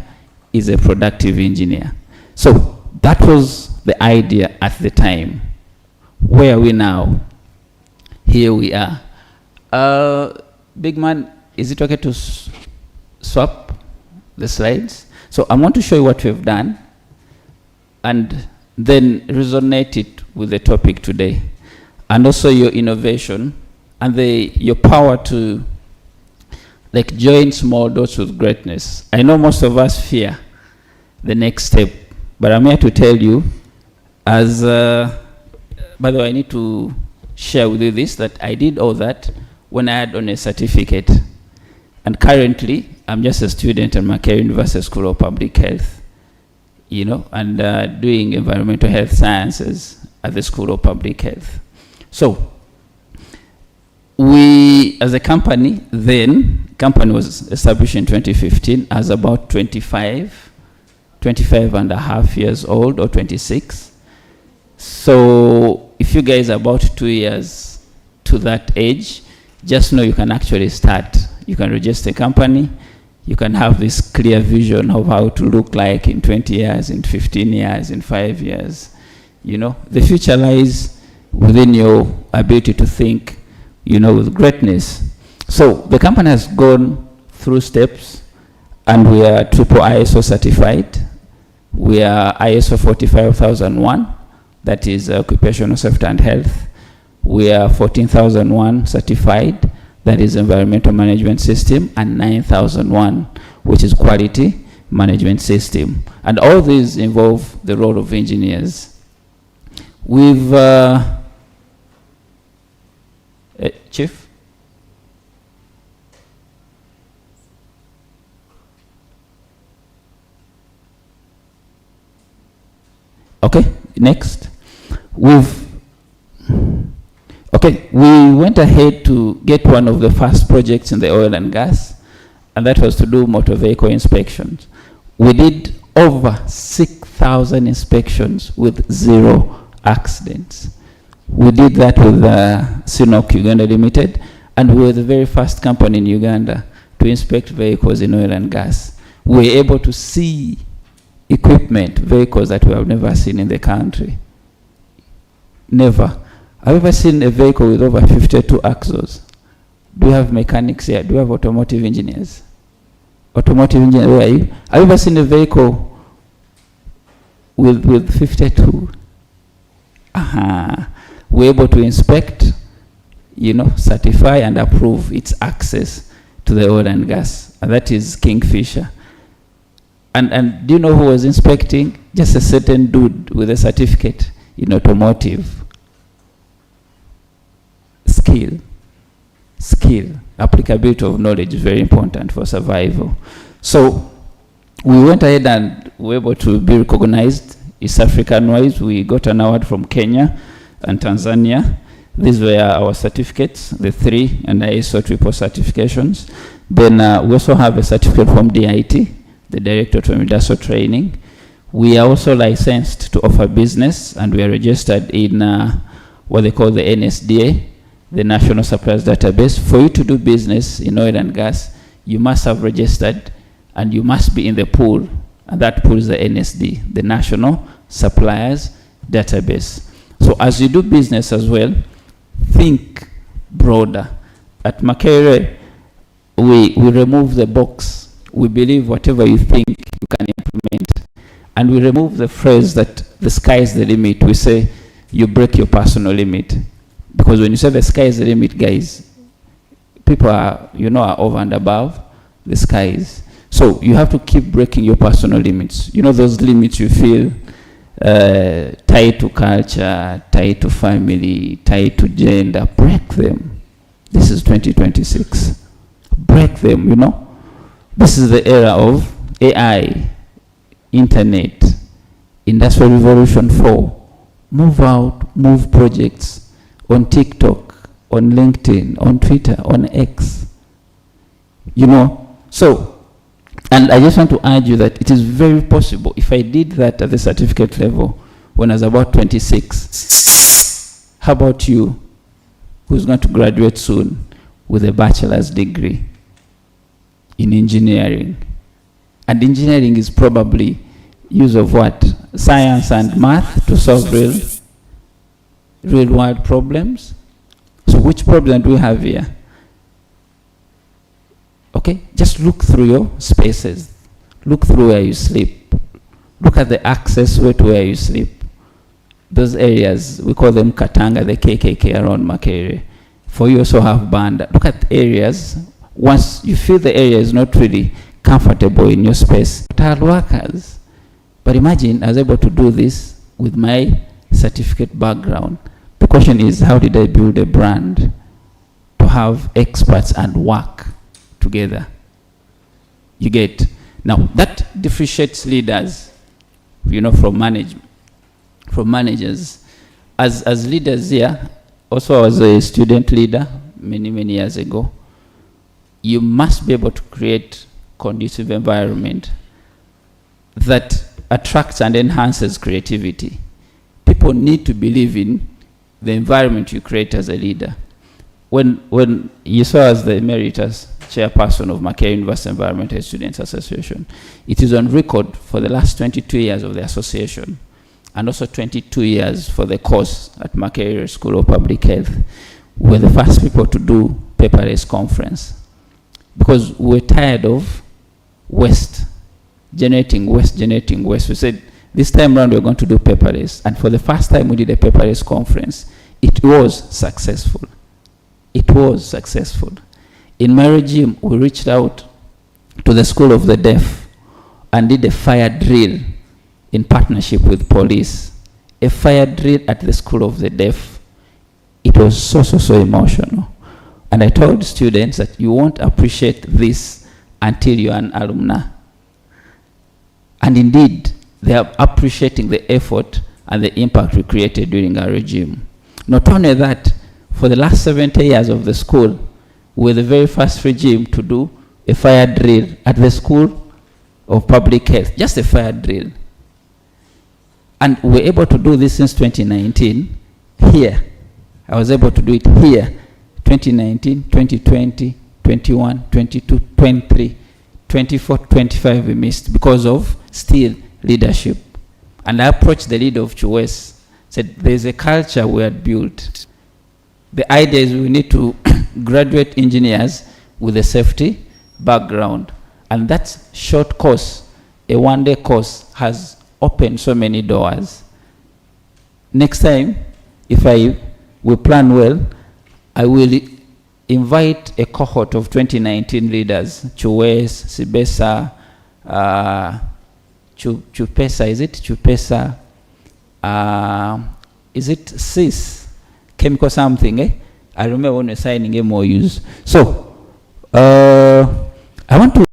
is a productive engineer. So that was the idea at the time. Where are we now? Here we are. Big man, is it okay to swap the slides? So I want to show you what we've done and then resonate it with the topic today. And also your innovation and your power to like join small dots with greatness. I know most of us fear the next step, but I'm here to tell you as, by the way, I need to share with you this, that I did all that when I had on a certificate. And currently, I'm just a student at Makerere University School of Public Health, you know, and doing environmental health sciences at the School of Public Health. So, we, as a company, company was established in 2015 as about 25 and a half years old or 26. So if you guys are about 2 years to that age, just know you can actually start. You can register a company. You can have this clear vision of how to look like in 20 years, in 15 years, in 5 years. You know, the future lies within your ability to think, you know, with greatness. So the company has gone through steps, and we are triple ISO certified. We are ISO 45001, that is occupational safety and health. We are 14001 certified, that is environmental management system, and 9001, which is quality management system. And all these involve the role of engineers. We've, Chief? Okay, next. We went ahead to get one of the first projects in the oil and gas, and that was to do motor vehicle inspections. We did over 6,000 inspections with 0 accidents. We did that with Sinok Uganda Limited, and we were the very first company in Uganda to inspect vehicles in oil and gas. We were able to see equipment, vehicles that we have never seen in the country. Never. Have you ever seen a vehicle with over 52 axles? Do you have mechanics here? Do you have automotive engineers? Automotive engineers, where are you? Have you ever seen a vehicle with 52? We're able to inspect certify and approve its access to the oil and gas, and that is Kingfisher. And do you know who was inspecting? Just a certain dude with a certificate in automotive. Skill, applicability of knowledge is very important for survival. So we went ahead and were able to be recognized East African-wise. We got an award from Kenya and Tanzania. These were our certificates, the 3 and ISO triple certifications. Then we also have a certificate from DIT, the Directorate of Industrial Training. We are also licensed to offer business, and we are registered in what they call the NSDA, the National Suppliers Database. For you to do business in oil and gas, you must have registered and you must be in the pool, and that pool is the NSD, the National Suppliers Database. So as you do business as well, think broader. At Makerere, we remove the box. We believe whatever you think you can implement. And we remove the phrase that the sky is the limit. We say you break your personal limit. Because when you say the sky is the limit, guys, people are, are over and above the skies. So you have to keep breaking your personal limits. Those limits you feel tied to culture, tied to family, tied to gender. Break them. This is 2026. Break them, This is the era of AI, internet, Industrial Revolution 4. Move out, move projects on TikTok, on LinkedIn, on Twitter, on X. So, and I just want to urge you that it is very possible. If I did that at the certificate level when I was about 26, how about you, who's going to graduate soon with a bachelor's degree in engineering? And engineering is probably use of what? Science and math to solve real world problems. So which problem do we have here? Okay, just look through your spaces. Look through where you sleep. Look at the access way to where you sleep. Those areas, we call them Katanga, the KKK around Makerere. For you also have Banda. Look at areas. Once you feel the area is not really comfortable in your space, hard workers. But imagine I was able to do this with my certificate background. The question is, how did I build a brand to have experts and work together? You get? Now, that differentiates leaders, from managers. As leaders here, also as a student leader many years ago, you must be able to create conducive environment that attracts and enhances creativity. People need to believe in the environment you create as a leader. When you saw as the emeritus chairperson of Makerere University Environmental Students Association, it is on record for the last 22 years of the association, and also 22 years for the course at Makerere School of Public Health. We were the first people to do paperless conference because we were tired of generating waste. We said, this time around we're going to do paperless. And for the first time we did a paperless conference. It was successful. It was successful. In my regime, we reached out to the School of the Deaf and did a fire drill in partnership with police. A fire drill at the School of the Deaf. It was so emotional. And I told students that you won't appreciate this until you're an alumni. And indeed, they are appreciating the effort and the impact we created during our regime. Not only that, for the last 70 years of the school, we were the very first regime to do a fire drill at the School of Public Health, just a fire drill. And we were able to do this since 2019 here. I was able to do it here, 2019, 2020, 21, 22, 23, 24, 25 we missed because of still leadership. And I approached the leader of Chuwes, said there's a culture we had built. The idea is we need to graduate engineers with a safety background. And that short course, a one-day course, has opened so many doors. Next time, if we plan well, I will invite a cohort of 2019 leaders, Chuwes, Sibesa, Chupesa, is it? Chupesa, is it CIS? Chemical something, eh? I remember when we were signing MOUs. So, I want to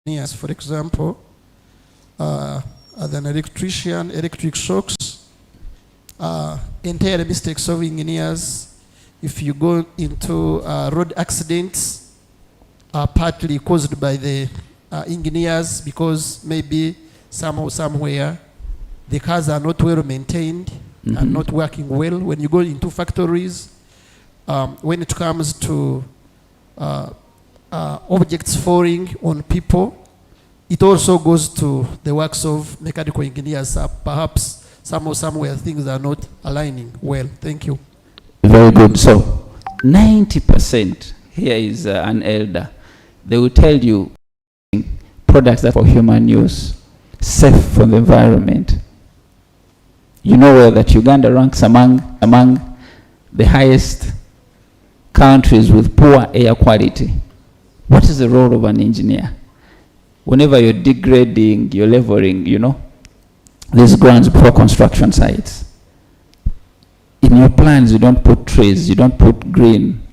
engineers, for example, as an electrician, electric shocks, entire mistakes of engineers, if you go into road accidents, are partly caused by the engineers, because maybe somehow, somewhere, the cars are not well maintained and not working well. When you go into factories, when it comes to objects falling on people, it also goes to the works of mechanical engineers. Perhaps somehow, somewhere, things are not aligning well. Thank you. Very good. So, 90% here is an elder. They will tell you products that are for human use, safe for the environment. You know well that Uganda ranks among the highest countries with poor air quality. What is the role of an engineer? Whenever you're degrading, you're leveling, you know, these grounds before construction sites. In your plans, you don't put trees, you don't put green.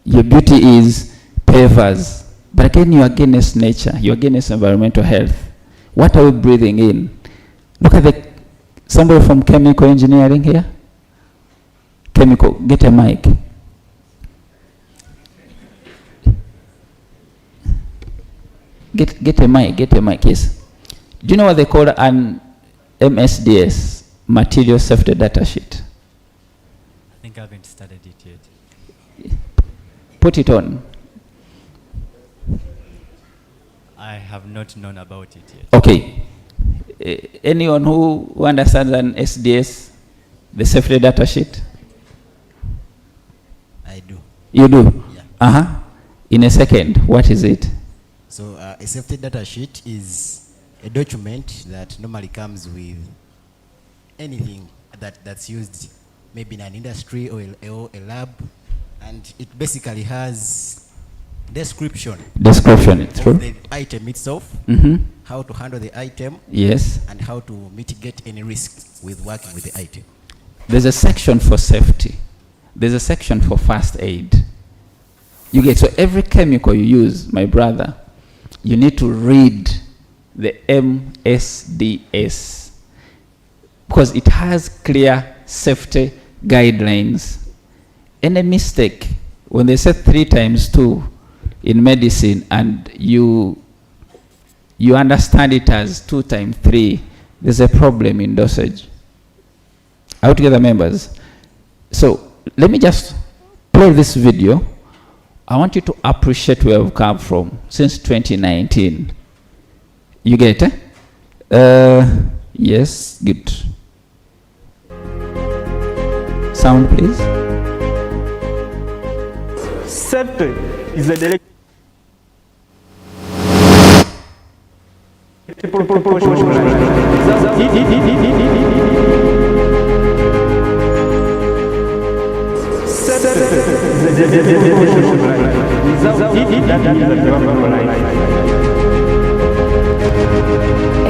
Your beauty is pavers. But again, you're against nature, you're against environmental health. What are we breathing in? Look at somebody from chemical engineering here. Chemical, get a mic. Get a mic, yes. Do you know what they call an MSDS, Material Safety Data Sheet? I think I haven't studied it yet. Put it on. I have not known about it yet. Okay. Anyone who understands an SDS, the safety data sheet? I do. You do? Yeah. In a second, what is it? So a safety data sheet is a document that normally comes with anything that's used maybe in an industry or a lab, and it basically has description it's true. of the item itself, how to handle the item, yes, and how to mitigate any risk with working with the item. There's a section for safety. There's a section for first aid. You get, so every chemical you use, my brother, you need to read the MSDS because it has clear safety guidelines. Any mistake, when they say 3 times 2, in medicine and you understand it as 2 times 3, there's a problem in dosage. Are you together, members? So let me just play this video. I want you to appreciate where we've come from since 2019. You get it? Yes, good. Sound, please. Safety is a delicate.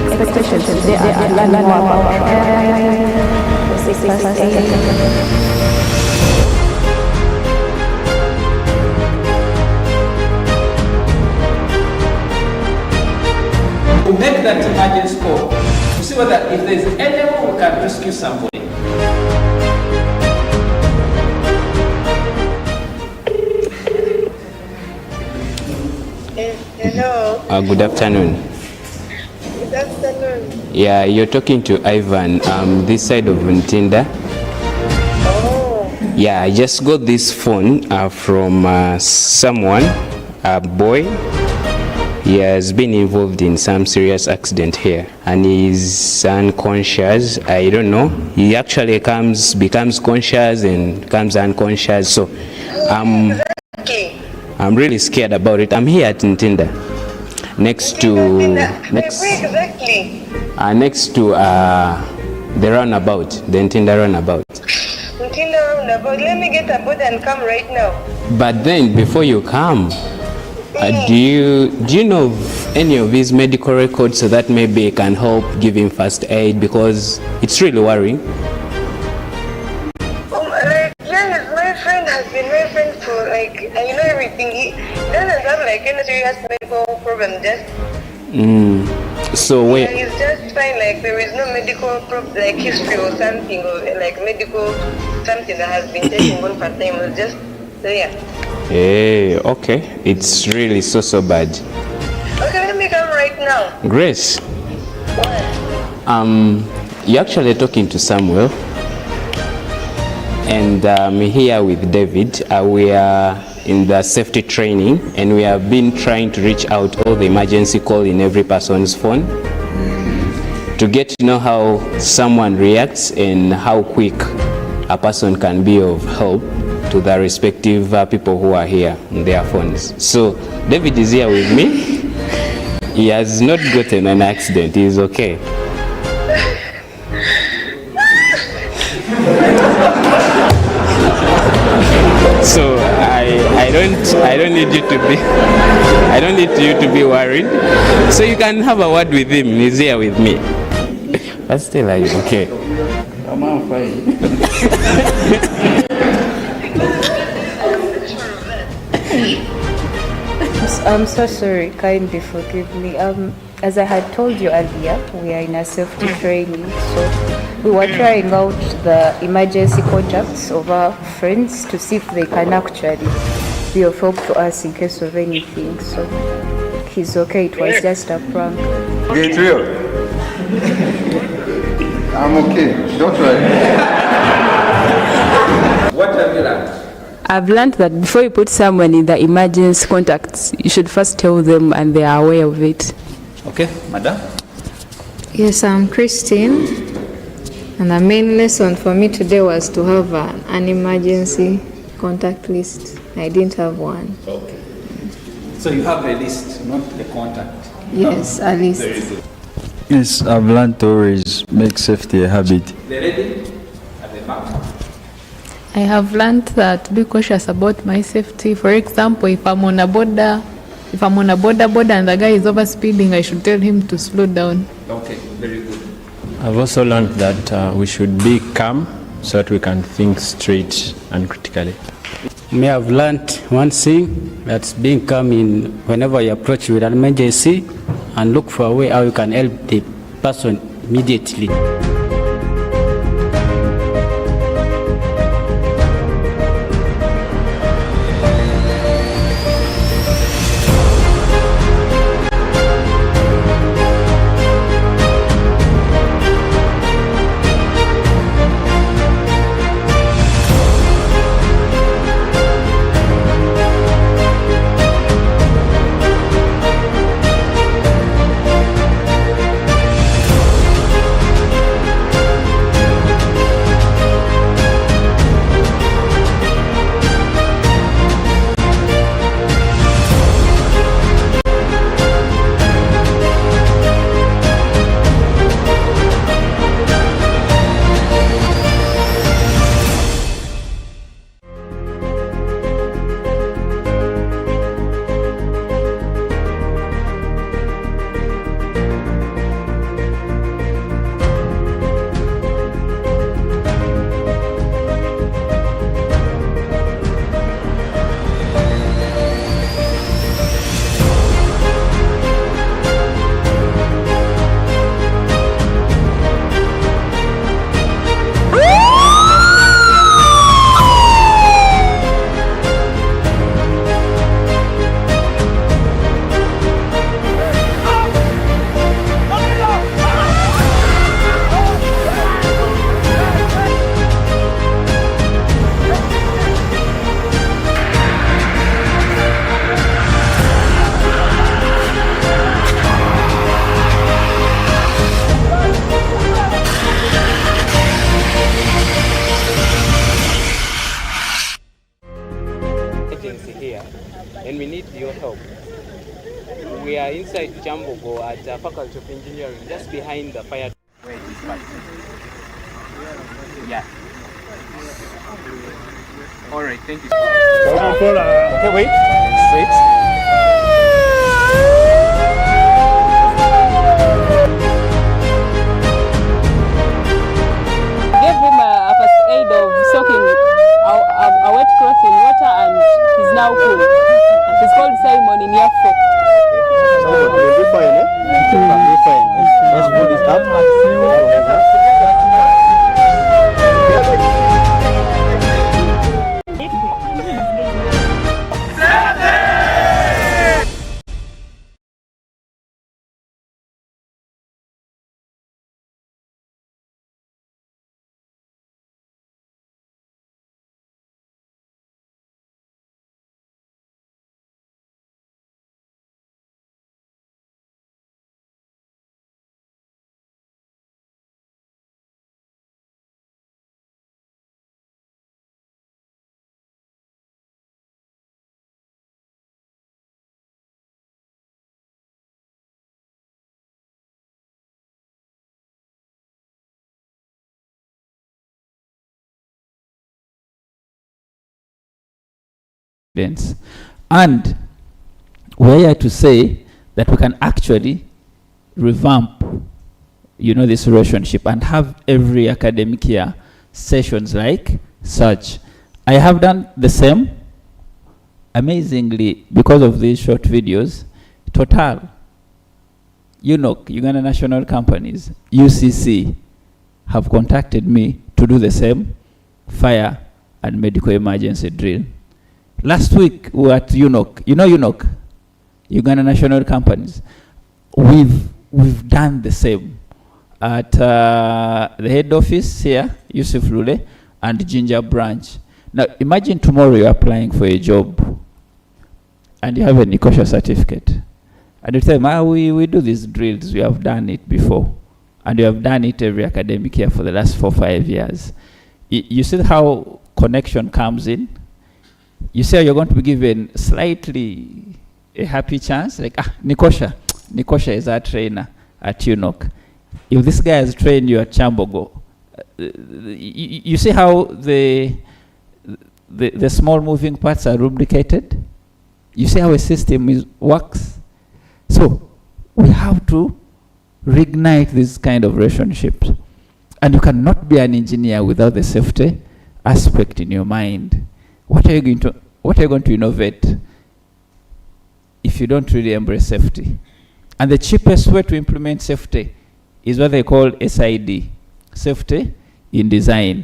Expectations today are to learn more about the 6 past 8. To make that emergency call to see whether if there's any way we can rescue somebody. Hello. Good afternoon. Good afternoon. Yeah, you're talking to Ivan, this side of Ntinda. Oh. Yeah, I just got this phone from someone, a boy. He has been involved in some serious accident here and he's unconscious. I don't know. He actually becomes conscious and becomes unconscious. So I'm really scared about it. I'm here at Ntinda. Next to the roundabout, the Ntinda roundabout. Ntinda roundabout. Let me get a boat and come right now. But then before you come, do you know of any of his medical records so that maybe it can help give him first aid, because it's really worrying. My friend has been my friend for I know everything. He doesn't have any serious medical problem. So wait. Yeah, he's just fine. There is no medical history or something, or medical something that has been taking on for time. It's just there. Hey, okay. It's really so bad. Okay, let me come right now. Grace. You're actually talking to Samuel. And I'm here with David. We are in the safety training and we have been trying to reach out all the emergency call in every person's phone to get to know how someone reacts and how quick a person can be of help to the respective people who are here on their phones. So David is here with me. He has not gotten an accident. He is okay. So I don't need you to be worried. So you can have a word with him. He's here with me. But still, are you okay? I'm fine. I'm so sorry, kindly forgive me. As I had told you earlier, we are in a safety training, so we were trying out the emergency contacts of our friends to see if they can actually be of help to us in case of anything. So he's okay, it was just a prank. Get real. I'm okay, don't worry. What have you learned? I've learned that before you put someone in the emergency contacts, you should first tell them and they are aware of it. Okay, madam. Yes, I'm Christine, and the main lesson for me today was to have an emergency contact list. I didn't have one. Okay. So you have a list, not the contact. Yes, a list. Very good. Yes, I've learned to always make safety a habit. The lady at the back. I have learned that be cautious about my safety. For example, if I'm on a border and the guy is over speeding, I should tell him to slow down. Okay, very good. I've also learned that we should be calm so that we can think straight and critically. May have learned one thing, that's being calm in whenever you approach with an emergency and look for a way how you can help the person immediately. we need your help. We are inside Kyambogo at Faculty of Engineering, just behind the fire. Where it is parked. Yeah. All right, thank you. Okay, wait. Straight. Gave him a first aid of soaking a wet cloth in water, and he's now cool. He's called Simon in year 4. Simon, you'll be fine, eh? You'll be fine. Let's pull this up. And we're here to say that we can actually revamp, this relationship and have every academic year sessions like such. I have done the same. Amazingly, because of these short videos, Total, Uganda National Companies, UCC, have contacted me to do the same fire and medical emergency drill. Last week, we were at UNOC. UNOC? Uganda National Companies. We've done the same at the head office here, Yusuf Lule, and Ginger Branch. Now, imagine tomorrow you're applying for a job and you have a Nikosha certificate. And you tell them, we do these drills, we have done it before. And you have done it every academic year for the last 4 or 5 years. You see how connection comes in? You say you're going to be given slightly a happy chance, like, Nikosha is our trainer at UNOC. If this guy has trained you at Kyambogo, you see how the small moving parts are rubricated? You see how a system works? So we have to reignite this kind of relationships. And you cannot be an engineer without the safety aspect in your mind. What are you going to innovate if you don't really embrace safety? And the cheapest way to implement safety is what they call SID, safety in design.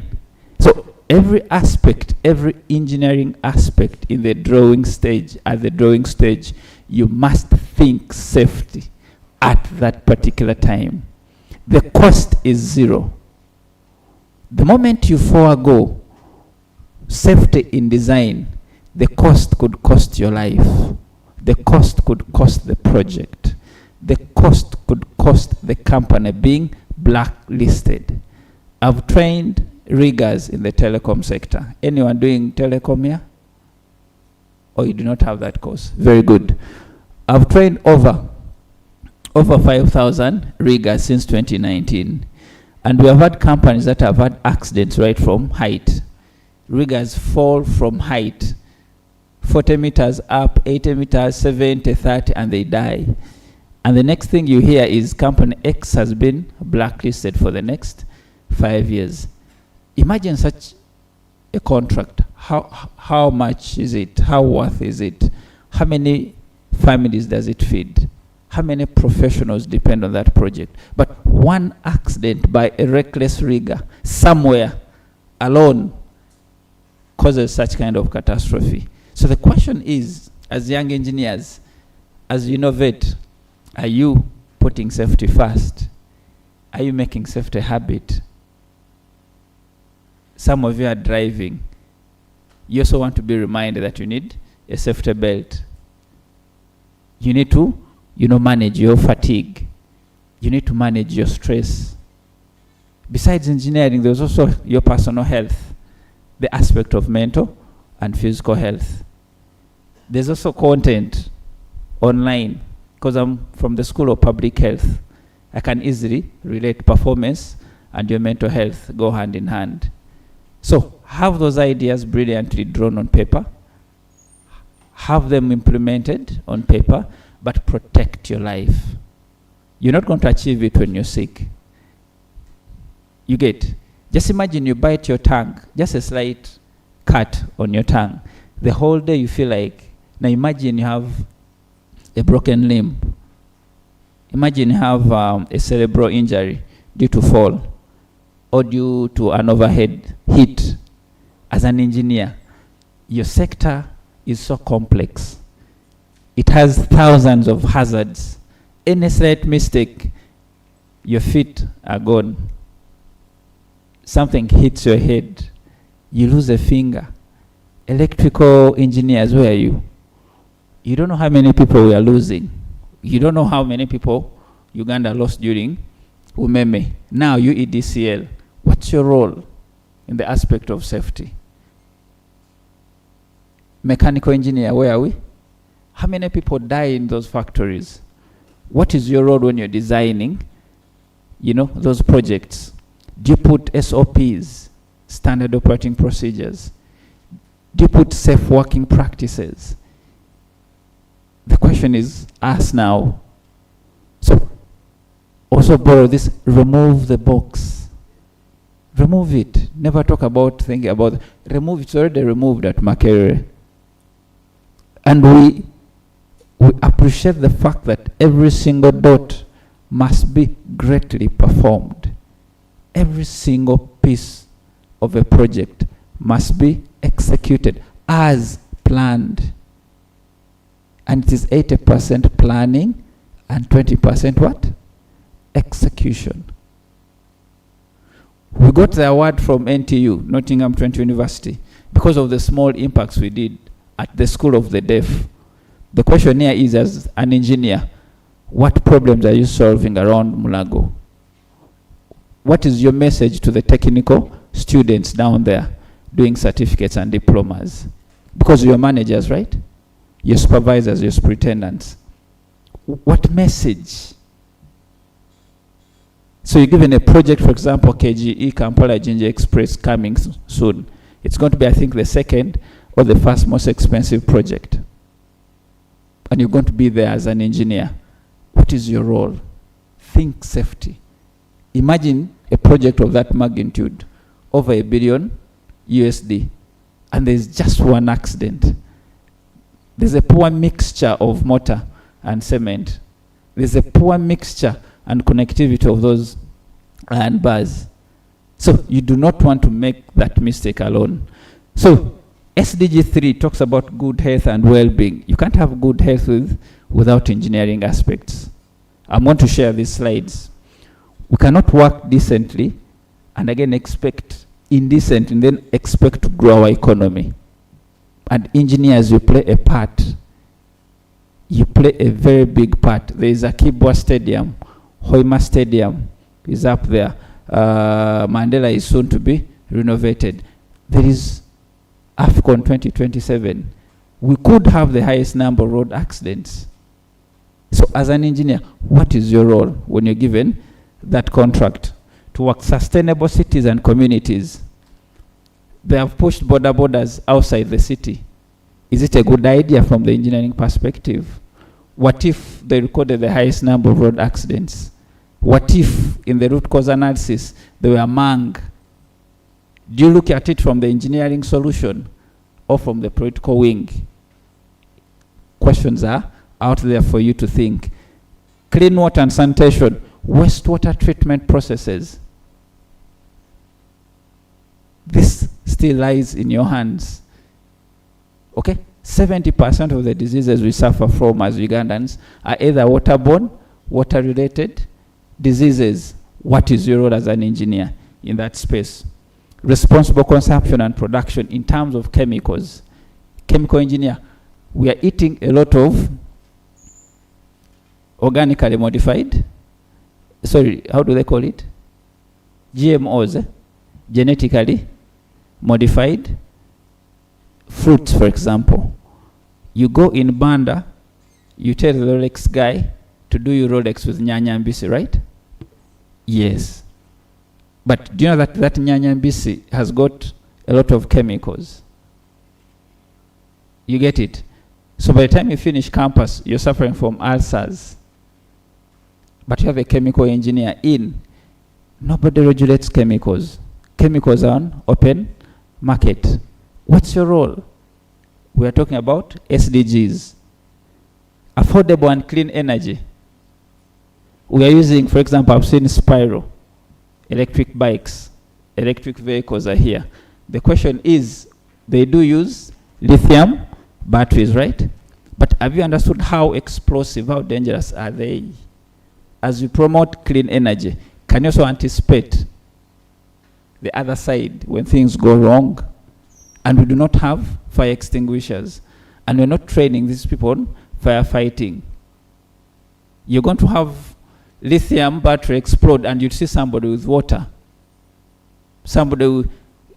So every aspect, every engineering aspect in the drawing stage, you must think safety at that particular time. The cost is zero. The moment you forego safety in design, the cost could cost your life. The cost could cost the project. The cost could cost the company being blacklisted. I've trained riggers in the telecom sector. Anyone doing telecom here? Or you do not have that course? Very good. I've trained over 5,000 riggers since 2019. And we have had companies that have had accidents right from height. Riggers fall from height, 40 meters up, 80 meters, 70, 30, and they die. And the next thing you hear is company X has been blacklisted for the next 5 years. Imagine such a contract. How much is it? How worth is it? How many families does it feed? How many professionals depend on that project? But one accident by a reckless rigger somewhere alone causes such kind of catastrophe. So the question is, as young engineers, as you innovate, are you putting safety first? Are you making safety a habit? Some of you are driving. You also want to be reminded that you need a safety belt. You need to, manage your fatigue. You need to manage your stress. Besides engineering, there's also your personal health, the aspect of mental and physical health. There's also content online, because I'm from the School of Public Health. I can easily relate performance and your mental health go hand in hand. So have those ideas brilliantly drawn on paper, have them implemented on paper, but protect your life. You're not going to achieve it when you're sick. You get? Just imagine you bite your tongue, just a slight cut on your tongue. The whole day you feel like, now imagine you have a broken limb. Imagine you have a cerebral injury due to fall or due to an overhead hit. As an engineer, your sector is so complex. It has thousands of hazards. Any slight mistake, your feet are gone. Something hits your head, you lose a finger. Electrical engineers, where are you? You don't know how many people we are losing. You don't know how many people Uganda lost during Umeme. Now you EDCL. What's your role in the aspect of safety? Mechanical engineer, where are we? How many people die in those factories? What is your role when you're designing, those projects? Do you put SOPs, standard operating procedures? Do you put safe working practices? The question is asked now. So also borrow this, remove the box. Remove it. Never talk about thinking about it. Remove it. It's already removed at Makerere. And we appreciate the fact that every single dot must be greatly performed. Every single piece of a project must be executed as planned. And it is 80% planning and 20% what? Execution. We got the award from NTU, Nottingham Trent University, because of the small impacts we did at the School of the Deaf. The question here is, as an engineer, what problems are you solving around Mulago? What is your message to the technical students down there doing certificates and diplomas? Because you're managers, right? Your supervisors, your superintendents. What message? So you're given a project, for example, KGE, Kampala Jinja Express, coming soon. It's going to be, I think, the second or the first most expensive project. And you're going to be there as an engineer. What is your role? Think safety. Imagine a project of that magnitude, over $1 billion USD, and there's just one accident. There's a poor mixture of mortar and cement. There's a poor mixture and connectivity of those iron bars. So you do not want to make that mistake alone. So SDG 3 talks about good health and well-being. You can't have good health without engineering aspects. I'm going to share these slides. We cannot work decently and again expect indecent and then expect to grow our economy. And engineers, you play a part. You play a very big part. There is a Kibwa Stadium. Hoima Stadium is up there. Mandela is soon to be renovated. There is AFCON 2027. We could have the highest number of road accidents. So as an engineer, what is your role when you're given that contract to work sustainable cities and communities? They have pushed borders outside the city. Is it a good idea from the engineering perspective? What if they recorded the highest number of road accidents? What if in the root cause analysis they were among? Do you look at it from the engineering solution or from the political wing? Questions are out there for you to think. Clean water and sanitation, wastewater treatment processes. This still lies in your hands. Okay? 70% of the diseases we suffer from as Ugandans are either waterborne, water-related diseases. What is your role as an engineer in that space? Responsible consumption and production in terms of chemicals. Chemical engineer, we are eating a lot of organically modified, sorry, how do they call it? GMOs, genetically modified fruits, for example. You go in Banda, you tell the Rolex guy to do your Rolex with Nyanyambisi, right? Yes. But do you know that that Nyanyambisi has got a lot of chemicals? You get it? So by the time you finish campus, you're suffering from ulcers. But you have a chemical engineer in. Nobody regulates chemicals. Chemicals are on open market. What's your role? We are talking about SDGs. Affordable and clean energy. We are using, for example, I've seen Spyro. Electric bikes, electric vehicles are here. The question is, they do use lithium batteries, right? But have you understood how explosive, how dangerous are they? As you promote clean energy, can you also anticipate the other side when things go wrong? And we do not have fire extinguishers. And we're not training these people on firefighting. You're going to have lithium battery explode and you see somebody with water. Somebody who,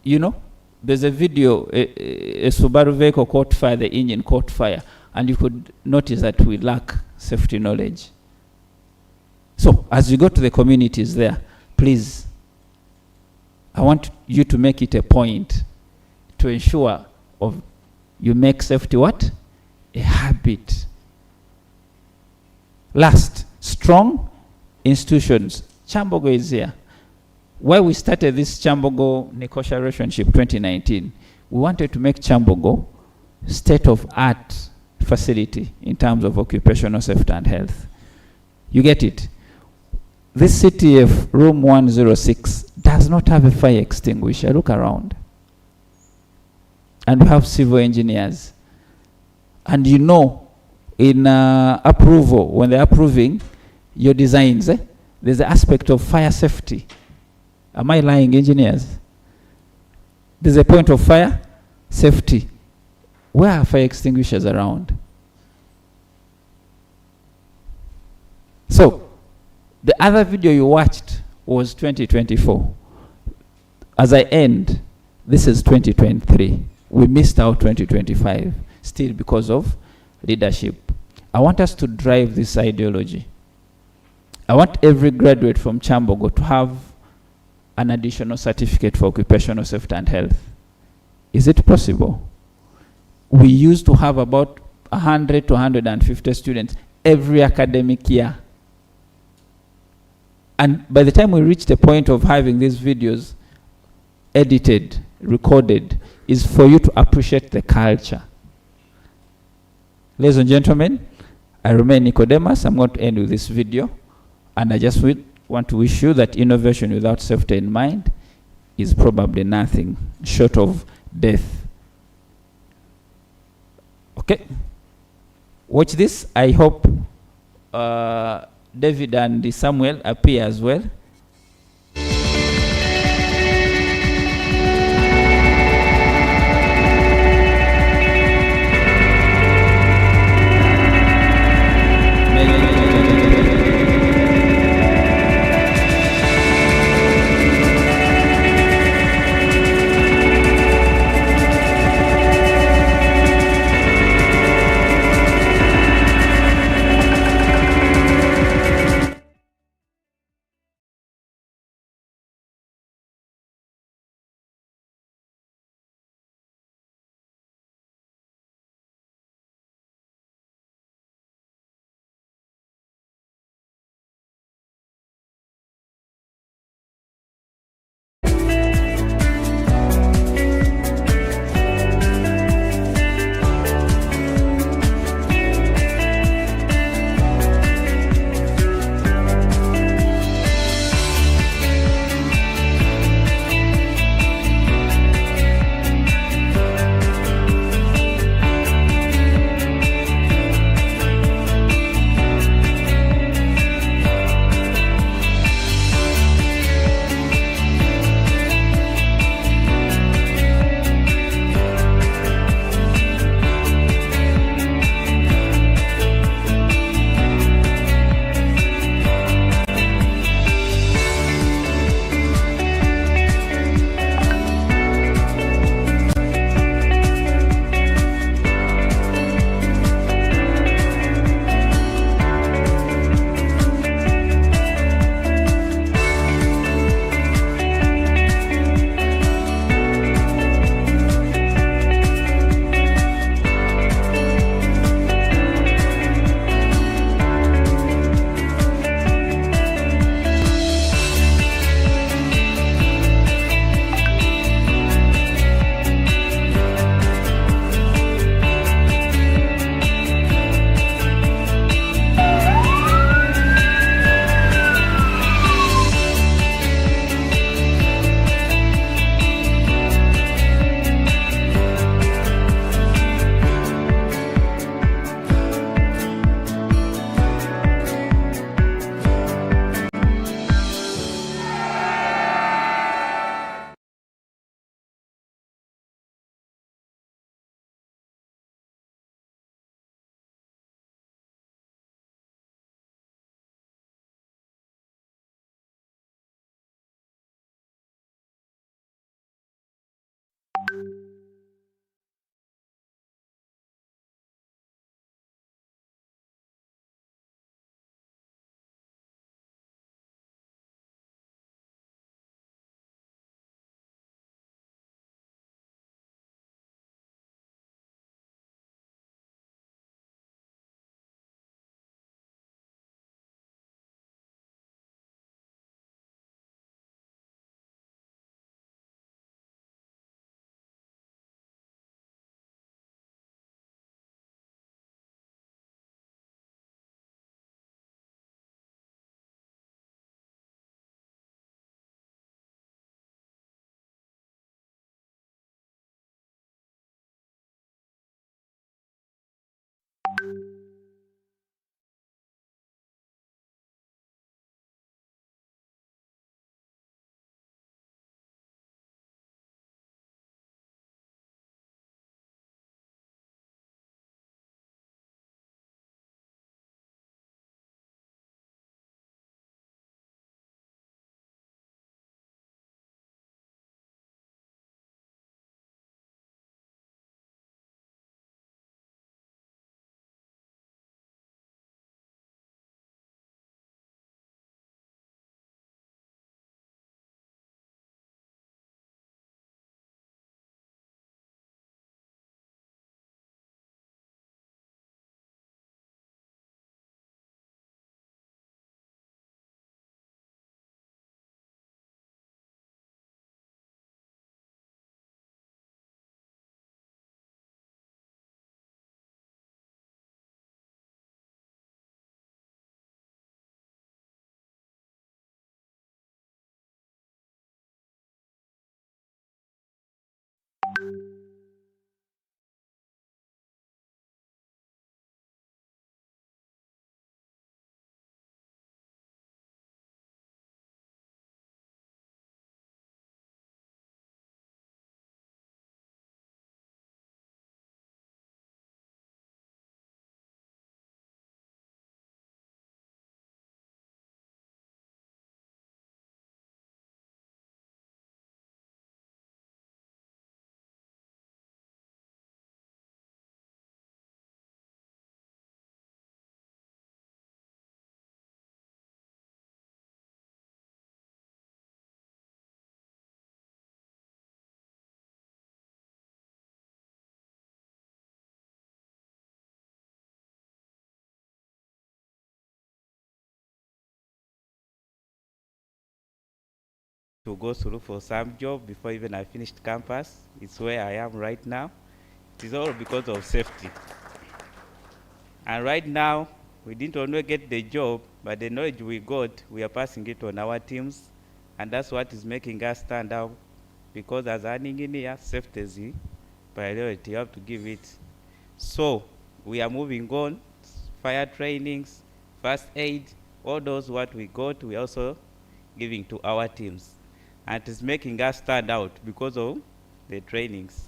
you know, there's a video, a Subaru vehicle caught fire, the engine caught fire, and you could notice that we lack safety knowledge. So, as you go to the communities there, please, I want you to make it a point to ensure of you make safety what? A habit. Last, strong institutions. Kyambogo is here. Why we started this Kyambogo Nikosha relationship 2019, we wanted to make Kyambogo state-of-art facility in terms of occupational safety and health. You get it? This CTF room 106 does not have a fire extinguisher. Look around. And we have civil engineers. And you know, in approval, when they're approving your designs, there's an aspect of fire safety. Am I lying, engineers? There's a point of fire safety. Where are fire extinguishers around? So, the other video you watched was 2024. As I end, this is 2023. We missed out 2025, still because of leadership. I want us to drive this ideology. I want every graduate from Kyambogo to have an additional certificate for occupational safety and health. Is it possible? We used to have about 100 to 150 students every academic year. And by the time we reach the point of having these videos edited, recorded, is for you to appreciate the culture. Ladies and gentlemen, I remain Nicodemus. I'm going to end with this video. And I just want to wish you that innovation without safety in mind is probably nothing short of death. Okay? Watch this. I hope David and Samuel appear as well. to go through for some job before even I finished campus. It's where I am right now. It is all because of safety. And right now, we didn't only get the job, but the knowledge we got, we are passing it on our teams. And that's what is making us stand out. Because as an engineer, safety is the priority. You have to give it. So we are moving on. Fire trainings, first aid, all those what we got, we also giving to our teams. And it is making us stand out because of the trainings.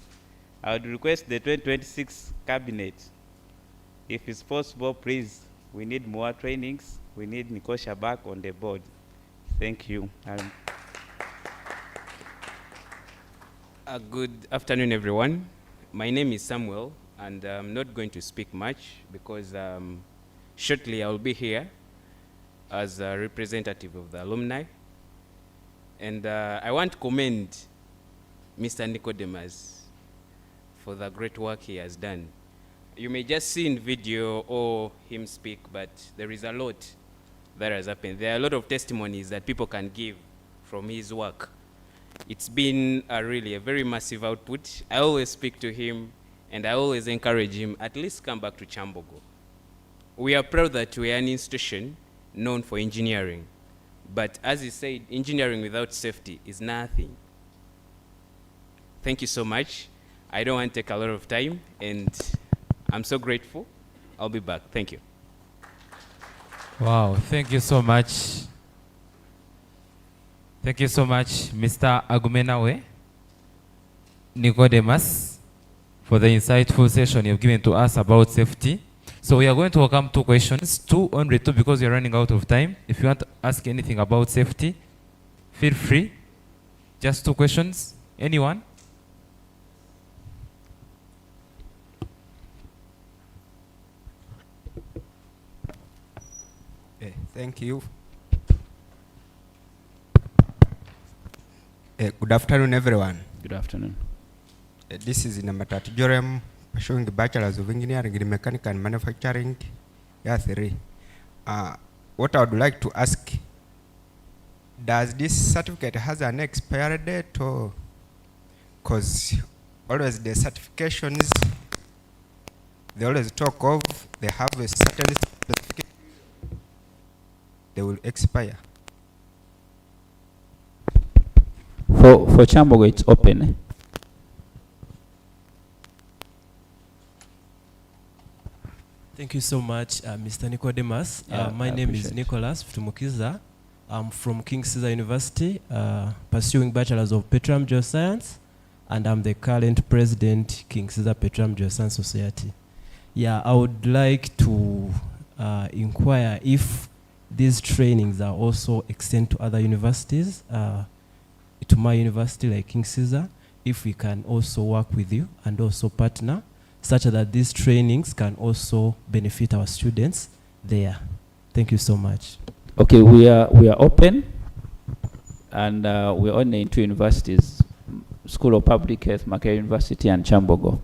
I would request the 2026 cabinet, if it's possible, please, we need more trainings. We need Nikosha back on the board. Thank you. Good afternoon, everyone. My name is Samuel, and I'm not going to speak much because shortly I will be here as a representative of the alumni. And I want to commend Mr. Nicodemus for the great work he has done. You may just see in video or him speak, but there is a lot that has happened. There are a lot of testimonies that people can give from his work. It's been really a very massive output. I always speak to him, and I always encourage him, at least come back to Kyambogo. We are proud that we are an institution known for engineering. But as he said, engineering without safety is nothing. Thank you so much. I don't want to take a lot of time, and I'm so grateful. I'll be back. Thank you. Wow, thank you so much. Thank you so much, Mr. Agumenawe Nicodemus, for the insightful session you've given to us about safety. So we are going to welcome 2 questions, 2 only 2 because we are running out of time. If you want to ask anything about safety, feel free. Just 2 questions. Anyone? Thank you. Good afternoon, everyone. Good afternoon. This is Namatati Jorem, showing the Bachelor's of Engineering in Mechanical and Manufacturing, year 3. What I would like to ask, does this certificate has an expiry date, or because always the certifications they always talk of, they have a certain certificate, they will expire? For Kyambogo, it's open. Thank you so much, Mr. Nicodemus. My name is Nicholas Ftumukiza. I'm from King Caesar University, pursuing Bachelor's of Petroleum Geoscience, and I'm the current president, King Caesar Petroleum Geoscience Society. Yeah, I would like to inquire if these trainings are also extend to other universities, to my university like King Caesar, if we can also work with you and also partner, such that these trainings can also benefit our students there. Thank you so much. Okay, we are open, and we're only in 2 universities, School of Public Health, Makerere University, and Kyambogo.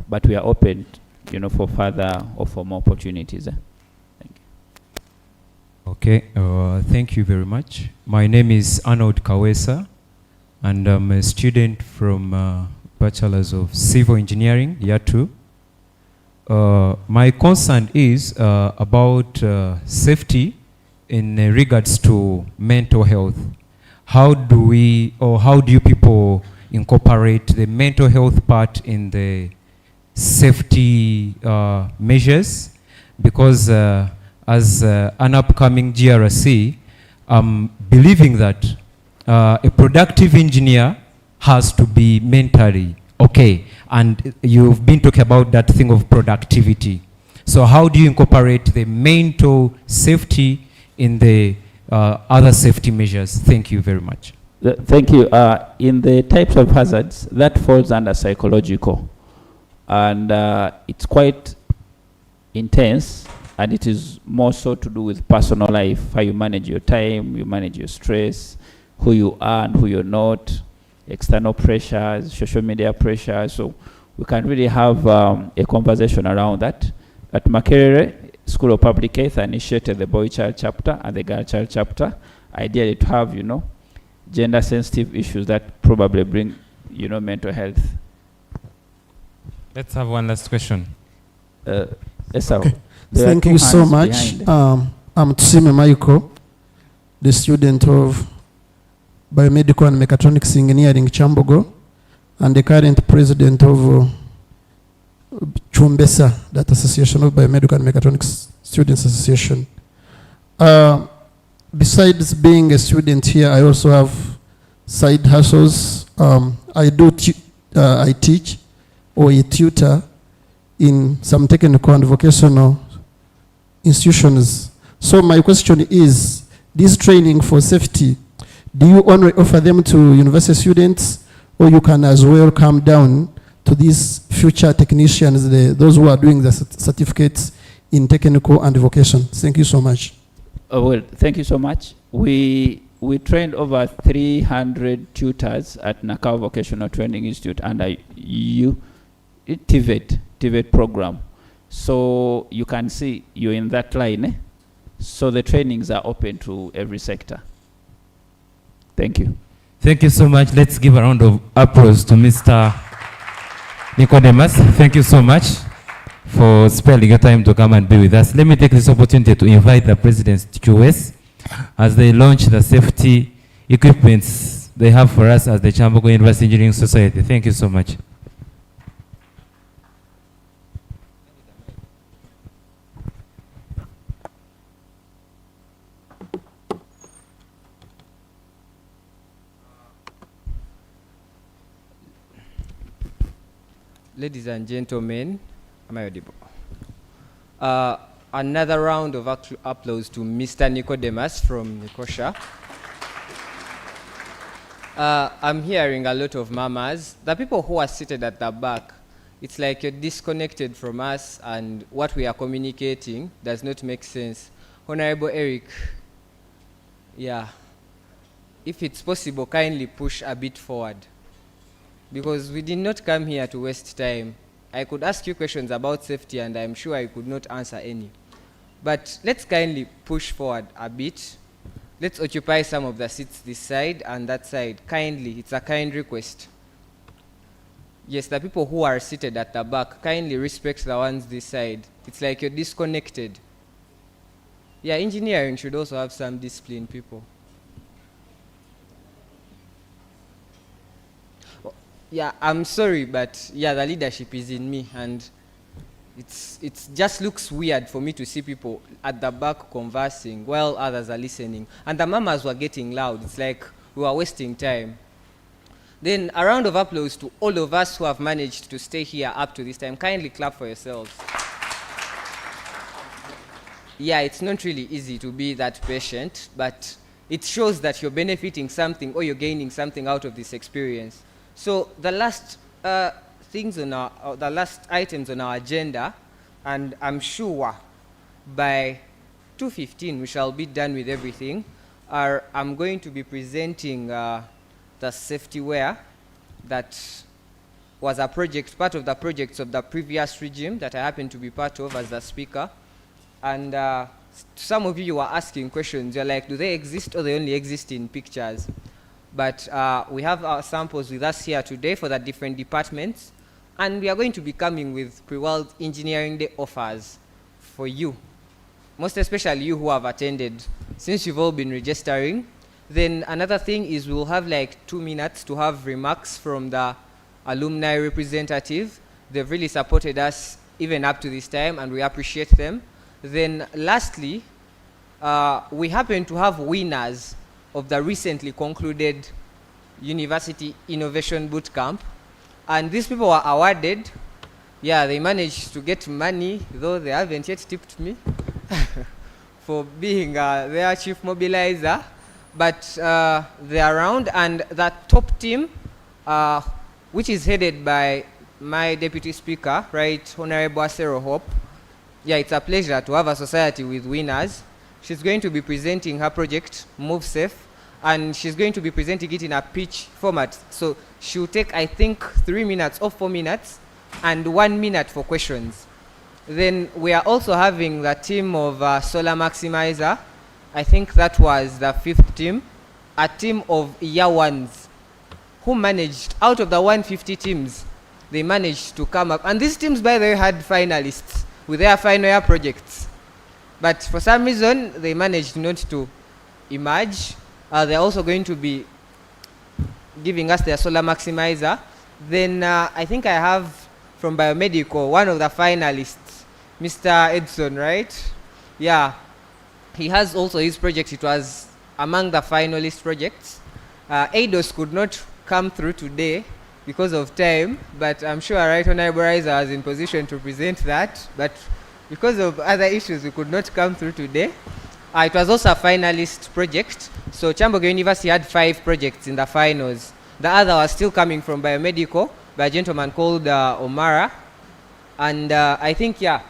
But we are open, for further or for more opportunities. Thank you. Okay, thank you very much. My name is Arnold Kawesa, and I'm a student from Bachelor's of Civil Engineering, year 2. My concern is about safety in regards to mental health. How do you people incorporate the mental health part in the safety measures? Because as an upcoming GRC, I'm believing that a productive engineer has to be mentally okay, and you've been talking about that thing of productivity. So how do you incorporate the mental safety in the other safety measures? Thank you very much. Thank you. In the types of hazards, that falls under psychological, and it's quite intense, and it is more so to do with personal life, how you manage your time, you manage your stress, who you are and who you're not, external pressures, social media pressures. So we can really have a conversation around that. At Makerere, School of Public Health initiated the boy child chapter and the girl child chapter, ideally to have, gender sensitive issues that probably bring, mental health. Let's have one last question. Esau, Okay. there are Thank two you so hands much. behind. I'm Tsime Maiko, the student of Biomedical and Mechatronics Engineering Kyambogo, and the current president of Chumbesa, that Association of Biomedical and Mechatronics Students Association. Besides being a student here, I also have side hustles. I teach or a tutor in some technical and vocational institutions. So my question is, this training for safety, do you only offer them to university students, or you can as well come down to these future technicians, those who are doing the certificates in technical and vocation? Thank you so much. Well, thank you so much. We trained over 300 tutors at Nakao Vocational Training Institute under TVET program. So you can see you're in that line. So the trainings are open to every sector. Thank you. Thank you so much. Let's give a round of applause to Mr. Nicodemus. Thank you so much for sparing your time to come and be with us. Let me take this opportunity to invite the President's QS as they launch the safety equipments they have for us as the Kyambogo University Engineering Society. Thank you so much. Ladies and gentlemen, am I audible? Another round of applause to Mr. Nicodemus from Nikosha. I'm hearing a lot of mamas. The people who are seated at the back, it's like you're disconnected from us and what we are communicating does not make sense. Honorable Eric, yeah, if it's possible, kindly push a bit forward, because we did not come here to waste time. I could ask you questions about safety and I'm sure I could not answer any. But let's kindly push forward a bit. Let's occupy some of the seats this side and that side. Kindly, it's a kind request. Yes, the people who are seated at the back, kindly respect the ones this side. It's like you're disconnected. Yeah, engineering should also have some discipline, people. Yeah, I'm sorry, but yeah, the leadership is in me, and it just looks weird for me to see people at the back conversing while others are listening. And the mamas were getting loud. It's like we were wasting time. Then a round of applause to all of us who have managed to stay here up to this time. Kindly clap for yourselves. Yeah, it's not really easy to be that patient, but it shows that you're benefiting something or you're gaining something out of this experience. So the last things on the last items on our agenda, and I'm sure by 2:15 we shall be done with everything, I'm going to be presenting the safety wear that was a project, part of the projects of the previous regime that I happened to be part of as the speaker. And some of you were asking questions. You're like, do they exist or they only exist in pictures? But we have our samples with us here today for the different departments. And we are going to be coming with Pre-World Engineering Day offers for you, most especially you who have attended, since you've all been registering. Then another thing is we'll have like 2 minutes to have remarks from the alumni representative. They've really supported us even up to this time, and we appreciate them. Then lastly, we happen to have winners of the recently concluded University Innovation Bootcamp. And these people were awarded. Yeah, they managed to get money, though they haven't yet tipped me for being their chief mobilizer. But they're around, and the top team, which is headed by my deputy speaker, right, Honorable Asero Hope. Yeah, it's a pleasure to have a society with winners. She's going to be presenting her project, Move Safe, and she's going to be presenting it in a pitch format. So she'll take, I think, 3 minutes or 4 minutes, and 1 minute for questions. Then we are also having the team of Solar Maximizer. I think that was the 5th team. a team of year ones who managed, out of the 150 teams, they managed to come up. And these teams, by the way, had finalists with their final year projects. But for some reason, they managed not to emerge. They're also going to be giving us their solar maximizer. Then I think I have from biomedical, one of the finalists, Mr. Edson, right? Yeah, he has also his project. It was among the finalist projects. ADOS could not come through today because of time, but I'm sure Right Honorable Riser was in position to present that, but because of other issues, we could not come through today. It was also a finalist project. So Kyambogo University had 5 projects in the finals. The other was still coming from biomedical by a gentleman called Omara. And I think, yeah,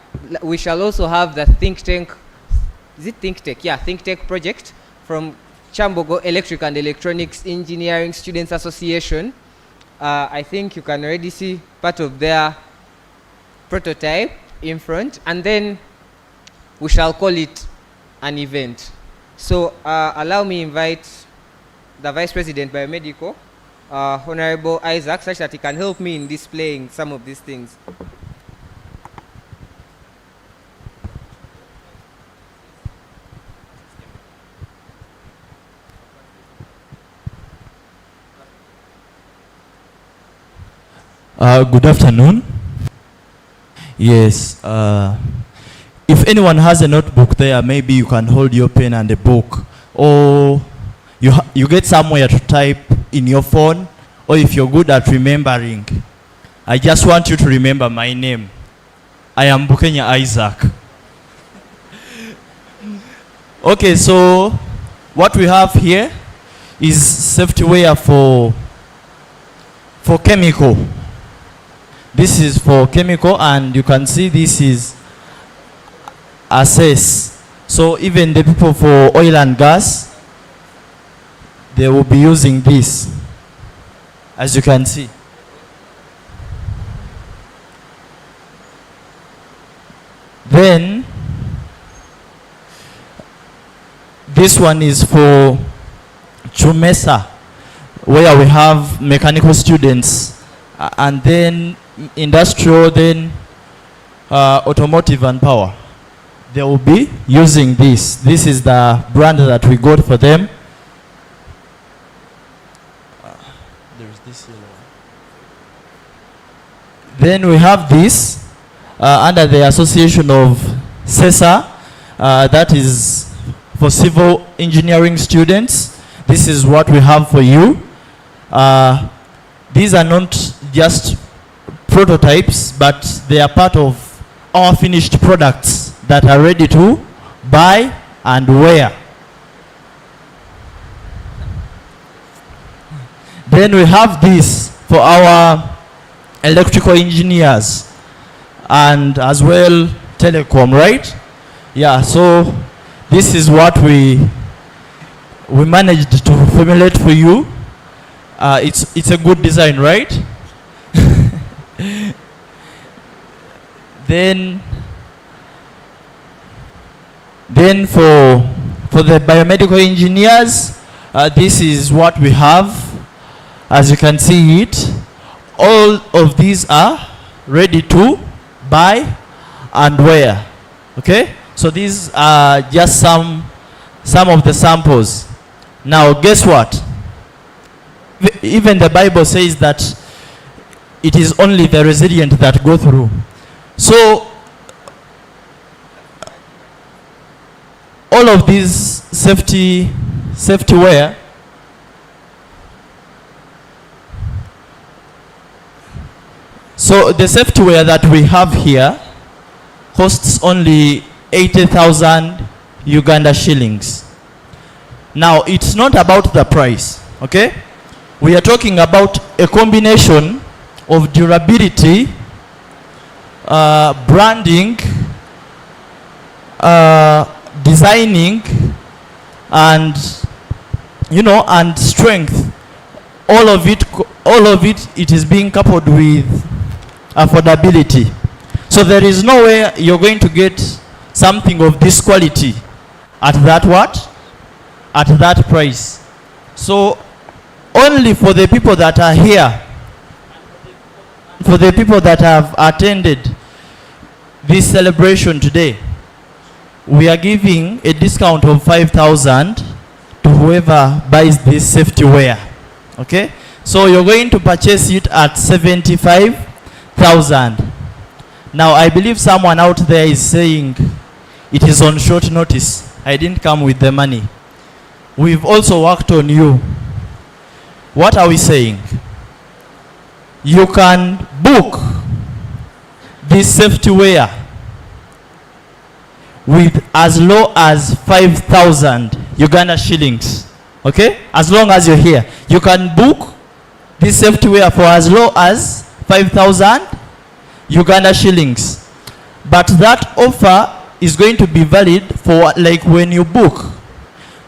we shall also have the think tank. Is it think tank? Yeah, think tank project from Kyambogo Electric and Electronics Engineering Students Association. I think you can already see part of their prototype in front. And then we shall call it an event. So allow me invite the Vice President Biomedical, Honorable Isaac, such that he can help me in displaying some of these things. Good afternoon. Yes, if anyone has a notebook there, maybe you can hold your pen and a book, or you get somewhere to type in your phone, or if you're good at remembering, I just want you to remember my name. I am Bukenya Isaac. Okay, so what we have here is safety wear for chemical. This is for chemical, and you can see this is assess. So even the people for oil and gas, they will be using this, as you can see. Then this one is for Chumesa, where we have mechanical students, and then industrial, then automotive and power. They will be using this. This is the brand that we got for them. There's this yellow one. Then we have this under the Association of CESA, that is for civil engineering students. This is what we have for you. These are not just prototypes, but they are part of our finished products that are ready to buy and wear. Then we have this for our electrical engineers and as well telecom, right? Yeah, so this is what we managed to formulate for you. It's a good design, right? Then for the biomedical engineers, this is what we have. As you can see it, all of these are ready to buy and wear. Okay, so these are just some of the samples. Now guess what? Even the Bible says that it is only the resilient that go through. So all of these safety wear so the safety wear that we have here costs only 80,000 Uganda shillings. Now it's not about the price, okay? We are talking about a combination of durability, branding, designing, and and strength. All of it is being coupled with affordability. So there is no way you're going to get something of this quality at that price. So only for the people that are here, for the people that have attended this celebration today, we are giving a discount of 5,000 to whoever buys this safety wear. Okay? So you're going to purchase it at 75,000. Now I believe someone out there is saying it is on short notice. I didn't come with the money. We've also worked on you. What are we saying? You can book this safety wear with as low as 5,000 Uganda shillings. Okay? As long as you're here. You can book this safety wear for as low as 5,000 Uganda shillings. But that offer is going to be valid for like when you book.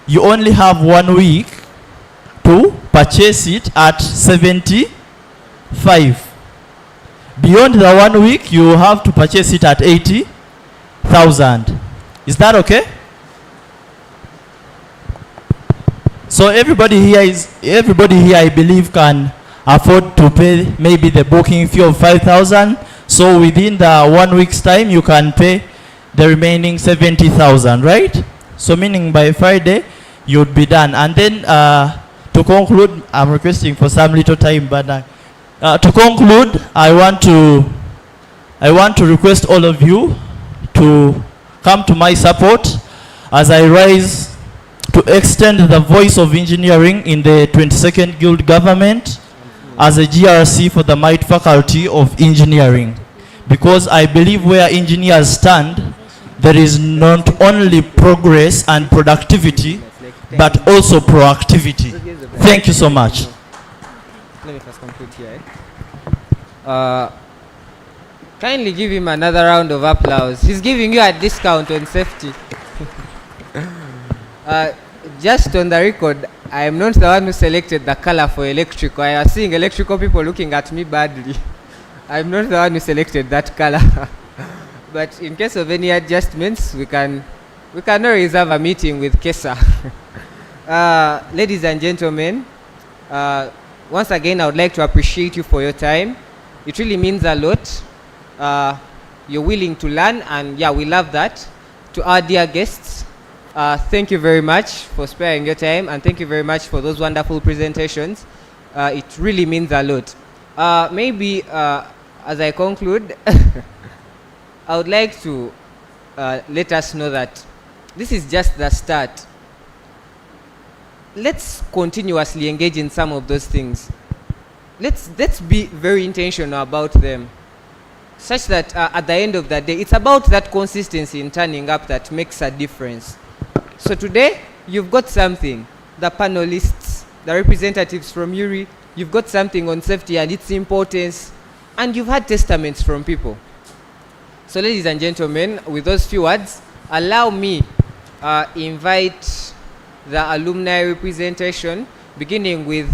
You only have 1 week to purchase it at 75. Beyond the 1 week, you have to purchase it at 80,000. Is that okay? So everybody here, I believe, can afford to pay maybe the booking fee of 5,000. So within the 1 week's time, you can pay the remaining 70,000, right? So meaning by Friday, you'd be done. And then to conclude, I'm requesting for some little time, but to conclude, I want to request all of you to come to my support as I rise to extend the voice of engineering in the 22nd Guild Government as a GRC for the MIT Faculty of Engineering. Because I believe where engineers stand, there is not only progress and productivity, but also proactivity. Thank you so much. Let me first conclude here. Kindly give him another round of applause. He's giving you a discount on safety. Just on the record, I am not the one who selected the color for electrical. I was seeing electrical people looking at me badly. I'm not the one who selected that color. But in case of any adjustments, we can always have a meeting with Kesa. Ladies and gentlemen, once again, I would like to appreciate you for your time. It really means a lot. You're willing to learn, and yeah, we love that. To our dear guests, thank you very much for sparing your time, and thank you very much for those wonderful presentations. It really means a lot. Maybe as I conclude, I would like to let us know that this is just the start. Let's continuously engage in some of those things. Let's be very intentional about them, such that at the end of the day, it's about that consistency in turning up that makes a difference. So today, you've got something. The panelists, the representatives from URI, you've got something on safety and its importance, and you've had testaments from people. So ladies and gentlemen, with those few words, allow me invite the alumni representation, beginning with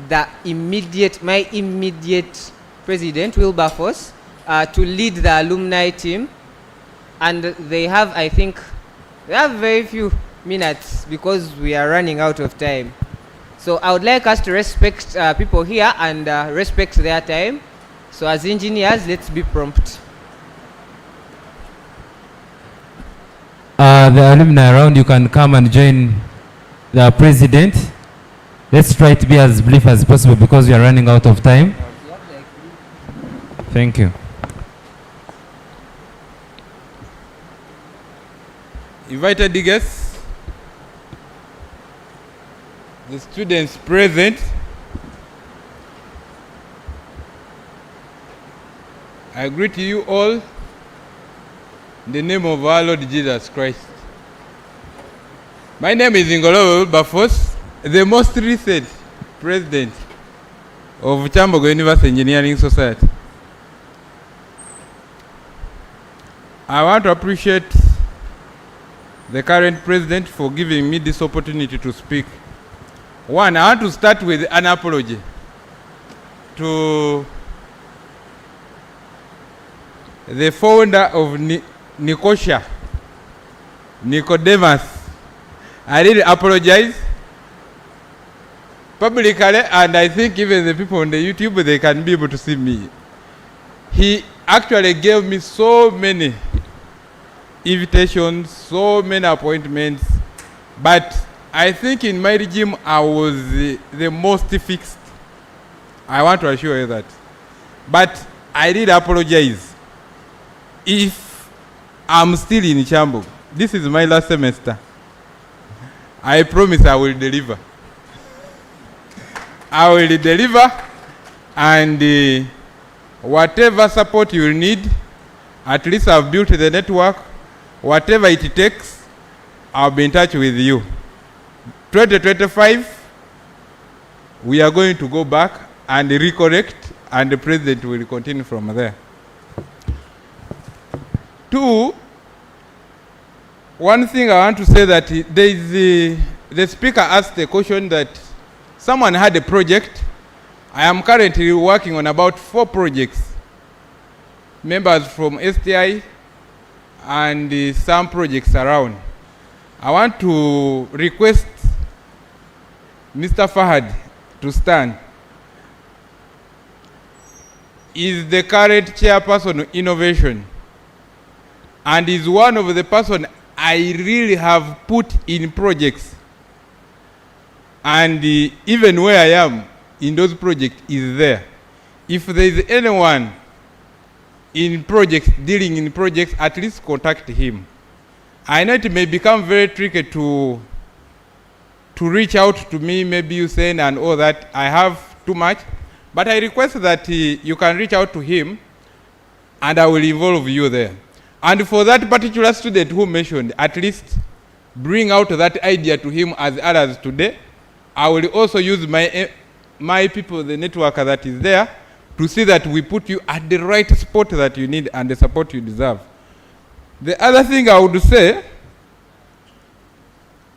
my immediate president, Wilberforce, to lead the alumni team. And they have, I think, very few minutes because we are running out of time. So I would like us to respect people here and respect their time. So as engineers, let's be prompt. The alumni around, you can come and join the president. Let's try to be as brief as possible because we are running out of time. Thank you. Invited guests, the students present, I greet you all in the name of our Lord Jesus Christ. My name is Ngolo Wilberforce, the most recent president of Kyambogo University Engineering Society. I want to appreciate the current president for giving me this opportunity to speak. One, I want to start with an apology to the founder of Nikosha, Nicodemus. I really apologize. publicly, and I think even the people on the YouTube, they can be able to see me. He actually gave me so many invitations, so many appointments, but I think in my regime I was the most fixed. I want to assure you that. But I did apologize if I'm still in Kyambogo. This is my last semester. I promise I will deliver. I will deliver, and whatever support you will need, at least I've built the network. Whatever it takes, I'll be in touch with you. 2025, we are going to go back and recorrect, and the president will continue from there. 2, one thing I want to say that there is the speaker asked a question that someone had a project. I am currently working on about 4 projects. Members from STI and some projects around. I want to request Mr. Fahad to stand. Is the current chairperson of innovation, and is one of the person I really have put in projects, and even where I am in those projects is there. If there is anyone in projects, dealing in projects, at least contact him. I know it may become very tricky to reach out to me, maybe you send and all that. I have too much, but I request that you can reach out to him, and I will involve you there. And for that particular student who mentioned, at least bring out that idea to him as others today. I will also use my people, the network that is there, to see that we put you at the right spot that you need and the support you deserve. The other thing I would say,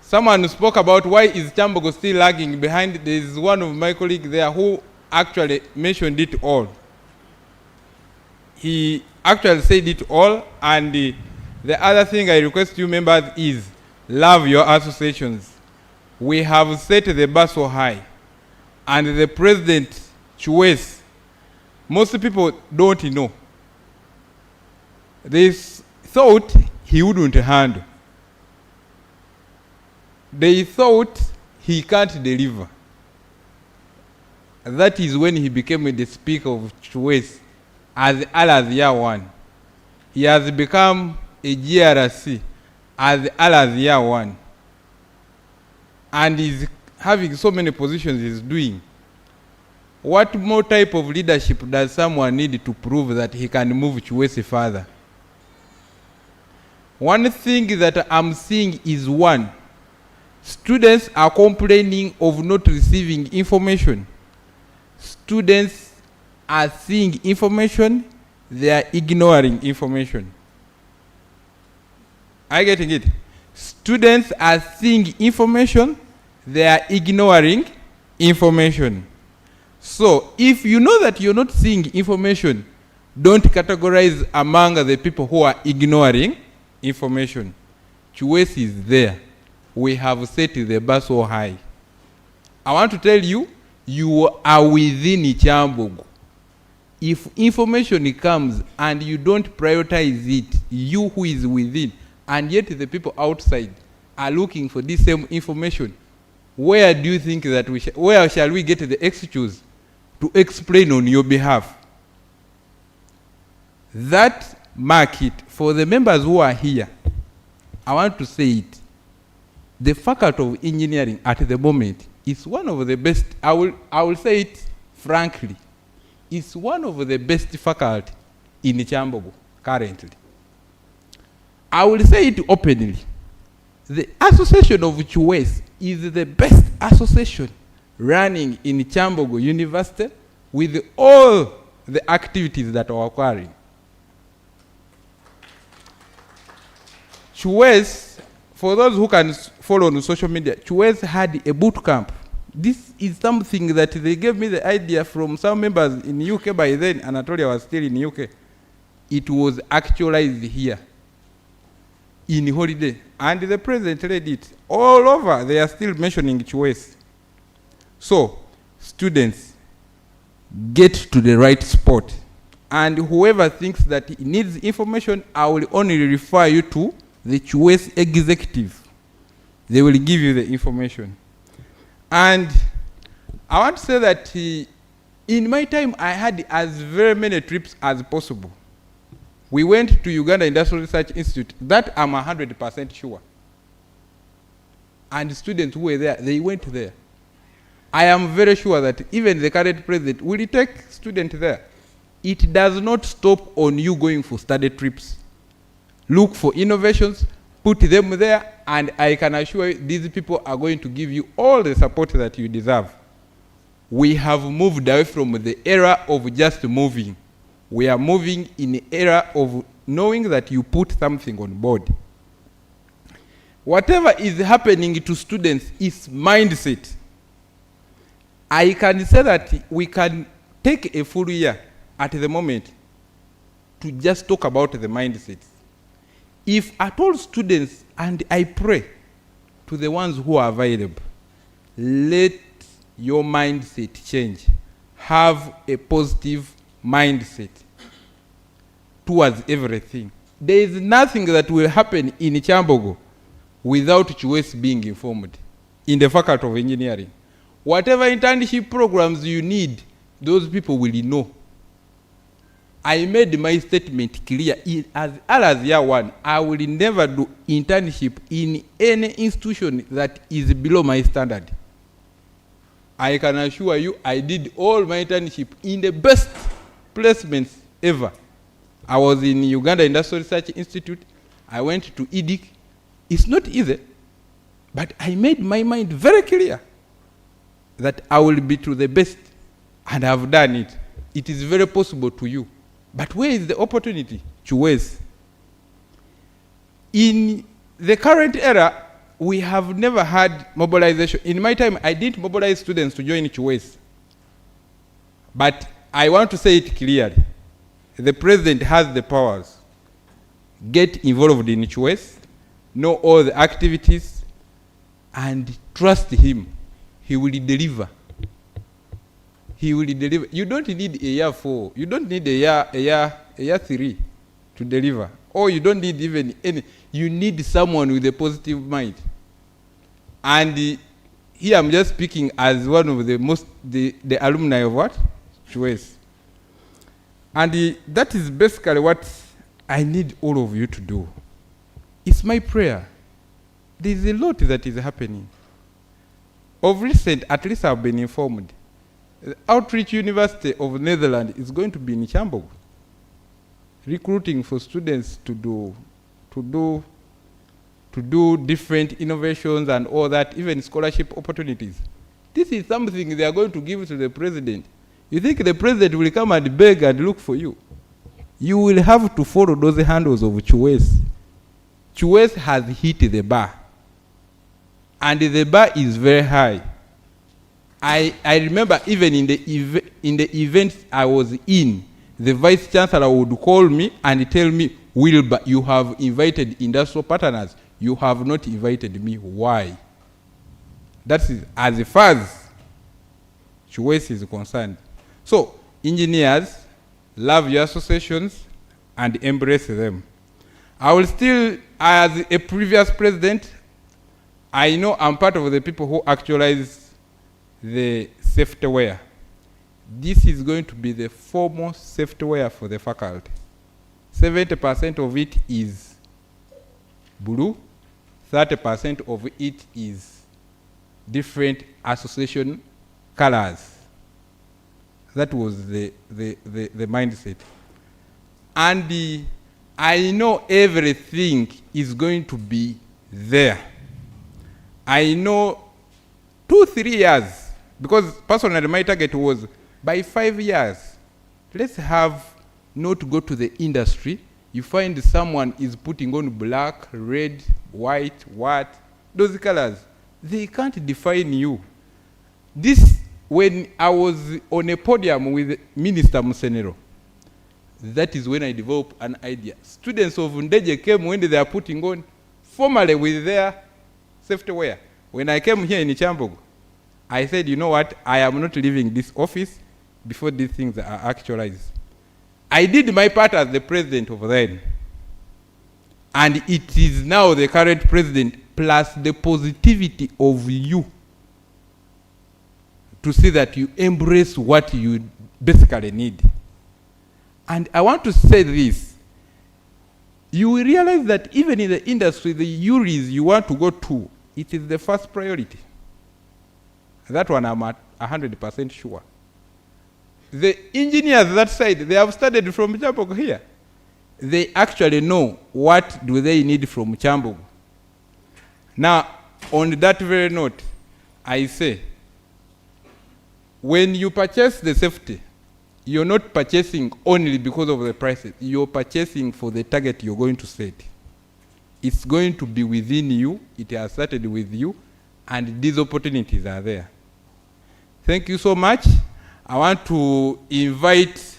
someone spoke about why is Kyambogo still lagging behind. There is one of my colleagues there who actually mentioned it all. He actually said it all, and the other thing I request you members is love your associations. We have set the bar so high, and the president choice, most people don't know. They thought he wouldn't handle. They thought he can't deliver. That is when he became the speaker of choice as Al Year 1. He has become a GRC as Al Year 1. And is having so many positions he's doing. What more type of leadership does someone need to prove that he can move Chiwesi further? One thing that I'm seeing is, one, students are complaining of not receiving information. Students are seeing information, they are ignoring information. Are you getting it? Students are seeing information, they are ignoring information. So, if you know that you're not seeing information, don't categorize among the people who are ignoring information. Choice is there. We have set the bar so high. I want to tell you, you are within Kyambogo. If information comes and you don't prioritize it, you who is within, and yet the people outside are looking for this same information, where do you think that where shall we get the excuse to explain on your behalf? That market, for the members who are here, I want to say it. The faculty of engineering at the moment is one of the best. I will say it frankly. It's one of the best faculty in Kyambogo currently. I will say it openly. The association of Chiwesi is the best association running in Kyambogo University with all the activities that are occurring. Chiwesi, for those who can follow on social media, Chiwesi had a boot camp. This is something that they gave me the idea from some members in UK by then. Anatolia was still in UK. It was actualized here in holiday, and the president led it all over. They are still mentioning Chiwesi. So, students, get to the right spot. And whoever thinks that he needs information, I will only refer you to the QS executive. They will give you the information. And I want to say that in my time, I had as very many trips as possible. We went to Uganda Industrial Research Institute. That I'm 100% sure. And students who were there, they went there. I am very sure that even the current president will take students there. It does not stop on you going for study trips. Look for innovations, put them there, and I can assure you these people are going to give you all the support that you deserve. We have moved away from the era of just moving. We are moving in the era of knowing that you put something on board. Whatever is happening to students is mindset. I can say that we can take a full year at the moment to just talk about the mindset. If at all students, and I pray to the ones who are available, let your mindset change. Have a positive mindset towards everything. There is nothing that will happen in Kyambogo without QS being informed in the Faculty of Engineering. Whatever internship programs you need, those people will know. I made my statement clear. As early as year one, I will never do internship in any institution that is below my standard. I can assure you, I did all my internship in the best placements ever. I was in Uganda Industrial Research Institute. I went to EDIC. It's not easy, but I made my mind very clear that I will be to the best, and I've done it. It is very possible to you. But where is the opportunity? QS. In the current era, we have never had mobilization. In my time, I didn't mobilize students to join QS. But I want to say it clearly. The president has the powers. Get involved in QS, know all the activities, and trust him. He will deliver. He will deliver. You don't need a year 4. You don't need a year 3 to deliver. Or you don't need even any. You need someone with a positive mind. And here I'm just speaking as one of the alumni of what? QS. And that is basically what I need all of you to do. It's my prayer. There is a lot that is happening. Of recent, at least I've been informed, the Outreach University of Netherlands is going to be in Kyambogo, recruiting for students to do different innovations and all that, even scholarship opportunities. This is something they are going to give to the president. You think the president will come and beg and look for you? You will have to follow those handles of QS. QS has hit the bar. And the bar is very high. I remember even in the event I was in, the vice chancellor would call me and tell me, Wilbur, you have invited industrial partners. You have not invited me. Why? That is as far as QS is concerned. So, engineers, love your associations and embrace them. I will still, as a previous president, I know I'm part of the people who actualize the safety wear. This is going to be the foremost safety wear for the faculty. 70% of it is blue, 30% of it is different association colors. That was the mindset. And I know everything is going to be there. I know 2-3 years, because personally my target was by 5 years, let's have not go to the industry. You find someone is putting on black, red, white, what, those colors. They can't define you. This, when I was on a podium with Minister Musenero, that is when I developed an idea. Students of Ndeje came when they are putting on formally with their safety wear. When I came here in Kyambogo, I said, you know what, I am not leaving this office before these things are actualized. I did my part as the president of then. And it is now the current president plus the positivity of you to see that you embrace what you basically need. And I want to say this. You will realize that even in the industry, the URIs you want to go to, it is the first priority. That one I'm at 100% sure. The engineers that side, they have studied from Kyambogo here. They actually know what do they need from Kyambogo. Now, on that very note, I say, when you purchase the safety, you're not purchasing only because of the prices. You're purchasing for the target you're going to set. It's going to be within you. It has started with you, and these opportunities are there. Thank you so much. I want to invite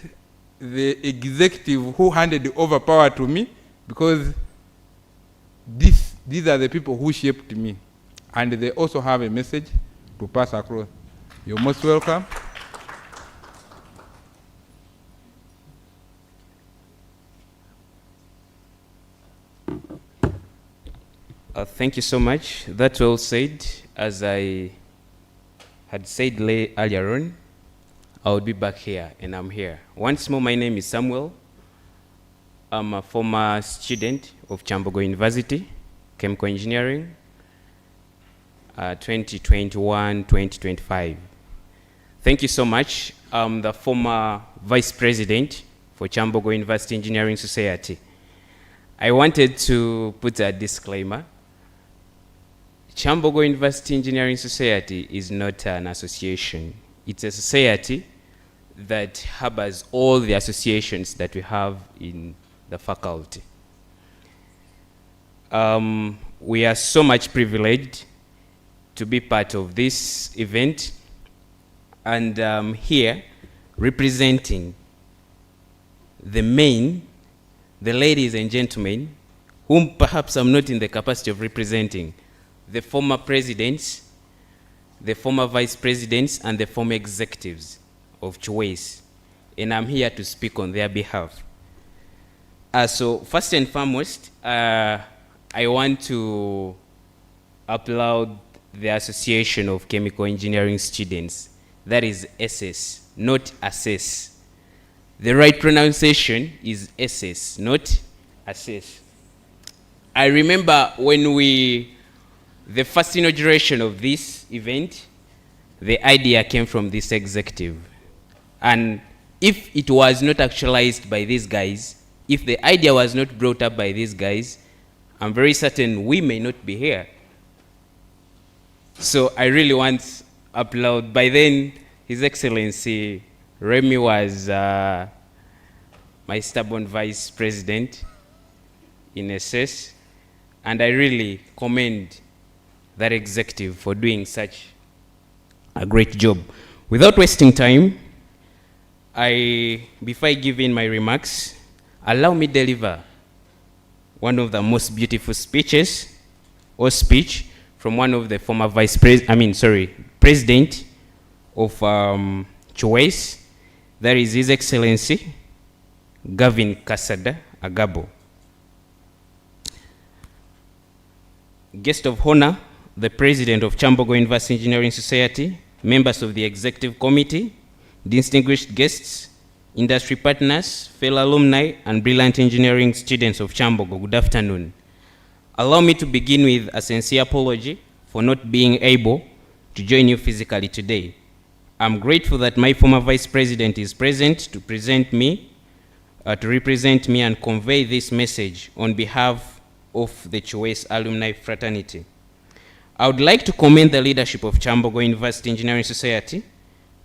the executive who handed over power to me, because these are the people who shaped me, and they also have a message to pass across. You're most welcome. Thank you so much. That's well said. As I had said earlier on, I would be back here, and I'm here. Once more, my name is Samuel. I'm a former student of Kyambogo University, Chemical Engineering, 2021-2025. Thank you so much. I'm the former Vice President for Kyambogo University Engineering Society. I wanted to put a disclaimer. Kyambogo University Engineering Society is not an association. It's a society that harbors all the associations that we have in the faculty. We are so much privileged to be part of this event, and here representing the ladies and gentlemen, whom perhaps I'm not in the capacity of representing, the former presidents, the former vice presidents, and the former executives of Choice. And I'm here to speak on their behalf. So first and foremost, I want to applaud the Association of Chemical Engineering Students. That is SS, not assess. The right pronunciation is SS, not assess. I remember when the first inauguration of this event, the idea came from this executive. And if it was not actualized by these guys, if the idea was not brought up by these guys, I'm very certain we may not be here. So I really want to applaud. By then, His Excellency Remy was my stubborn vice president in SS, and I really commend that executive for doing such a great job. Without wasting time, before I give in my remarks, allow me deliver one of the most beautiful speech from one of the former president of Choice. That is His Excellency Gavin Kasada Agabo. Guest of honor, the president of Kyambogo University Engineering Society, members of the executive committee, distinguished guests, industry partners, fellow alumni, and brilliant engineering students of Kyambogo, good afternoon. Allow me to begin with a sincere apology for not being able to join you physically today. I'm grateful that my former vice president is present to represent me and convey this message on behalf of the Choice Alumni Fraternity. I would like to commend the leadership of Kyambogo University Engineering Society,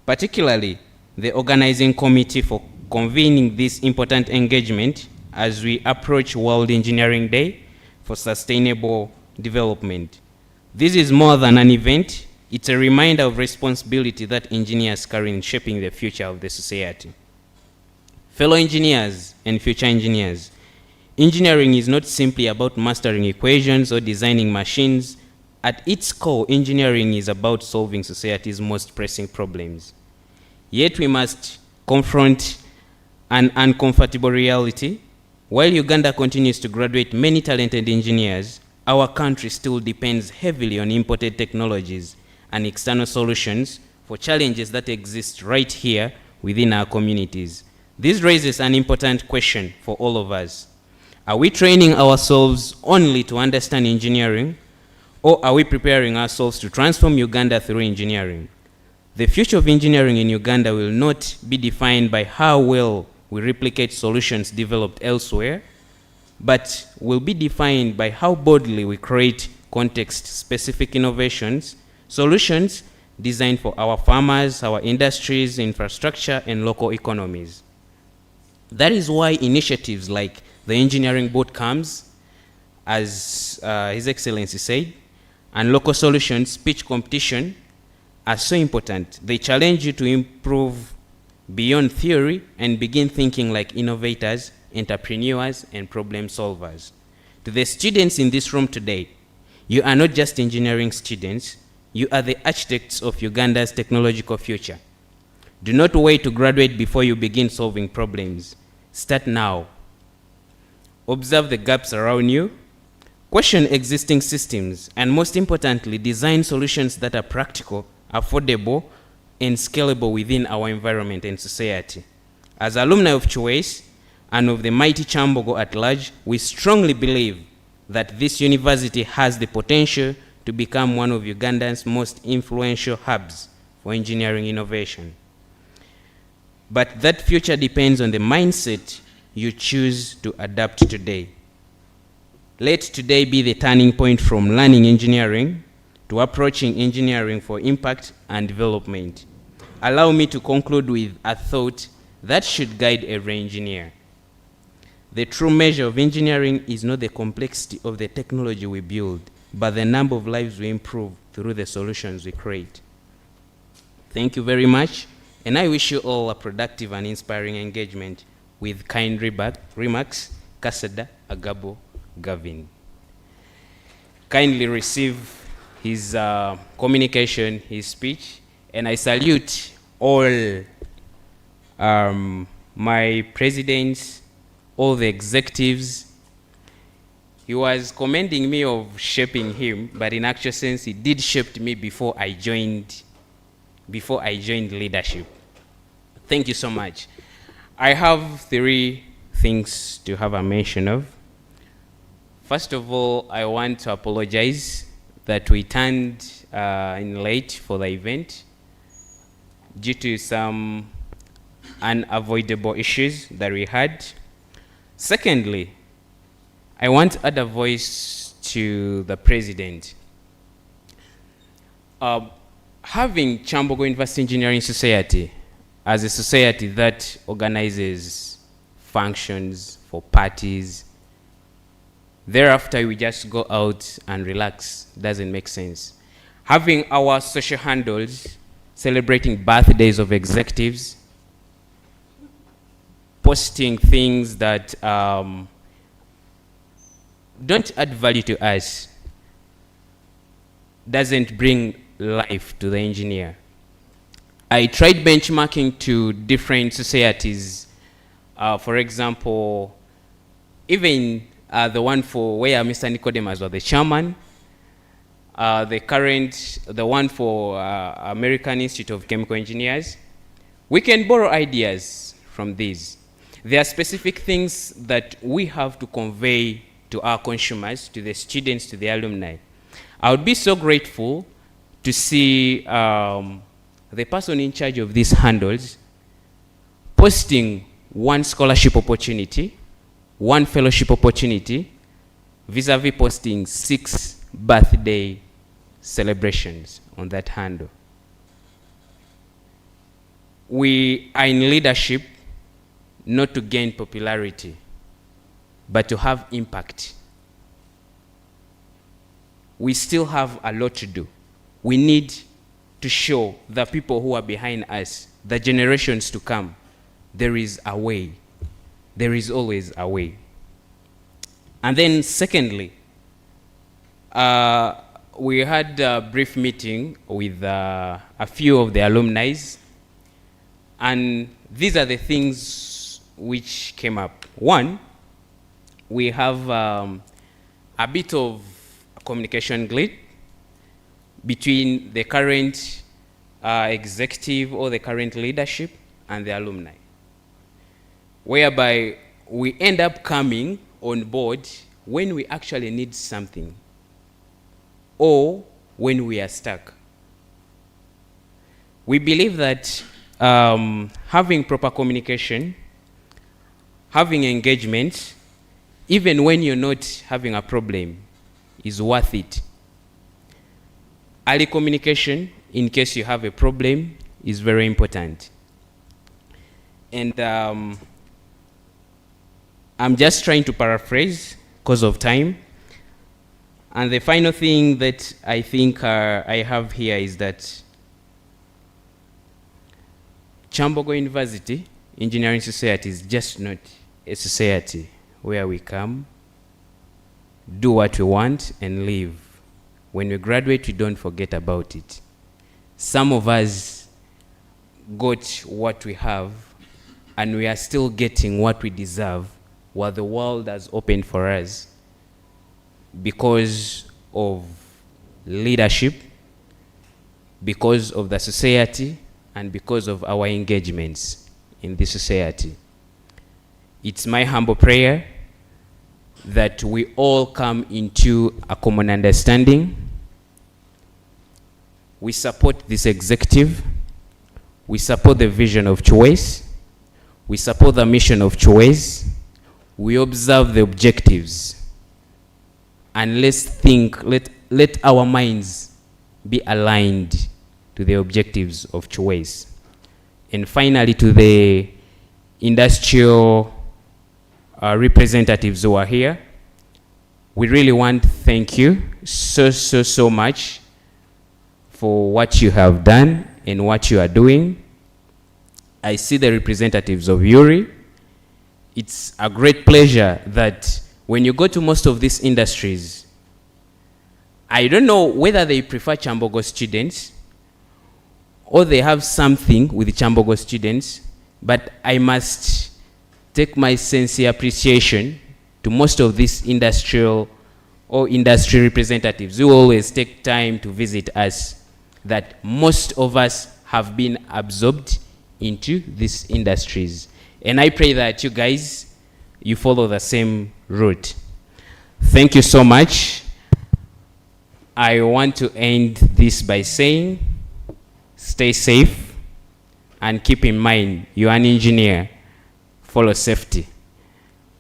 particularly the organizing committee, for convening this important engagement as we approach World Engineering Day for Sustainable Development. This is more than an event, it's a reminder of responsibility that engineers carry in shaping the future of the society. Fellow engineers and future engineers, engineering is not simply about mastering equations or designing machines, At its core, engineering is about solving society's most pressing problems. Yet we must confront an uncomfortable reality. While Uganda continues to graduate many talented engineers, our country still depends heavily on imported technologies and external solutions for challenges that exist right here within our communities. This raises an important question for all of us. Are we training ourselves only to understand engineering, or are we preparing ourselves to transform Uganda through engineering? The future of engineering in Uganda will not be defined by how well we replicate solutions developed elsewhere, but will be defined by how boldly we create context-specific innovations, solutions designed for our farmers, our industries, infrastructure, and local economies. That is why initiatives like the engineering boot camps, as His Excellency said, and local solutions pitch competition are so important. They challenge you to improve beyond theory and begin thinking like innovators, entrepreneurs, and problem solvers. To the students in this room today, you are not just engineering students, you are the architects of Uganda's technological future. Do not wait to graduate before you begin solving problems. Start now. Observe the gaps around you, question existing systems, and most importantly, design solutions that are practical, affordable, and scalable within our environment and society. As alumni of choice and of the mighty Kyambogo at large, we strongly believe that this university has the potential to become one of Uganda's most influential hubs for engineering innovation. But that future depends on the mindset you choose to adapt today. Let today be the turning point from learning engineering to approaching engineering for impact and development. Allow me to conclude with a thought that should guide every engineer. The true measure of engineering is not the complexity of the technology we build, but the number of lives we improve through the solutions we create. Thank you very much, and I wish you all a productive and inspiring engagement. With kind remarks, Kasada Agabo Gavin. Kindly receive his communication, his speech, and I salute all my presidents, all the executives. He was commending me of shaping him, but in actual sense, he did shape me before I joined leadership. Thank you so much. I have 3 things to have a mention of. First of all, I want to apologize that we turned in late for the event due to some unavoidable issues that we had. Secondly, I want to add a voice to the president. Having Kyambogo University Engineering Society as a society that organizes functions for parties, thereafter we just go out and relax, doesn't make sense. Having our social handles celebrating birthdays of executives, posting things that don't add value to us, doesn't bring life to the engineer. I tried benchmarking to different societies. For example, even the one for where Mr. Nicodemus was the chairman, the one for American Institute of Chemical Engineers. We can borrow ideas from these. There are specific things that we have to convey to our consumers, to the students, to the alumni. I would be so grateful to see the person in charge of these handles posting one scholarship opportunity, one fellowship opportunity, vis-a-vis posting 6 birthday celebrations on that handle. We are in leadership not to gain popularity, but to have impact. We still have a lot to do. We need to show the people who are behind us, the generations to come, there is a way. There is always a way. And then secondly, we had a brief meeting with a few of the alumni, and these are the things which came up. One, we have a bit of communication glitch between the current executive or the current leadership and the alumni, whereby we end up coming on board when we actually need something or when we are stuck. We believe that having proper communication, having engagement, even when you're not having a problem, is worth it. Early communication, in case you have a problem, is very important. And I'm just trying to paraphrase because of time. And the final thing that I think I have here is that Kyambogo University Engineering Society is just not a society where we come, do what we want, and leave. When we graduate, we don't forget about it. Some of us got what we have, and we are still getting what we deserve, what the world has opened for us, because of leadership, because of the society, and because of our engagements in the society. It's my humble prayer that we all come into a common understanding. We support this executive. We support the vision of choice. We support the mission of choice. We observe the objectives. And let's think, let our minds be aligned to the objectives of choice. And finally, to the industrial representatives who are here, we really want to thank you so much for what you have done and what you are doing. I see the representatives of URI. It's a great pleasure that when you go to most of these industries, I don't know whether they prefer Kyambogo students or they have something with Kyambogo students, but I must take my sincere appreciation to most of these industrial or industry representatives who always take time to visit us, that most of us have been absorbed into these industries. And I pray that you guys, you follow the same route. Thank you so much. I want to end this by saying, stay safe and keep in mind, you're an engineer, follow safety.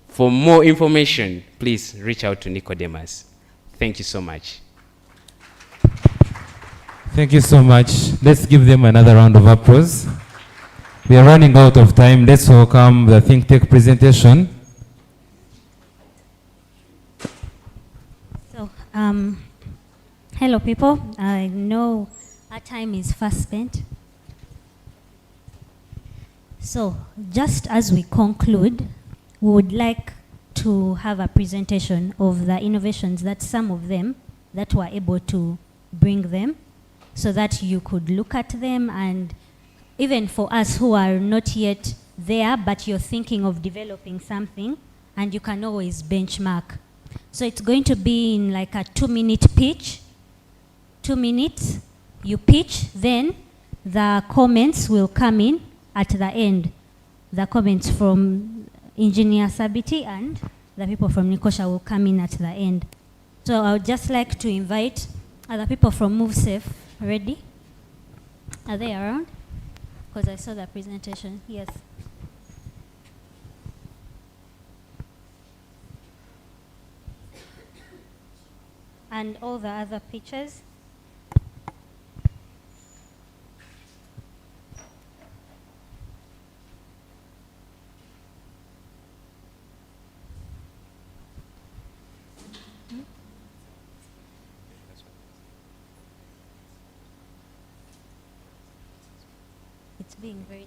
For more information, please reach out to Nicodemus. Thank you so much. Thank you so much. Let's give them another round of applause. We are running out of time. Let's welcome the Think Tech presentation. So, hello people. I know our time is fast spent. So, just as we conclude, we would like to have a presentation of the innovations that some of them that were able to bring them, so that you could look at them, and even for us who are not yet there, but you're thinking of developing something, and you can always benchmark. So it's going to be in like a 2-minute pitch. 2 minutes, you pitch, then the comments will come in at the end. The comments from Engineer Sabiti and the people from Nikosha will come in at the end. So I would just like to invite other people from MoveSafe. Ready? Are they around? Because I saw the presentation. Yes. And all the other pictures. It's being very...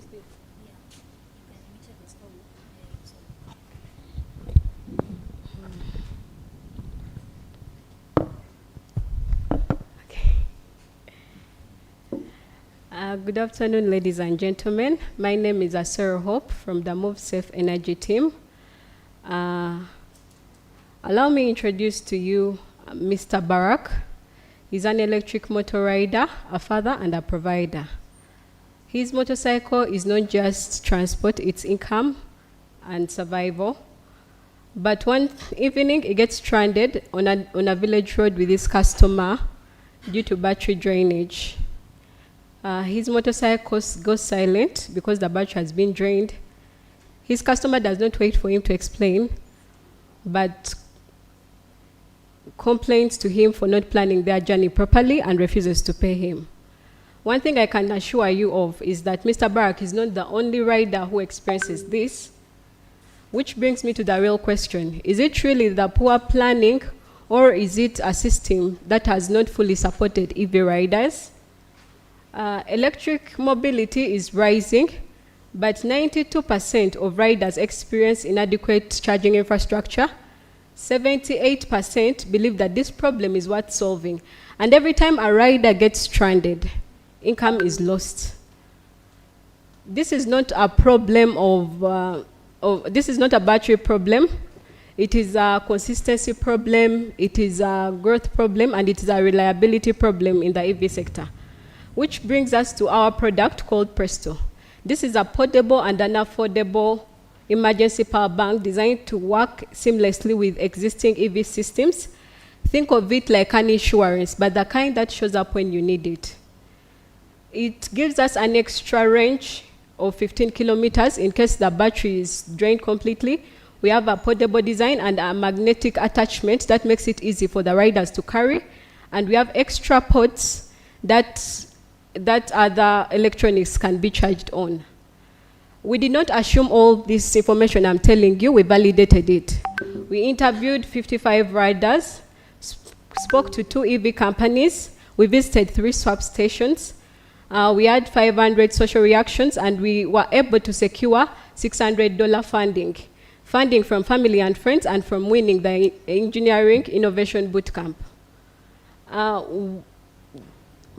use this. Good afternoon, ladies and gentlemen. My name is Asero Hope from the Move Safe Energy team. Allow me to introduce to you Mr. Barak. He's an electric motor rider, a father, and a provider. His motorcycle is not just transport, it's income and survival. But one evening, he gets stranded on a village road with his customer due to battery drainage. His motorcycle goes silent because the battery has been drained. His customer does not wait for him to explain, but complains to him for not planning their journey properly and refuses to pay him. One thing I can assure you of is that Mr. Barak is not the only rider who experiences this, which brings me to the real question. Is it really the poor planning, or is it a system that has not fully supported EV riders? Electric mobility is rising, but 92% of riders experience inadequate charging infrastructure. 78% believe that this problem is worth solving. And every time a rider gets stranded, income is lost. This is not a problem this is not a battery problem. It is a consistency problem, it is a growth problem, and it is a reliability problem in the EV sector. Which brings us to our product called Presto. This is a portable and an affordable emergency power bank designed to work seamlessly with existing EV systems. Think of it like an insurance, but the kind that shows up when you need it. It gives us an extra range of 15 kilometers in case the battery is drained completely. We have a portable design and a magnetic attachment that makes it easy for the riders to carry. And we have extra ports that other electronics can be charged on. We did not assume all this information I'm telling you, we validated it. We interviewed 55 riders, spoke to 2 EV companies, we visited 3 swap stations, we had 500 social reactions, and we were able to secure $600 funding from family and friends and from winning the Engineering Innovation Bootcamp.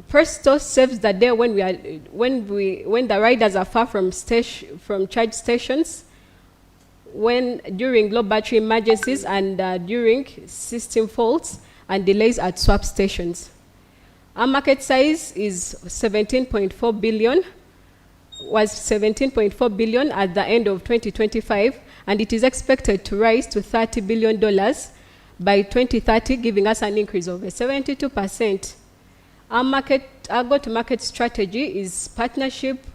Presto saves the day when the riders are far from charge stations, during low battery emergencies, and during system faults and delays at swap stations. Our market size is 17.4 billion, was 17.4 billion at the end of 2025, and it is expected to rise to $30 billion by 2030, giving us an increase of 72%. Our go-to-market strategy is partnership,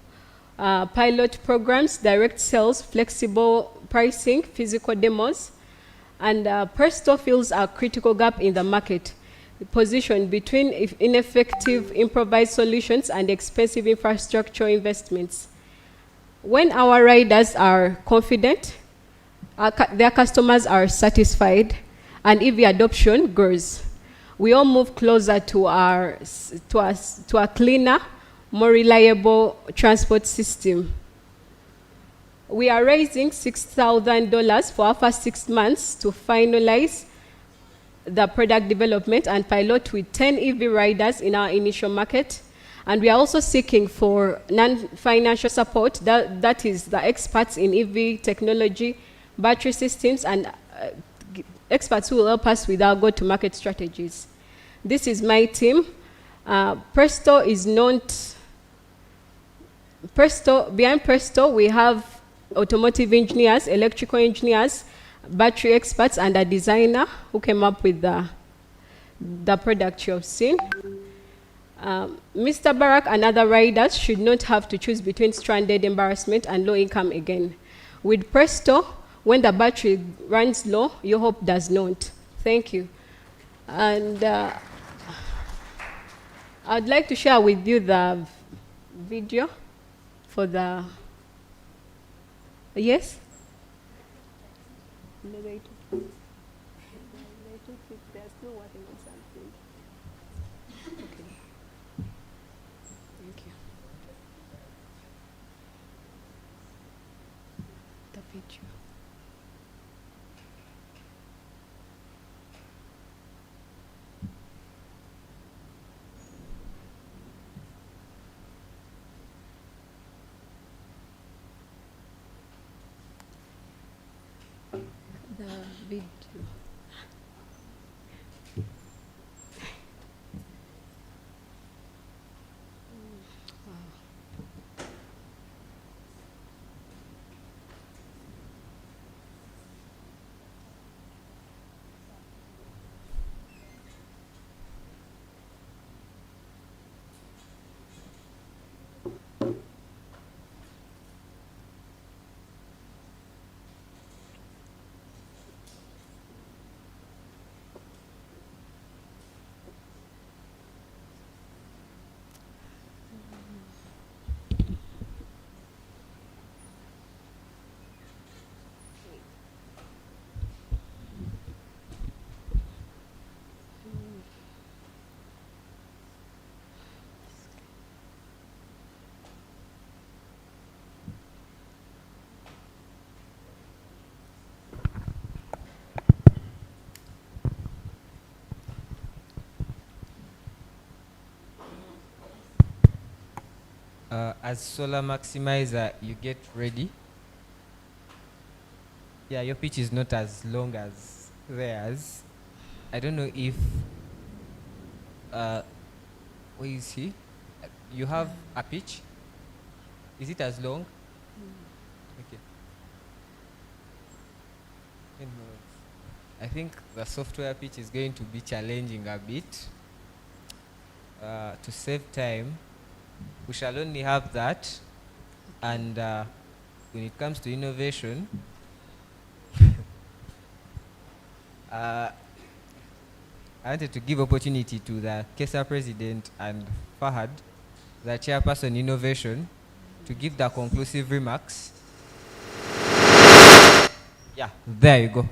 pilot programs, direct sales, flexible pricing, physical demos, and Presto fills a critical gap in the market, positioned between ineffective improvised solutions and expensive infrastructure investments. When our riders are confident, their customers are satisfied, and EV adoption grows. We all move closer to a cleaner, more reliable transport system. We are raising $6,000 for our first 6 months to finalize the product development and pilot with 10 EV riders in our initial market. And we are also seeking for non-financial support, that is the experts in EV technology, battery systems, and experts who will help us with our go-to-market strategies. This is my team. Presto is not... Behind Presto, we have automotive engineers, electrical engineers, battery experts, and a designer who came up with the product you have seen. Mr. Barak and other riders should not have to choose between stranded embarrassment and low income again. With Presto, when the battery runs low, your hope does not. Thank you. And I'd like to share with you the video for the... Yes? No, they took it. They're still working on something. Okay. Thank you. Video. As solar maximizer, you get ready. Yeah, your pitch is not as long as theirs. I don't know if where is he? You have a pitch? Is it as long? Okay. Anyways, I think the software pitch is going to be challenging a bit. To save time, we shall only have that. And when it comes to innovation, I wanted to give opportunity to the KESA president and Fahad, the chairperson innovation, to give the conclusive remarks. Yeah, there you go.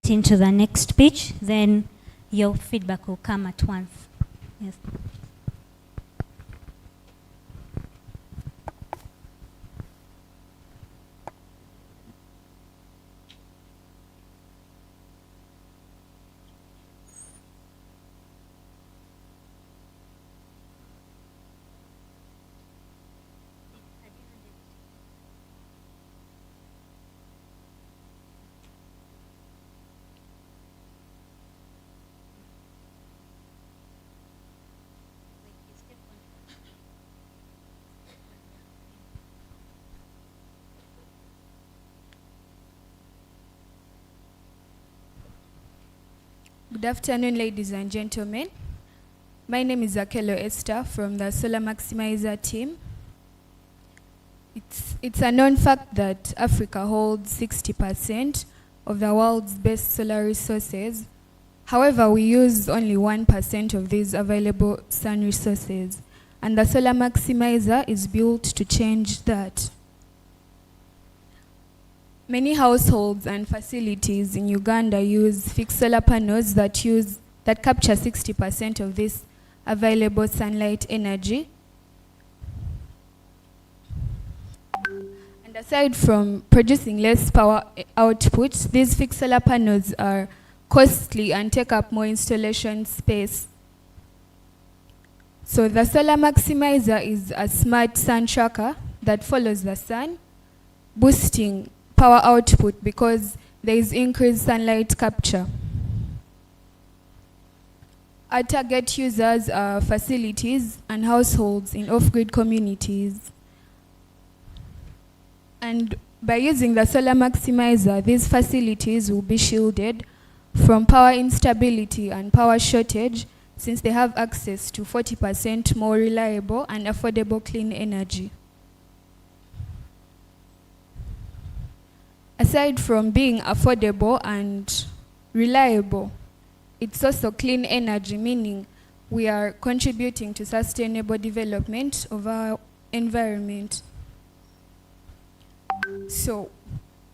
Into the next pitch, then your feedback will come at once. Yes. Good afternoon, ladies and gentlemen. My name is Akelo Esther from the Solar Maximizer team. It's a known fact that Africa holds 60% of the world's best solar resources. However, we use only 1% of these available sun resources, and the Solar Maximizer is built to change that. Many households and facilities in Uganda use fixed solar panels that capture 60% of this available sunlight energy. And aside from producing less power output, these fixed solar panels are costly and take up more installation space. So the Solar Maximizer is a smart sun tracker that follows the sun, boosting power output because there is increased sunlight capture. Our target users are facilities and households in off-grid communities. And by using the solar maximizer, these facilities will be shielded from power instability and power shortage, since they have access to 40% more reliable and affordable clean energy. Aside from being affordable and reliable, it's also clean energy, meaning we are contributing to sustainable development of our environment. So,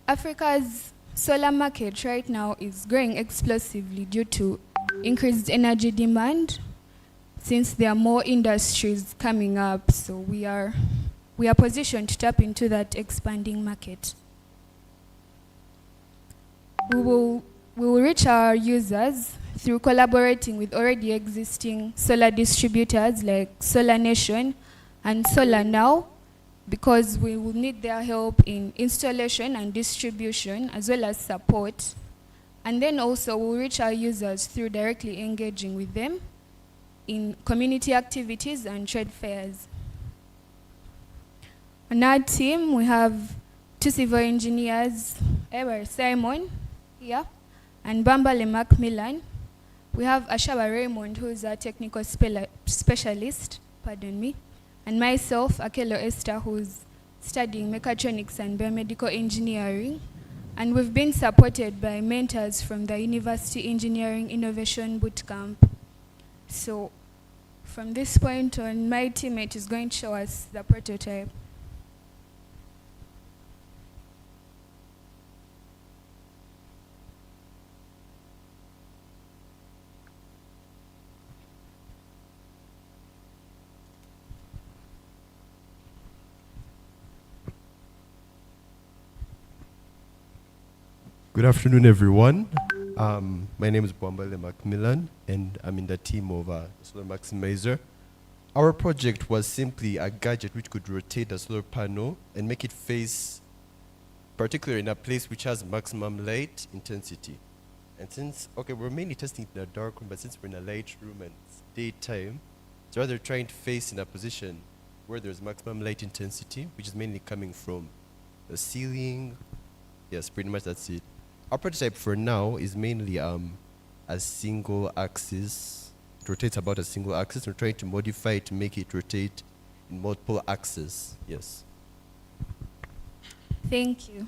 Africa's solar market right now is growing explosively due to increased energy demand, since there are more industries coming up. So we are positioned to tap into that expanding market. We will reach our users through collaborating with already existing solar distributors like Solar Nation and Solar Now, because we will need their help in installation and distribution as well as support. And then also we'll reach our users through directly engaging with them in community activities and trade fairs. On our team, we have 2 civil engineers, Simon here, and Bambale Macmillan. We have Ashaba Raymond, who is a technical specialist, and myself, Akelo Esther, who's studying mechatronics and biomedical engineering. And we've been supported by mentors from the University Engineering Innovation Bootcamp. So from this point on, my teammate is going to show us the prototype. Good afternoon, everyone. My name is Bambale Macmillan, and I'm in the team of Solar Maximizer. Our project was simply a gadget which could rotate a solar panel and make it face, particularly in a place which has maximum light intensity. And since, we're mainly testing it in a dark room, but since we're in a light room and it's daytime, it's rather trying to face in a position where there's maximum light intensity, which is mainly coming from the ceiling. Yes, pretty much that's it. Our prototype for now is mainly a single axis. It rotates about a single axis. We're trying to modify it to make it rotate in multiple axes. Yes. Thank you.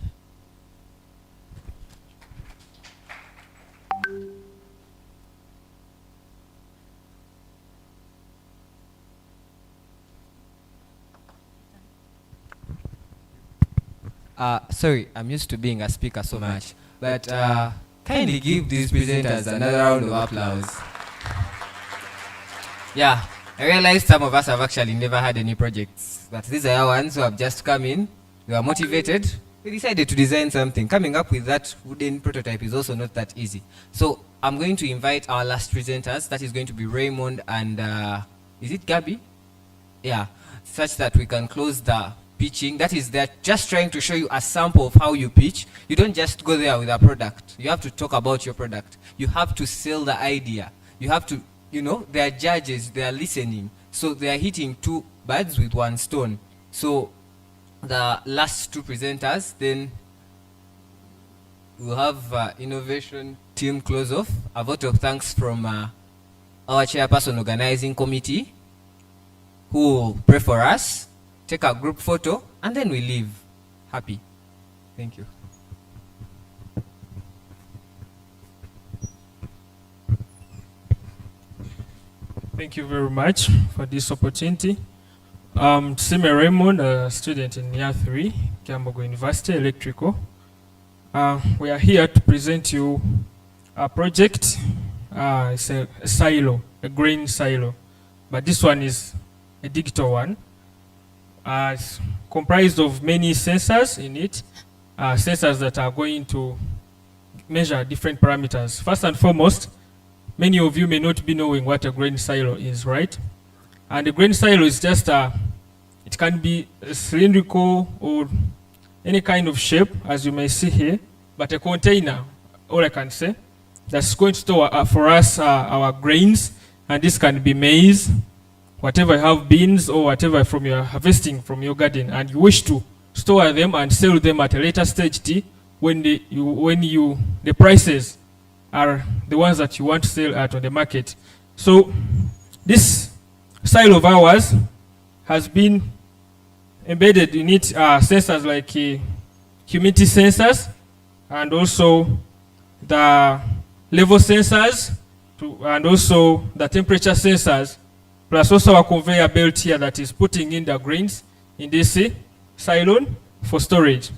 Sorry, I'm used to being a speaker so much, but kindly give these presenters another round of applause. Yeah, I realized some of us have actually never had any projects, but these are our ones who have just come in. We are motivated. We decided to design something. Coming up with that wooden prototype is also not that easy. So I'm going to invite our last presenters. That is going to be Raymond and, is it Gabby? Yeah, such that we can close the pitching. That is, they're just trying to show you a sample of how you pitch. You don't just go there with a product. You have to talk about your product. You have to sell the idea. You have to, they are judges, they are listening. So they are hitting 2 birds with 1 stone. So the last 2 presenters, then we'll have innovation team close off. A vote of thanks from our chairperson organizing committee, who will pray for us, take a group photo, and then we leave happy. Thank you. Thank you very much for this opportunity. Sime Raymond, a student in year 3, Kyambogo University, Electrical. We are here to present you a project. It's a silo, a grain silo, but this one is a digital one. It's comprised of many sensors in it, sensors that are going to measure different parameters. First and foremost, many of you may not be knowing what a grain silo is, right? And a grain silo is just it can be cylindrical or any kind of shape, as you may see here, but a container, all I can say, that's going to store for us our grains and this can be maize, whatever you have, beans or whatever from your harvesting from your garden, and you wish to store them and sell them at a later stage when the prices are the ones that you want to sell at on the market. So this silo of ours has been embedded in it sensors like humidity sensors and also the level sensors and also the temperature sensors, plus also a conveyor belt here that is putting in the grains in this silo for storage.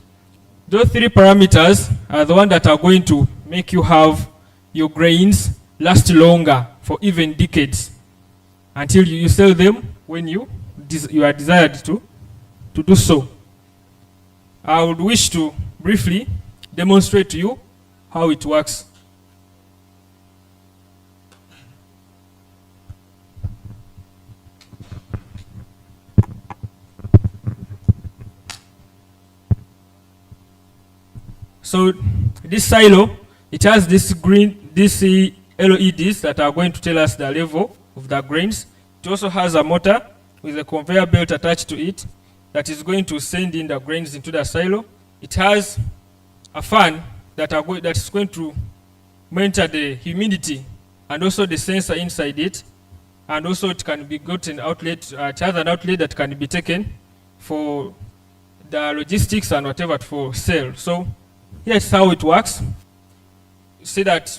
Those three parameters are the ones that are going to make you have your grains last longer for even decades until you sell them when you are desired to do so. I would wish to briefly demonstrate to you how it works. So this silo, it has these LEDs that are going to tell us the level of the grains. It also has a motor with a conveyor belt attached to it that is going to send in the grains into the silo. It has a fan that is going to monitor the humidity and also the sensor inside it. And also it can be gotten outlet, it has an outlet that can be taken for the logistics and whatever for sale. So here's how it works. You see that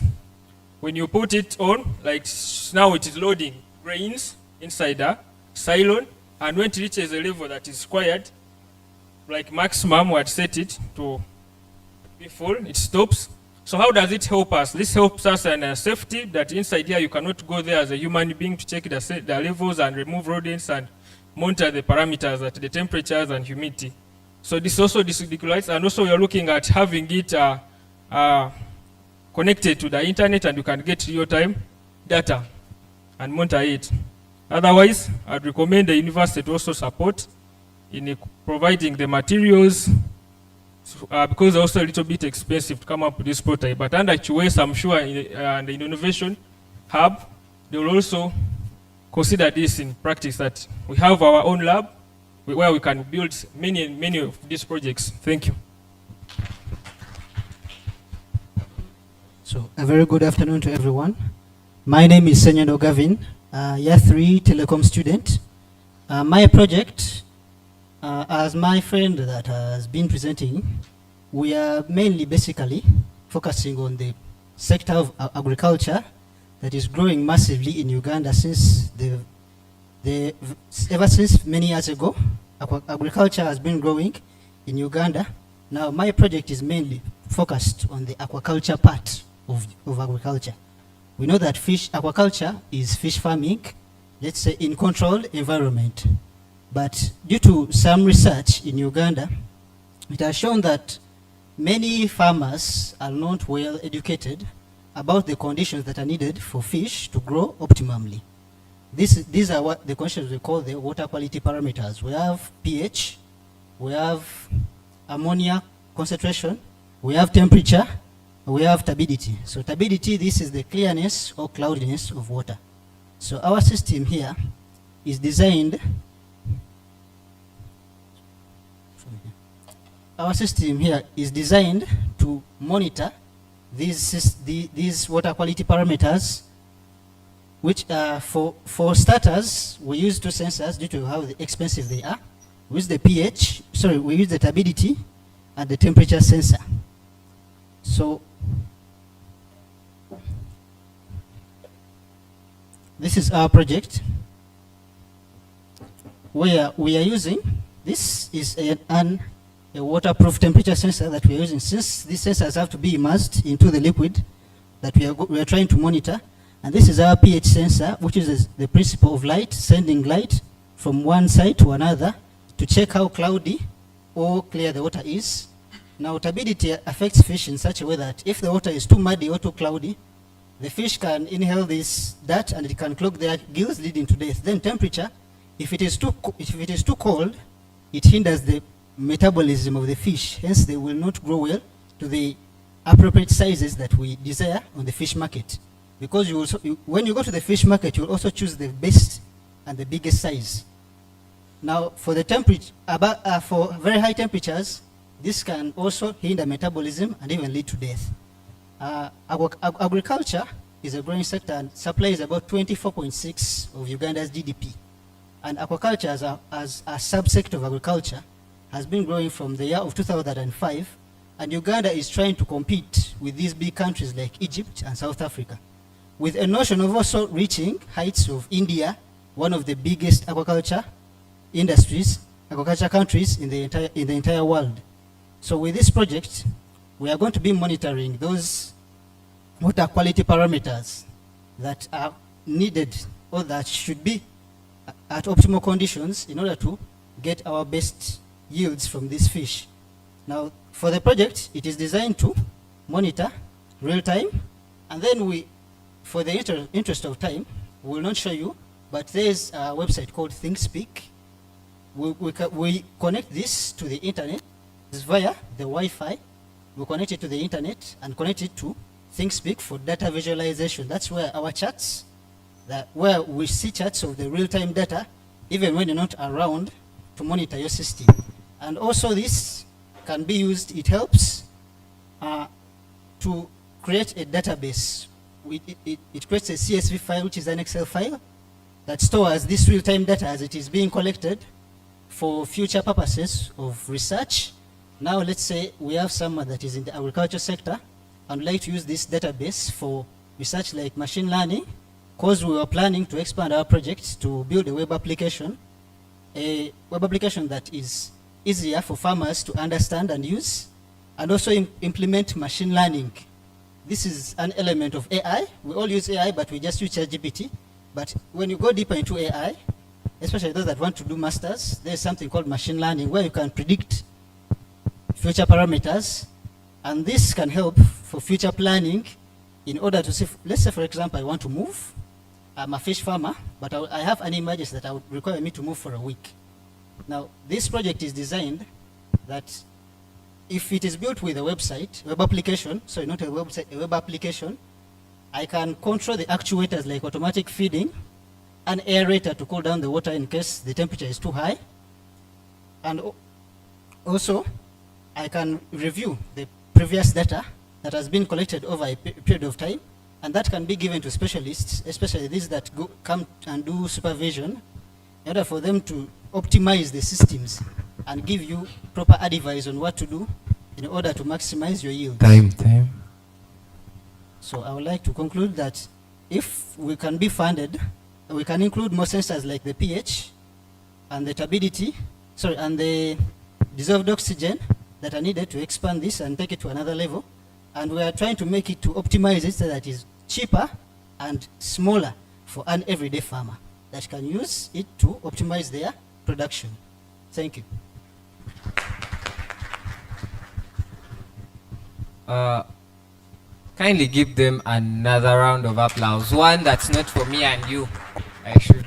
when you put it on, like now it is loading grains inside the silo, and when it reaches a level that is required, like maximum, we had set it to be full, it stops. So how does it help us? This helps us in safety, that inside here you cannot go there as a human being to check the levels and remove rodents and monitor the parameters at the temperatures and humidity. So this also ridiculous, and also we are looking at having it connected to the internet, and you can get real-time data and monitor it. Otherwise, I'd recommend the university to also support in providing the materials because they're also a little bit expensive to come up with this prototype. But under QS, I'm sure in the innovation hub, they will also consider this in practice, that we have our own lab where we can build many of these projects. Thank you. So a very good afternoon to everyone. My name is Senyendo Gavin, Year 3 Telecom student. My project, as my friend that has been presenting, we are mainly basically focusing on the sector of agriculture that is growing massively in Uganda since ever since many years ago. Agriculture has been growing in Uganda. Now my project is mainly focused on the aquaculture part of agriculture. We know that aquaculture is fish farming, let's say in controlled environment. But due to some research in Uganda, it has shown that many farmers are not well educated about the conditions that are needed for fish to grow optimally. These are what the conditions we call the water quality parameters. We have pH, we have ammonia concentration, we have temperature, we have turbidity. So turbidity, this is the clearness or cloudiness of water. So our system here is designed, to monitor these water quality parameters, which for starters, we use two sensors due to how expensive they are. We use the we use the turbidity and the temperature sensor. So this is our project where we are using, this is a waterproof temperature sensor that we are using, since these sensors have to be immersed into the liquid that we are trying to monitor. And this is our pH sensor, which is the principle of light, sending light from one side to another to check how cloudy or clear the water is. Now turbidity affects fish in such a way that if the water is too muddy or too cloudy, the fish can inhale this dirt and it can clog their gills, leading to death. Then temperature, if it is too cold, it hinders the metabolism of the fish, hence they will not grow well to the appropriate sizes that we desire on the fish market. because when you go to the fish market, you'll also choose the best and the biggest size. Now, for the for very high temperatures, this can also hinder metabolism and even lead to death. Agriculture is a growing sector and supplies about 24.6% of Uganda's GDP. And aquaculture as a subsector of agriculture has been growing from the year of 2005, and Uganda is trying to compete with these big countries like Egypt and South Africa, with a notion of also reaching heights of India, one of the biggest aquaculture countries in the entire world. So with this project, we are going to be monitoring those water quality parameters that are needed or that should be at optimal conditions in order to get our best yields from this fish. Now, for the project, it is designed to monitor real time, and then for the interest of time, we will not show you, but there is a website called ThinkSpeak. We connect this to the internet via the Wi-Fi. We connect it to the internet and connect it to ThinkSpeak for data visualization. That's where our charts, where we see charts of the real-time data, even when you're not around, to monitor your system. And also this can be used, it helps to create a database. It creates a CSV file, which is an Excel file, that stores this real-time data as it is being collected for future purposes of research. Now let's say we have someone that is in the agriculture sector and would like to use this database for research like machine learning, because we were planning to expand our project to build a web application that is easier for farmers to understand and use, and also implement machine learning. This is an element of AI. We all use AI, but we just use ChatGPT. But when you go deeper into AI, especially those that want to do masters, there's something called machine learning where you can predict future parameters, and this can help for future planning in order to see, let's say for example, I want to move. I'm a fish farmer, but I have an emergency that would require me to move for a week. Now, this project is designed that if it is built with a website, web application, sorry, not a website, a web application, I can control the actuators like automatic feeding, an aerator to cool down the water in case the temperature is too high, and also I can review the previous data that has been collected over a period of time, and that can be given to specialists, especially these that come and do supervision, in order for them to optimize the systems and give you proper advice on what to do in order to maximize your yield. Time. So I would like to conclude that if we can be funded, we can include more sensors like the pH and the turbidity, and the dissolved oxygen that are needed to expand this and take it to another level. And we are trying to make it to optimize it so that it is cheaper and smaller for an everyday farmer that can use it to optimize their production. Thank you. Kindly give them another round of applause. One that's not for me and you. I should.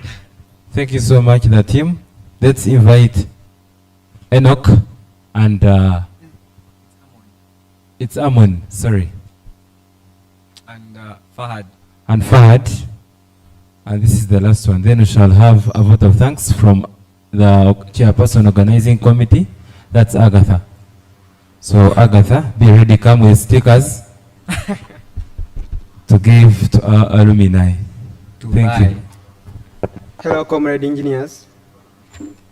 Thank you so much, the team. Let's invite Enoch and it's Amon, sorry. And Fahad. And Fahad. And this is the last one. Then we shall have a vote of thanks from the chairperson organizing committee. That's Agatha. So Agatha, be ready, come with stickers to give to our alumni. Thank you. Hello, comrade engineers.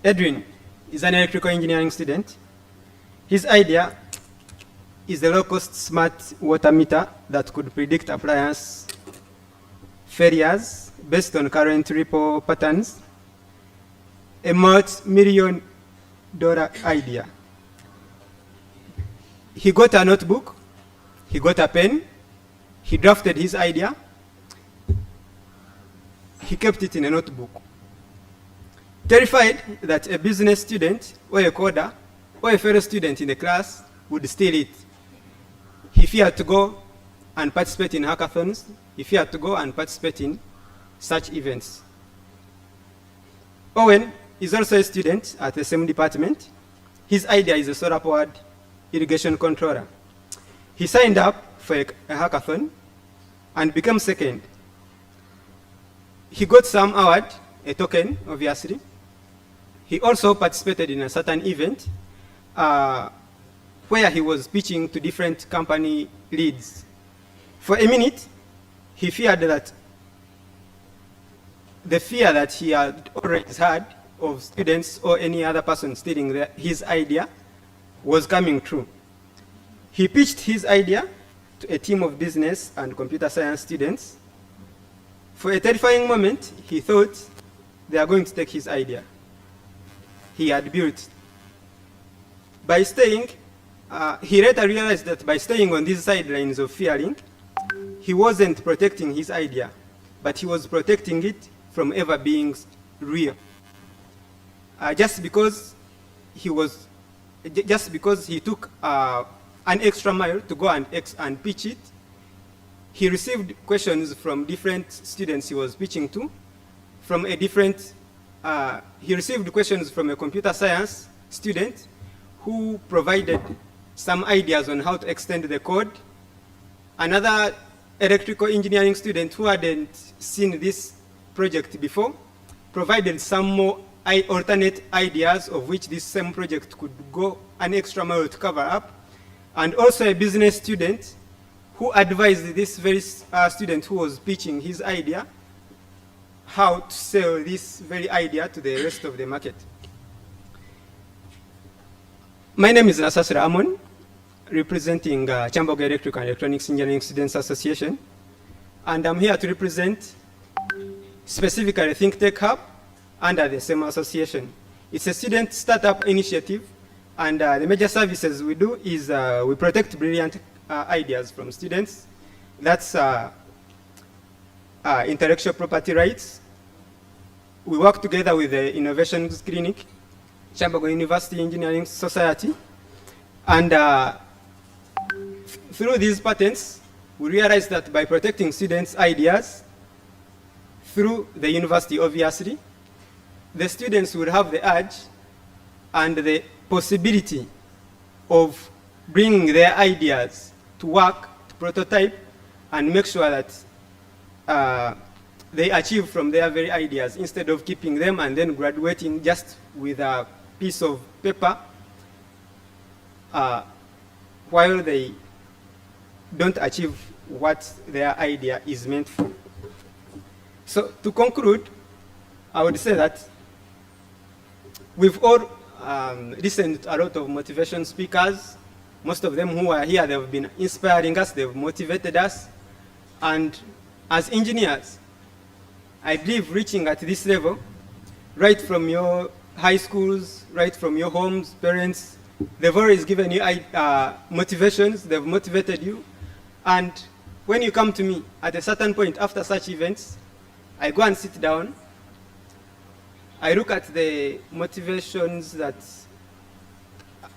Edwin is an electrical engineering student. His idea is a low-cost smart water meter that could predict appliance failures based on current ripple patterns. A multi-million-dollar idea. He got a notebook, he got a pen, he drafted his idea, he kept it in a notebook. Terrified that a business student or a coder or a fellow student in the class would steal it. He feared to go and participate in hackathons. He feared to go and participate in such events. Owen is also a student at the same department. His idea is a solar-powered irrigation controller. He signed up for a hackathon and became second he got some award, a token, obviously. He also participated in a certain event where he was pitching to different company leads. For a minute, he feared that the fear that he had always had of students or any other person stealing his idea was coming true. He pitched his idea to a team of business and computer science students. For a terrifying moment, he thought they are going to take his idea he had built. By staying, he later realized that by staying on these sidelines of fearing, he wasn't protecting his idea, but he was protecting it from ever being real. Just because he took an extra mile to go and pitch it, he received questions from different students he was pitching to, he received questions from a computer science student who provided some ideas on how to extend the code. Another electrical engineering student who hadn't seen this project before provided some more alternate ideas of which this same project could go an extra mile to cover up. And also a business student who advised this very student who was pitching his idea how to sell this very idea to the rest of the market. My name is Nasasra Amon, representing Kyambogo Electrical and Electronics Engineering Students Association. And I'm here to represent specifically Think Tech Hub under the same association. It's a student startup initiative, and the major services we do is we protect brilliant ideas from students. That's intellectual property rights. We work together with the Innovations Clinic, Kyambogo University Engineering Society, and through these patents, we realized that by protecting students' ideas through the university, obviously, the students would have the urge and the possibility of bringing their ideas to work, to prototype, and make sure that they achieve from their very ideas instead of keeping them and then graduating just with a piece of paper while they don't achieve what their idea is meant for. So to conclude, I would say that we've all listened to a lot of motivation speakers. Most of them who are here, they've been inspiring us, they've motivated us. And as engineers, I believe reaching at this level, right from your high schools, right from your homes, parents, they've always given you motivations, they've motivated you. And when you come to me at a certain point after such events, I go and sit down, I look at the motivations that,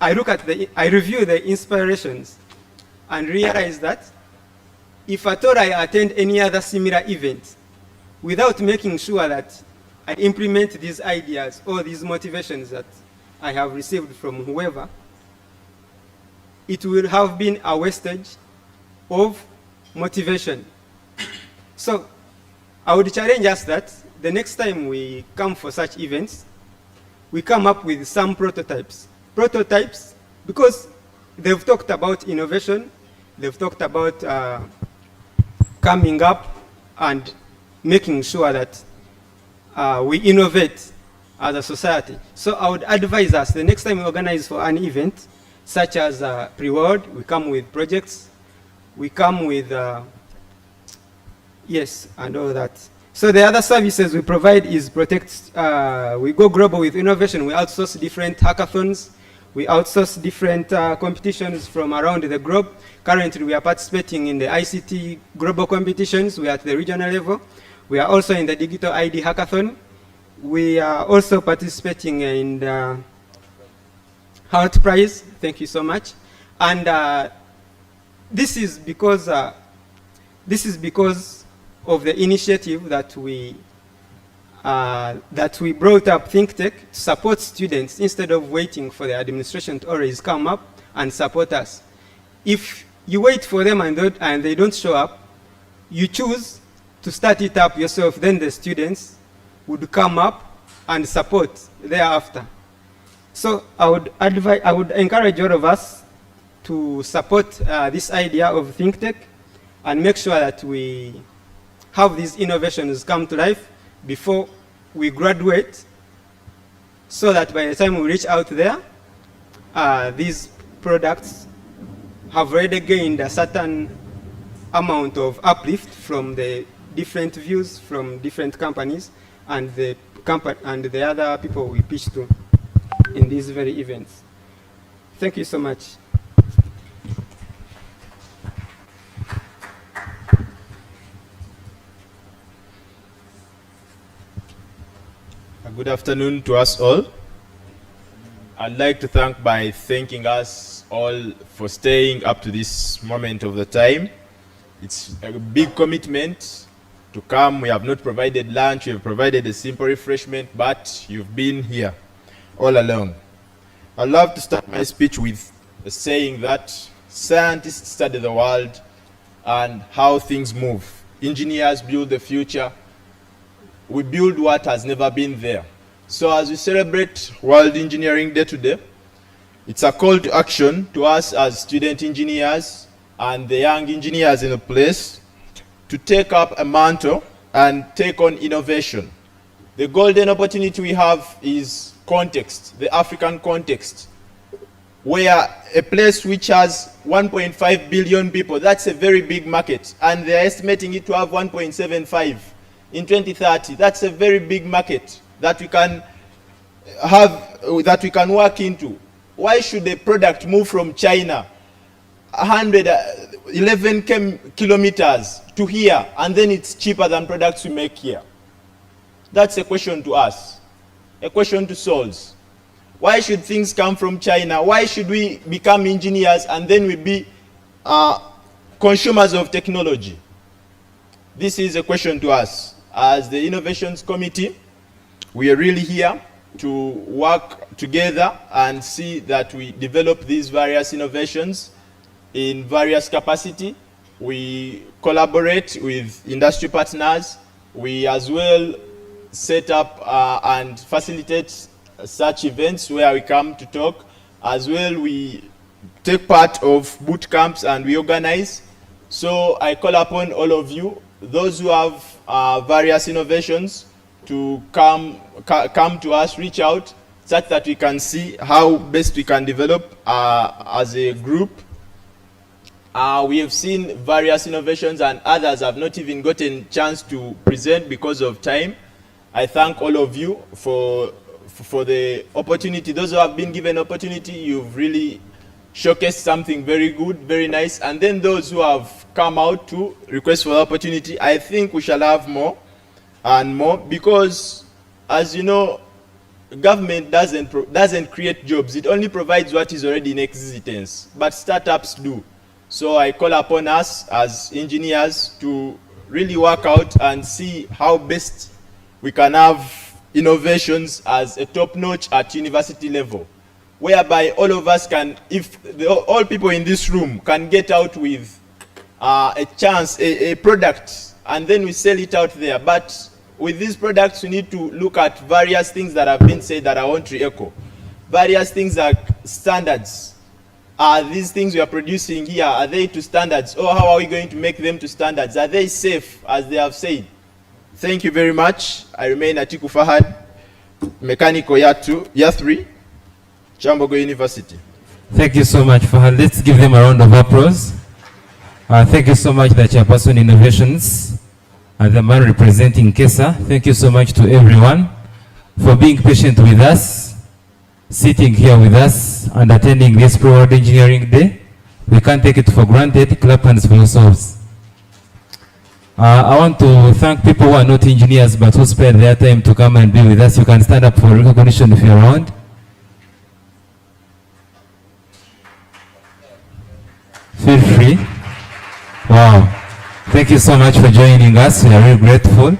I review the inspirations and realize that if at all I attend any other similar event without making sure that I implement these ideas or these motivations that I have received from whoever, it will have been a wastage of motivation. So I would challenge us that the next time we come for such events, we come up with some prototypes. Prototypes because they've talked about innovation, they've talked about coming up and making sure that we innovate as a society. So I would advise us the next time we organize for an event, such as pre-world, we come with projects, we come with, yes, and all that. So the other services we provide is protect, we go global with innovation, we outsource different hackathons, we outsource different competitions from around the globe. Currently we are participating in the ICT global competitions, we are at the regional level. We are also in the Digital ID Hackathon. We are also participating in the Heart Prize. Thank you so much. And this is because of the initiative that we brought up ThinkTech to support students instead of waiting for the administration to always come up and support us. If you wait for them and they don't show up, you choose to start it up yourself, then the students would come up and support thereafter. So I would encourage all of us to support this idea of think tech and make sure that we have these innovations come to life before we graduate, so that by the time we reach out there, these products have already gained a certain amount of uplift from the different views from different companies and the other people we pitch to in these very events. Thank you so much. Good afternoon to us all. I'd like to thank by thanking us all for staying up to this moment of the time. It's a big commitment to come. We have not provided lunch, we have provided a simple refreshment, but you've been here all along. I'd love to start my speech with saying that scientists study the world and how things move. Engineers build the future. We build what has never been there. So as we celebrate World Engineering Day today, it's a call to action to us as student engineers and the young engineers in the place to take up a mantle and take on innovation. The golden opportunity we have is context, the African context, where a place which has 1.5 billion people, that's a very big market, and they're estimating it to have 1.75 in 2030. That's a very big market that we can have, that we can work into. Why should a product move from China 111 kilometers to here, and then it's cheaper than products we make here? That's a question to us, a question to solve. Why should things come from China? Why should we become engineers and then we be consumers of technology? This is a question to us. As the Innovations Committee, we are really here to work together and see that we develop these various innovations in various capacity. We collaborate with industry partners. We as well set up and facilitate such events where we come to talk. As well, we take part of boot camps and we organize. So I call upon all of you, those who have various innovations, to come to us, reach out, such that we can see how best we can develop as a group. We have seen various innovations and others have not even gotten chance to present because of time. I thank all of you for the opportunity. Those who have been given opportunity, you've really showcased something very good, very nice. And then those who have come out to request for the opportunity, I think we shall have more and more, because as you know, government doesn't create jobs. It only provides what is already in existence, but startups do. So I call upon us as engineers to really work out and see how best we can have innovations as a top notch at university level, whereby all of us can, if all people in this room can get out with a chance, a product, and then we sell it out there. But with these products, we need to look at various things that have been said that I want to echo. Various things like standards. Are these things we are producing here, are they to standards? Or how are we going to make them to standards? Are they safe, as they have said? Thank you very much. I remain Atiku Fahad, Mechanical Year 3, Kyambogo University. Thank you so much, Fahad. Let's give them a round of applause. Thank you so much, the Chairperson Innovations and the man representing KESA. Thank you so much to everyone for being patient with us, sitting here with us and attending this World Engineering Day. We can't take it for granted. Clap hands for yourselves. I want to thank people who are not engineers but who spend their time to come and be with us. You can stand up for recognition if you're around. Feel free. Wow. Thank you so much for joining us. We are really grateful.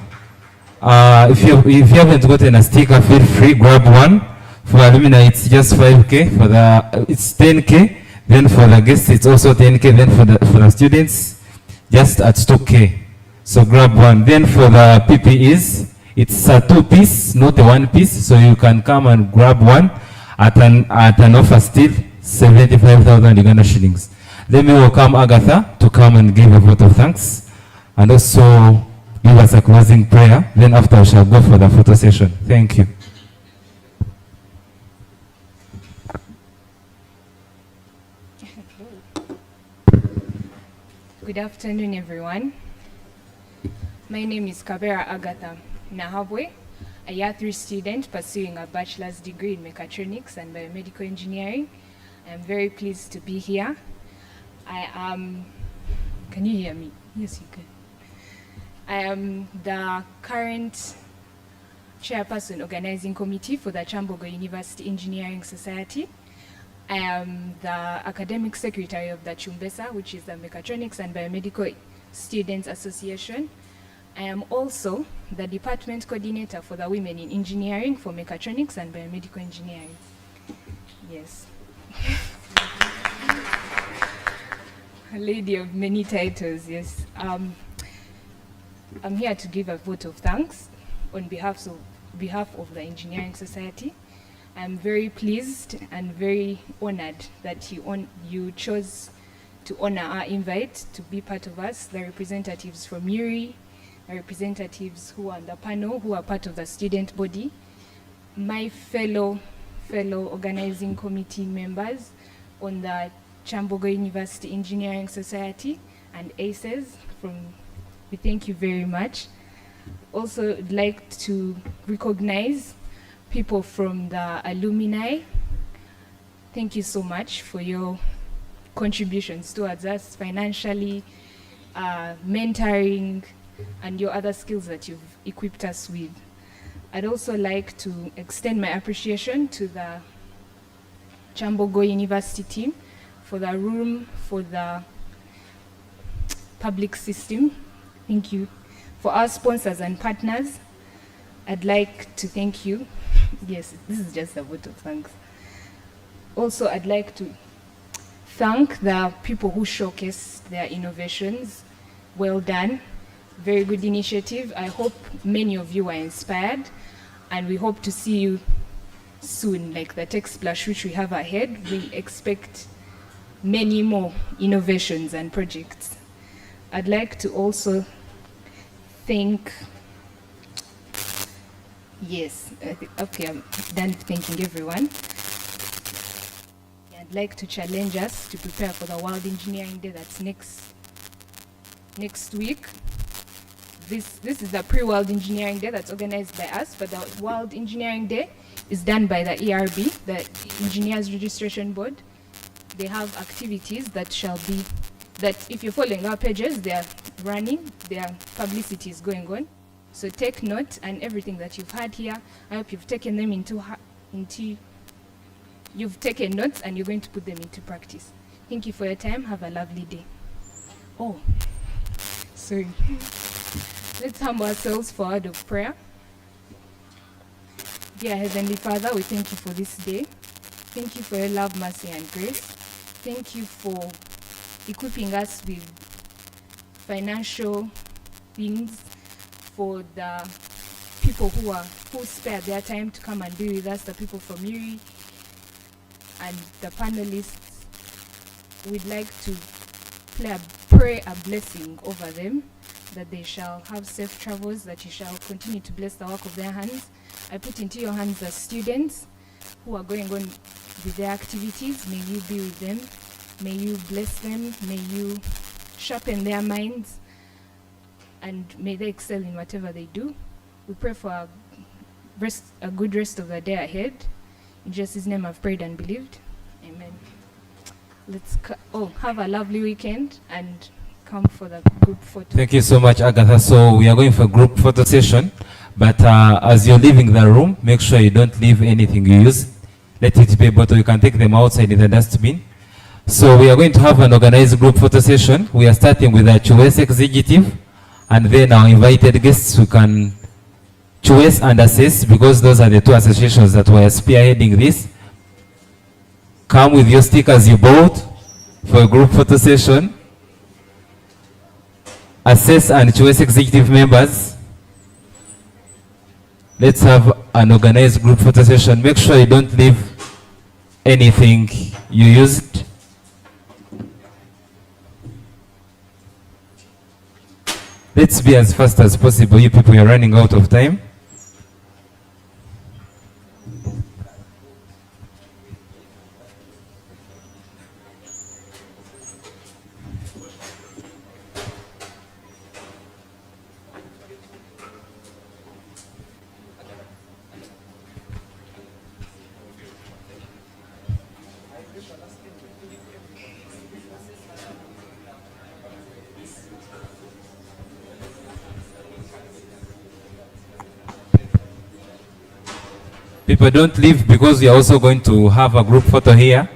If you haven't gotten a sticker, feel free, grab one. For alumni, it's just 5K. For the it's 10K. Then for the guests, it's also 10K. Then for the students, just at 2K. So grab one. Then for the PPEs, it's a 2-piece, not a 1-piece. So you can come and grab one at an offer still 75,000 Uganda shillings. Let me welcome Agatha to come and give a vote of thanks and also give us a closing prayer. Then after we shall go for the photo session. Thank you. Good afternoon, everyone. My name is Kabera Agatha Nahabwe, a Year 3 student pursuing a bachelor's degree in mechatronics and biomedical engineering. I am very pleased to be here. I am, can you hear me? Yes, you can. I am the current chairperson organizing committee for the Kyambogo University Engineering Society. I am the academic secretary of the Chumbesa, which is the Mechatronics and Biomedical Students Association. I am also the department coordinator for the Women in Engineering for Mechatronics and Biomedical Engineering. Yes. A lady of many titles, yes. I'm here to give a vote of thanks on behalf of the Engineering Society. I'm very pleased and very honored that you chose to honor our invite to be part of us, the representatives from URI, the representatives who are on the panel, who are part of the student body, my fellow organizing committee members on the Kyambogo University Engineering Society and ACES, we thank you very much. Also, I'd like to recognize people from the alumni. Thank you so much for your contributions towards us financially, mentoring, and your other skills that you've equipped us with. I'd also like to extend my appreciation to the Kyambogo University team for the room, for the public system. Thank you. For our sponsors and partners, I'd like to thank you. Yes, this is just a vote of thanks. Also, I'd like to thank the people who showcased their innovations. Well done. Very good initiative. I hope many of you are inspired, and we hope to see you soon, like the tech splash which we have ahead. We expect many more innovations and projects. I'd like to also thank, yes, okay, I'm done thanking everyone. I'd like to challenge us to prepare for the World Engineering Day that's next week. This is the pre-World Engineering Day that's organized by us, but the World Engineering Day is done by the ERB, the Engineers Registration Board. They have activities that if you're following our pages, they are running, their publicity is going on. So take note, and everything that you've had here, I hope you've taken them you've taken notes and you're going to put them into practice. Thank you for your time. Have a lovely day. Oh, sorry. Let's humble ourselves for a word of prayer. Dear Heavenly Father, we thank you for this day. Thank you for your love, mercy, and grace. Thank you for equipping us with financial things, for the people who spare their time to come and be with us, the people from URI and the panelists. We'd like to pray a blessing over them, that they shall have safe travels, that you shall continue to bless the work of their hands. I put into your hands the students who are going on with their activities. May you be with them. May you bless them. May you sharpen their minds. And may they excel in whatever they do. We pray for a good rest of the day ahead. In Jesus' name I've prayed and believed. Amen. Have a lovely weekend and come for the group photo. Thank you so much, Agatha. So we are going for a group photo session. But as you're leaving the room, make sure you don't leave anything you use. Let it be a bottle. You can take them outside in the dustbin. So we are going to have an organized group photo session. We are starting with the Chues executive, and then our invited guests who can choose and assess, because those are the two associations that were spearheading this. Come with your stickers you bought for a group photo session. assess and choose executive members. Let's have an organized group photo session. Make sure you don't leave anything you used. Let's be as fast as possible. You people are running out of time. People don't leave because we are also going to have a group photo here.